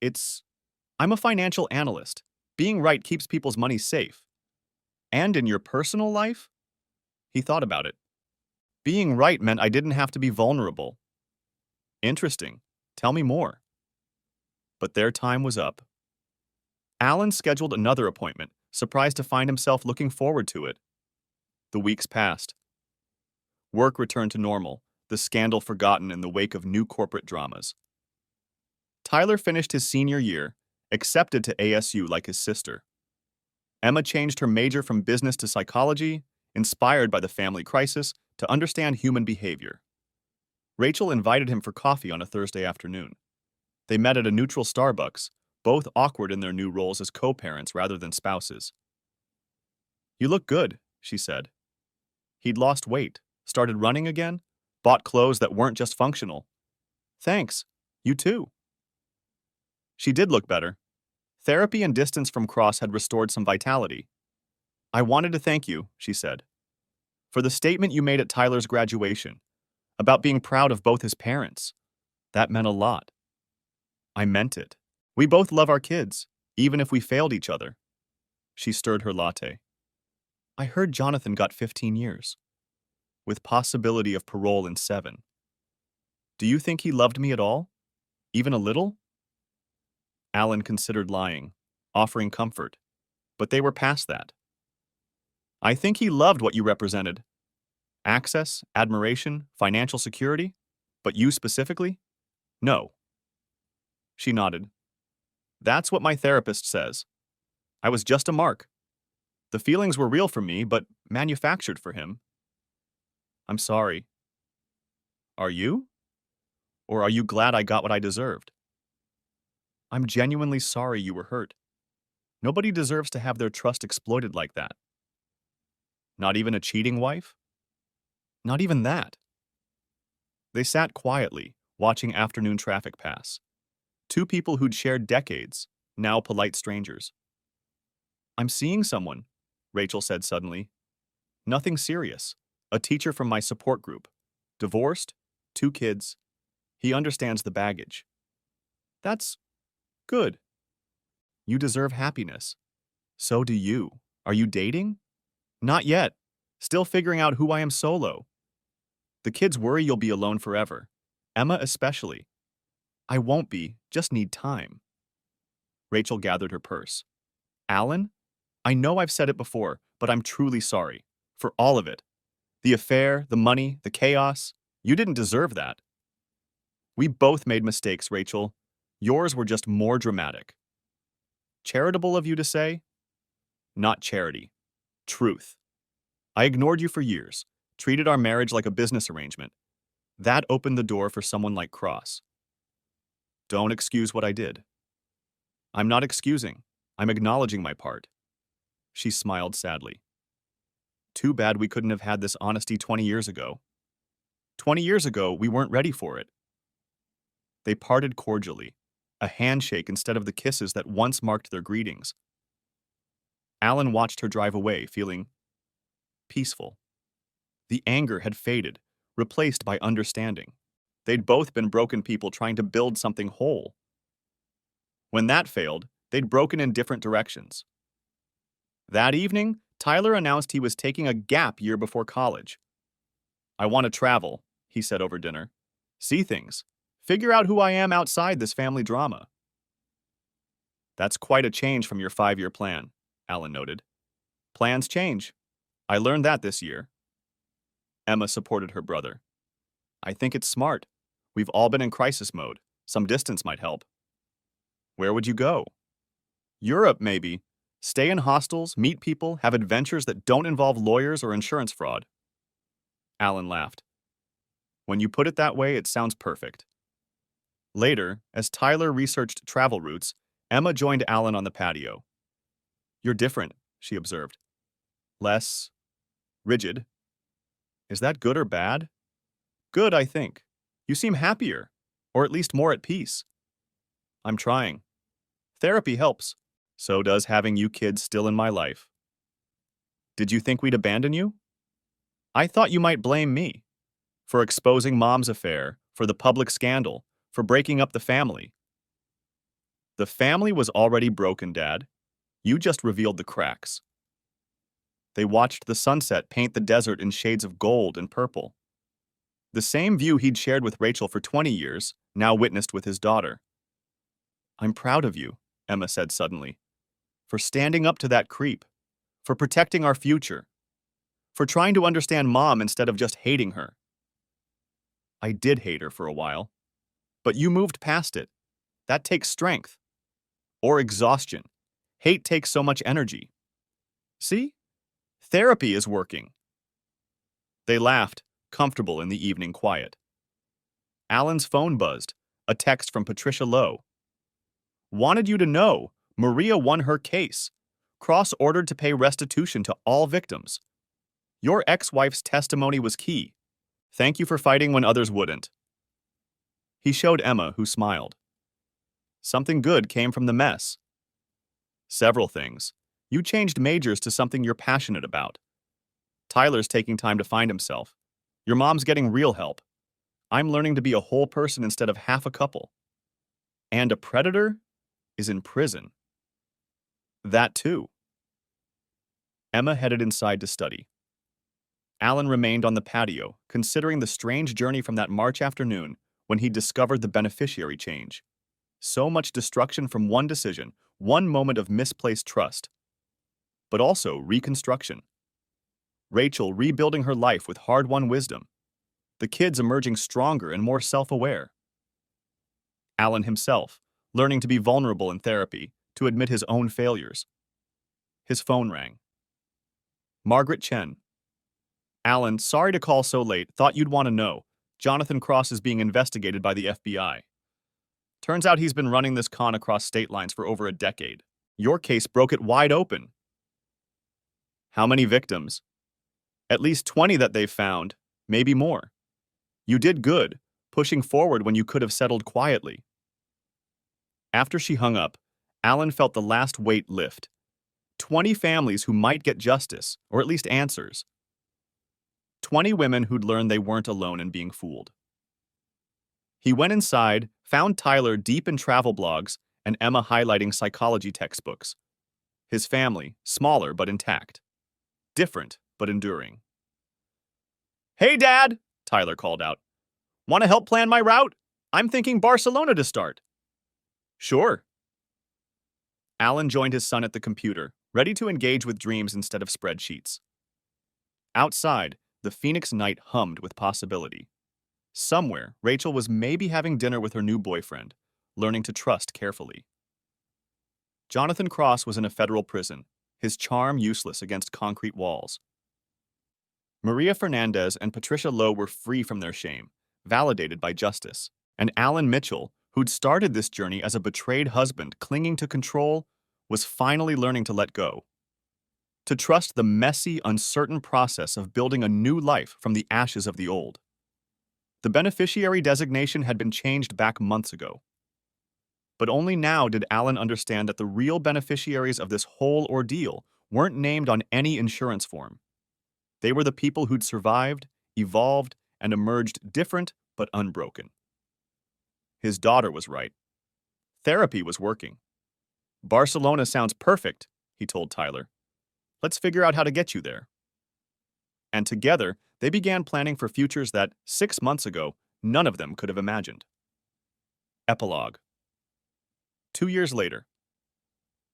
It's, I'm a financial analyst. Being right keeps people's money safe. And in your personal life? He thought about it. Being right meant I didn't have to be vulnerable. Interesting. Tell me more. But their time was up. Alan scheduled another appointment, surprised to find himself looking forward to it. The weeks passed. Work returned to normal, the scandal forgotten in the wake of new corporate dramas. Tyler finished his senior year, accepted to ASU like his sister. Emma changed her major from business to psychology, inspired by the family crisis, to understand human behavior. Rachel invited him for coffee on a Thursday afternoon. They met at a neutral Starbucks, both awkward in their new roles as co-parents rather than spouses. You look good, she said. He'd lost weight, started running again, bought clothes that weren't just functional. Thanks. You too. She did look better. Therapy and distance from Cross had restored some vitality. I wanted to thank you, she said, for the statement you made at Tyler's graduation, about being proud of both his parents. That meant a lot. I meant it. We both love our kids, even if we failed each other. She stirred her latte. I heard Jonathan got 15 years, with possibility of parole in 7. Do you think he loved me at all? Even a little? Alan considered lying, offering comfort, but they were past that. I think he loved what you represented. Access, admiration, financial security, but you specifically? No. She nodded. That's what my therapist says. I was just a mark. The feelings were real for me, but manufactured for him. I'm sorry. Are you? Or are you glad I got what I deserved? I'm genuinely sorry you were hurt. Nobody deserves to have their trust exploited like that. Not even a cheating wife? Not even that. They sat quietly, watching afternoon traffic pass. Two people who'd shared decades, now polite strangers. I'm seeing someone, Rachel said suddenly. Nothing serious. A teacher from my support group. Divorced, 2 kids. He understands the baggage. That's good. You deserve happiness. So do you. Are you dating? Not yet. Still figuring out who I am solo. The kids worry you'll be alone forever. Emma especially. I won't be, just need time. Rachel gathered her purse. Alan? I know I've said it before, but I'm truly sorry. For all of it. The affair, the money, the chaos. You didn't deserve that. We both made mistakes, Rachel. Yours were just more dramatic. Charitable of you to say? Not charity. Truth. I ignored you for years, treated our marriage like a business arrangement. That opened the door for someone like Cross. Don't excuse what I did. I'm not excusing. I'm acknowledging my part. She smiled sadly. Too bad we couldn't have had this honesty 20 years ago. 20 years ago, we weren't ready for it. They parted cordially, a handshake instead of the kisses that once marked their greetings. Alan watched her drive away, feeling peaceful. The anger had faded, replaced by understanding. They'd both been broken people trying to build something whole. When that failed, they'd broken in different directions. That evening, Tyler announced he was taking a gap year before college. I want to travel, he said over dinner. See things. Figure out who I am outside this family drama. That's quite a change from your 5-year plan, Alan noted. Plans change. I learned that this year. Emma supported her brother. I think it's smart. We've all been in crisis mode. Some distance might help. Where would you go? Europe, maybe. Stay in hostels, meet people, have adventures that don't involve lawyers or insurance fraud. Alan laughed. When you put it that way, it sounds perfect. Later, as Tyler researched travel routes, Emma joined Alan on the patio. You're different, she observed. Less rigid. Is that good or bad? Good, I think. You seem happier, or at least more at peace. I'm trying. Therapy helps. So does having you kids still in my life. Did you think we'd abandon you? I thought you might blame me. For exposing Mom's affair, for the public scandal, for breaking up the family. The family was already broken, Dad. You just revealed the cracks. They watched the sunset paint the desert in shades of gold and purple. The same view he'd shared with Rachel for 20 years, now witnessed with his daughter. I'm proud of you, Emma said suddenly, for standing up to that creep, for protecting our future, for trying to understand Mom instead of just hating her. I did hate her for a while, but you moved past it. That takes strength. Or exhaustion. Hate takes so much energy. See? Therapy is working. They laughed, comfortable in the evening quiet. Alan's phone buzzed, a text from Patricia Lowe. Wanted you to know, Maria won her case. Cross ordered to pay restitution to all victims. Your ex-wife's testimony was key. Thank you for fighting when others wouldn't. He showed Emma, who smiled. Something good came from the mess. Several things. You changed majors to something you're passionate about. Tyler's taking time to find himself. Your mom's getting real help. I'm learning to be a whole person instead of half a couple. And a predator is in prison. That too. Emma headed inside to study. Alan remained on the patio, considering the strange journey from that March afternoon when he discovered the beneficiary change. So much destruction from one decision, one moment of misplaced trust. But also reconstruction. Rachel rebuilding her life with hard-won wisdom. The kids emerging stronger and more self-aware. Alan himself, learning to be vulnerable in therapy, to admit his own failures. His phone rang. Margaret Chen. Alan, sorry to call so late, thought you'd want to know. Jonathan Cross is being investigated by the FBI. Turns out he's been running this con across state lines for over a decade. Your case broke it wide open. How many victims? At least 20 that they've found, maybe more. You did good, pushing forward when you could have settled quietly. After she hung up, Alan felt the last weight lift. 20 families who might get justice, or at least answers. 20 women who'd learned they weren't alone in being fooled. He went inside, found Tyler deep in travel blogs, and Emma highlighting psychology textbooks. His family, smaller but intact. Different but enduring. Hey, Dad, Tyler called out. Want to help plan my route? I'm thinking Barcelona to start. Sure. Alan joined his son at the computer, ready to engage with dreams instead of spreadsheets. Outside, the Phoenix night hummed with possibility. Somewhere, Rachel was maybe having dinner with her new boyfriend, learning to trust carefully. Jonathan Cross was in a federal prison, his charm useless against concrete walls. Maria Fernandez and Patricia Lowe were free from their shame, validated by justice. And Alan Mitchell, who'd started this journey as a betrayed husband clinging to control, was finally learning to let go. To trust the messy, uncertain process of building a new life from the ashes of the old. The beneficiary designation had been changed back months ago. But only now did Alan understand that the real beneficiaries of this whole ordeal weren't named on any insurance form. They were the people who'd survived, evolved, and emerged different but unbroken. His daughter was right. Therapy was working. Barcelona sounds perfect, he told Tyler. Let's figure out how to get you there. And together, they began planning for futures that, 6 months ago, none of them could have imagined. Epilogue. 2 years later.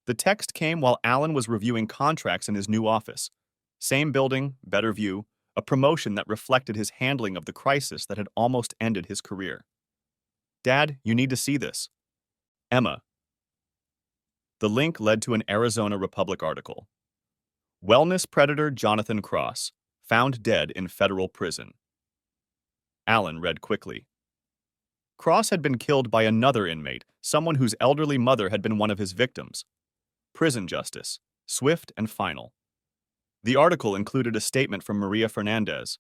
The text came while Alan was reviewing contracts in his new office. Same building, better view, a promotion that reflected his handling of the crisis that had almost ended his career. Dad, you need to see this. Emma. The link led to an Arizona Republic article. Wellness predator Jonathan Cross, Found dead in federal prison. Alan read quickly. Cross had been killed by another inmate, someone whose elderly mother had been one of his victims. Prison justice, swift and final. The article included a statement from Maria Fernandez.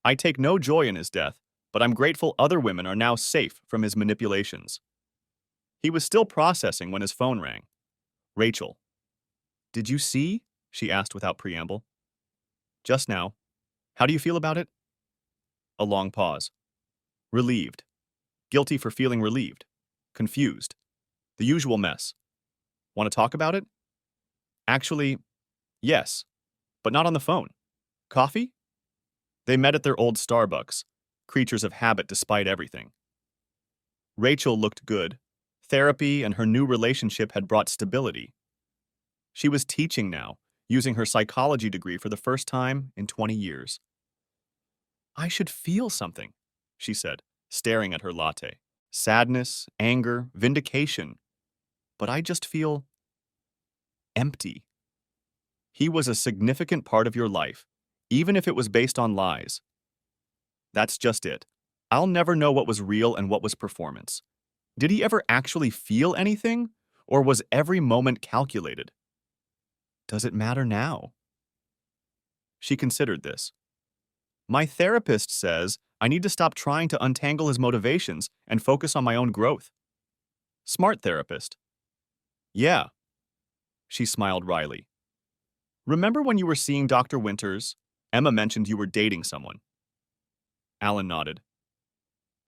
I take no joy in his death, but I'm grateful other women are now safe from his manipulations. He was still processing when his phone rang. Rachel. Did you see? She asked without preamble. Just now. How do you feel about it? A long pause. Relieved. Guilty for feeling relieved. Confused. The usual mess. Want to talk about it? Actually, yes, but not on the phone. Coffee? They met at their old Starbucks, creatures of habit despite everything. Rachel looked good. Therapy and her new relationship had brought stability. She was teaching now, using her psychology degree for the first time in 20 years. I should feel something, she said, staring at her latte. Sadness, anger, vindication. But I just feel empty. He was a significant part of your life, even if it was based on lies. That's just it. I'll never know what was real and what was performance. Did he ever actually feel anything, or was every moment calculated? Does it matter now? She considered this. My therapist says I need to stop trying to untangle his motivations and focus on my own growth. Smart therapist. Yeah. She smiled wryly. Remember when you were seeing Dr. Winters? Emma mentioned you were dating someone. Alan nodded.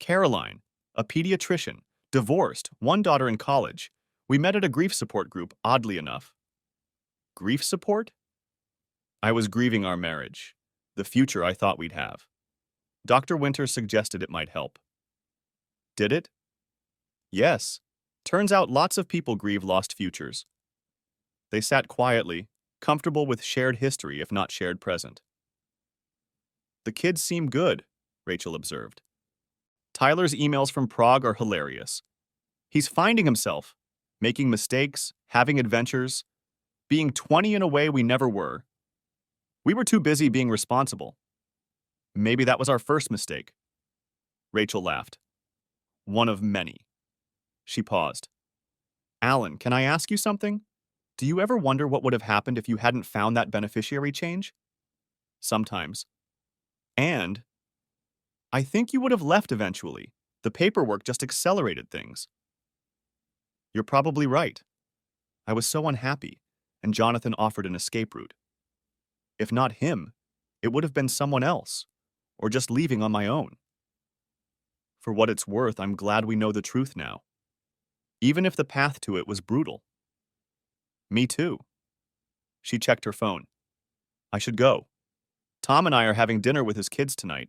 Caroline, a pediatrician, divorced, one daughter in college. We met at a grief support group, oddly enough. Grief support? I was grieving our marriage, the future I thought we'd have. Dr. Winters suggested it might help. Did it? Yes. Turns out lots of people grieve lost futures. They sat quietly, comfortable with shared history if not shared present. The kids seem good, Rachel observed. Tyler's emails from Prague are hilarious. He's finding himself, making mistakes, having adventures, being 20 in a way we never were. We were too busy being responsible. Maybe that was our first mistake. Rachel laughed. One of many. She paused. Alan, can I ask you something? Do you ever wonder what would have happened if you hadn't found that beneficiary change? Sometimes. And I think you would have left eventually. The paperwork just accelerated things. You're probably right. I was so unhappy, and Jonathan offered an escape route. If not him, it would have been someone else, or just leaving on my own. For what it's worth, I'm glad we know the truth now, even if the path to it was brutal. Me too. She checked her phone. I should go. Tom and I are having dinner with his kids tonight.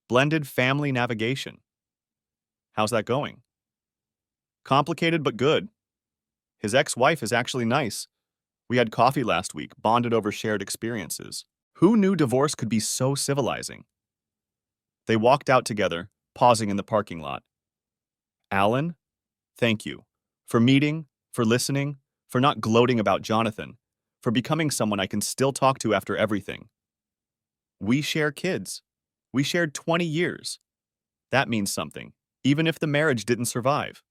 Blended family navigation. How's that going? Complicated but good. His ex-wife is actually nice. We had coffee last week, bonded over shared experiences. Who knew divorce could be so civilizing? They walked out together, pausing in the parking lot. Alan, thank you. For meeting, for listening, for not gloating about Jonathan, for becoming someone I can still talk to after everything. We share kids. We shared 20 years. That means something, even if the marriage didn't survive.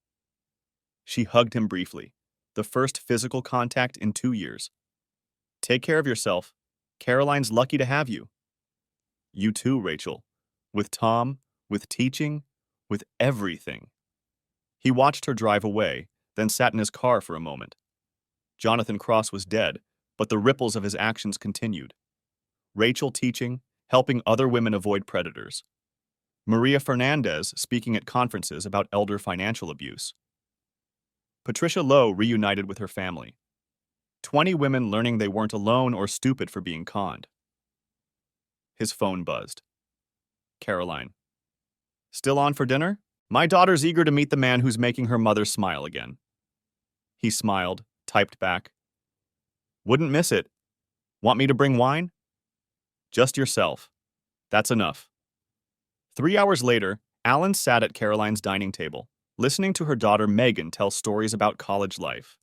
She hugged him briefly, the first physical contact in 2 years. Take care of yourself. Caroline's lucky to have you. You too, Rachel. With Tom, with teaching, with everything. He watched her drive away, then sat in his car for a moment. Jonathan Cross was dead, but the ripples of his actions continued. Rachel teaching, helping other women avoid predators. Maria Fernandez speaking at conferences about elder financial abuse. Patricia Lowe reunited with her family. 20 women learning they weren't alone or stupid for being conned. His phone buzzed. Caroline. Still on for dinner? My daughter's eager to meet the man who's making her mother smile again. He smiled, typed back. Wouldn't miss it. Want me to bring wine? Just yourself. That's enough. 3 hours later, Alan sat at Caroline's dining table, listening to her daughter Megan tell stories about college life.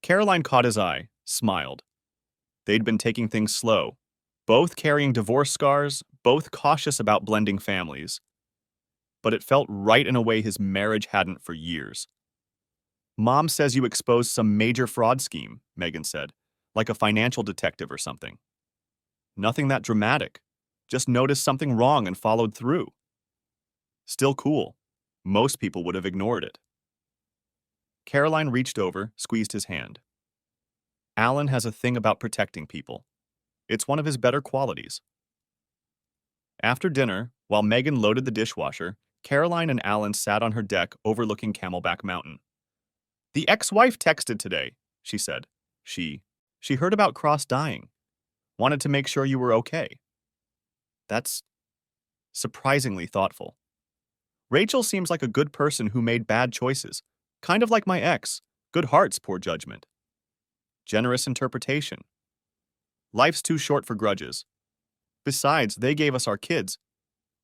Caroline caught his eye, smiled. They'd been taking things slow, Both carrying divorce scars, both cautious about blending families. But it felt right in a way his marriage hadn't for years. Mom says you exposed some major fraud scheme, Megan said, like a financial detective or something. Nothing that dramatic. Just noticed something wrong and followed through. Still cool. Most people would have ignored it. Caroline reached over, squeezed his hand. Alan has a thing about protecting people. It's one of his better qualities. After dinner, while Megan loaded the dishwasher, Caroline and Alan sat on her deck overlooking Camelback Mountain. The ex-wife texted today, she said. She heard about Cross dying. Wanted to make sure you were okay. That's surprisingly thoughtful. Rachel seems like a good person who made bad choices. Kind of like my ex. Good hearts, poor judgment. Generous interpretation. Life's too short for grudges. Besides, they gave us our kids.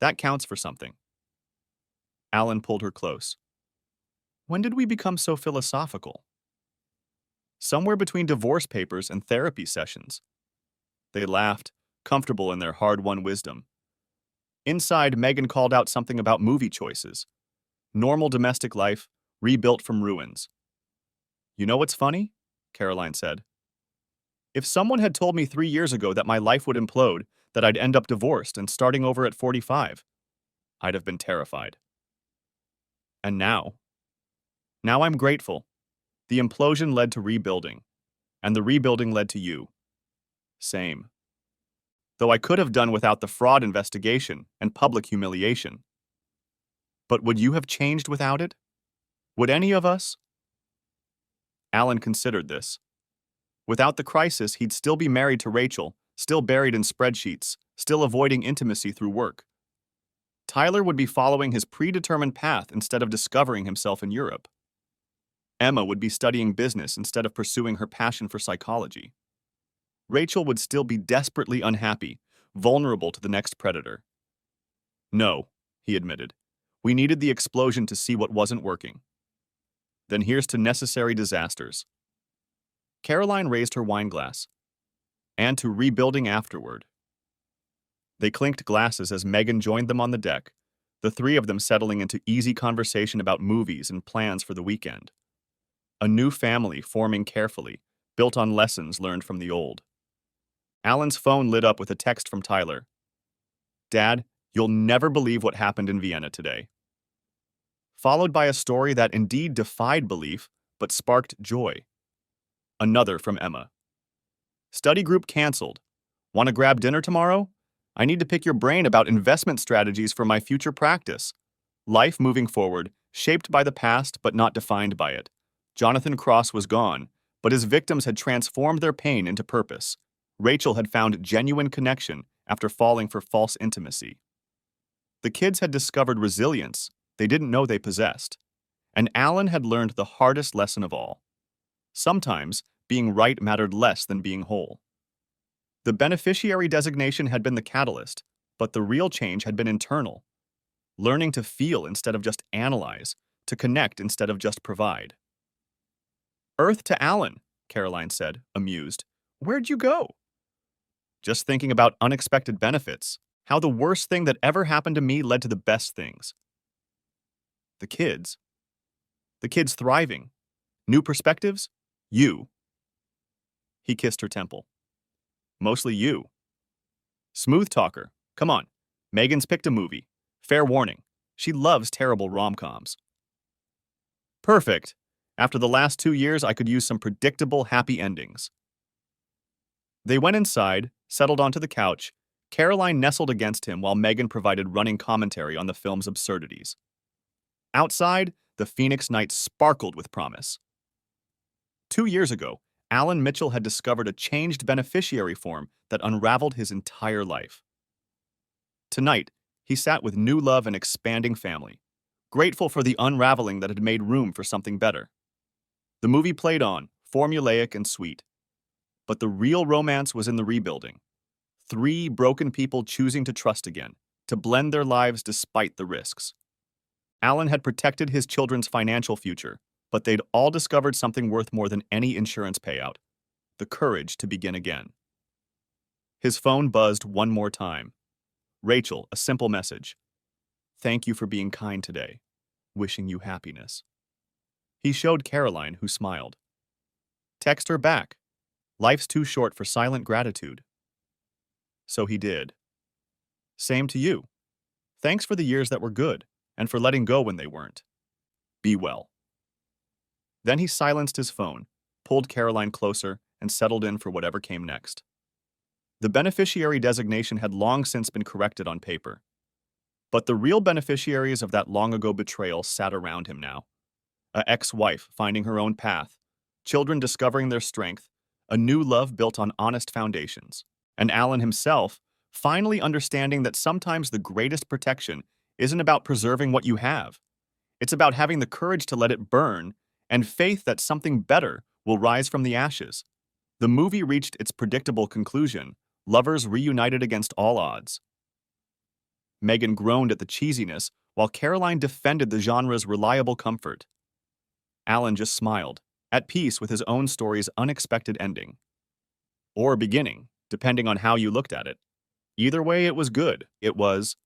That counts for something. Alan pulled her close. When did we become so philosophical? Somewhere between divorce papers and therapy sessions. They laughed, comfortable in their hard-won wisdom. Inside, Megan called out something about movie choices. Normal domestic life, rebuilt from ruins. You know what's funny? Caroline said. If someone had told me 3 years ago that my life would implode, that I'd end up divorced and starting over at 45, I'd have been terrified. And now? Now I'm grateful. The implosion led to rebuilding, and the rebuilding led to you. Same. Though I could have done without the fraud investigation and public humiliation. But would you have changed without it? Would any of us? Alan considered this. Without the crisis, he'd still be married to Rachel, still buried in spreadsheets, still avoiding intimacy through work. Tyler would be following his predetermined path instead of discovering himself in Europe. Emma would be studying business instead of pursuing her passion for psychology. Rachel would still be desperately unhappy, vulnerable to the next predator. No, he admitted. We needed the explosion to see what wasn't working. Then here's to necessary disasters. Caroline raised her wine glass. And to rebuilding afterward. They clinked glasses as Megan joined them on the deck, the three of them settling into easy conversation about movies and plans for the weekend. A new family forming carefully, built on lessons learned from the old. Alan's phone lit up with a text from Tyler. Dad, you'll never believe what happened in Vienna today. Followed by a story that indeed defied belief, but sparked joy. Another from Emma. Study group canceled. Want to grab dinner tomorrow? I need to pick your brain about investment strategies for my future practice. Life moving forward, shaped by the past but not defined by it. Jonathan Cross was gone, but his victims had transformed their pain into purpose. Rachel had found genuine connection after falling for false intimacy. The kids had discovered resilience they didn't know they possessed. And Alan had learned the hardest lesson of all. Sometimes, being right mattered less than being whole. The beneficiary designation had been the catalyst, but the real change had been internal. Learning to feel instead of just analyze, to connect instead of just provide. Earth to Alan, Caroline said, amused. Where'd you go? Just thinking about unexpected benefits, how the worst thing that ever happened to me led to the best things. The kids thriving. New perspectives? You. He kissed her temple. Mostly you. Smooth talker. Come on. Megan's picked a movie. Fair warning. She loves terrible rom-coms. Perfect. After the last 2 years, I could use some predictable happy endings. They went inside, settled onto the couch. Caroline nestled against him while Megan provided running commentary on the film's absurdities. Outside, the Phoenix night sparkled with promise. 2 years ago, Alan Mitchell had discovered a changed beneficiary form that unraveled his entire life. Tonight, he sat with new love and expanding family, grateful for the unraveling that had made room for something better. The movie played on, formulaic and sweet. But the real romance was in the rebuilding. 3 broken people choosing to trust again, to blend their lives despite the risks. Alan had protected his children's financial future, but they'd all discovered something worth more than any insurance payout: the courage to begin again. His phone buzzed one more time. Rachel, a simple message. Thank you for being kind today. Wishing you happiness. He showed Caroline, who smiled. Text her back. Life's too short for silent gratitude. So he did. Same to you. Thanks for the years that were good, and for letting go when they weren't. Be well. Then he silenced his phone, pulled Caroline closer, and settled in for whatever came next. The beneficiary designation had long since been corrected on paper. But the real beneficiaries of that long-ago betrayal sat around him now. A ex-wife finding her own path, children discovering their strength, a new love built on honest foundations, and Alan himself finally understanding that sometimes the greatest protection isn't about preserving what you have. It's about having the courage to let it burn and faith that something better will rise from the ashes. The movie reached its predictable conclusion, lovers reunited against all odds. Megan groaned at the cheesiness, while Caroline defended the genre's reliable comfort. Alan just smiled, at peace with his own story's unexpected ending. Or beginning, depending on how you looked at it. Either way, it was good. It was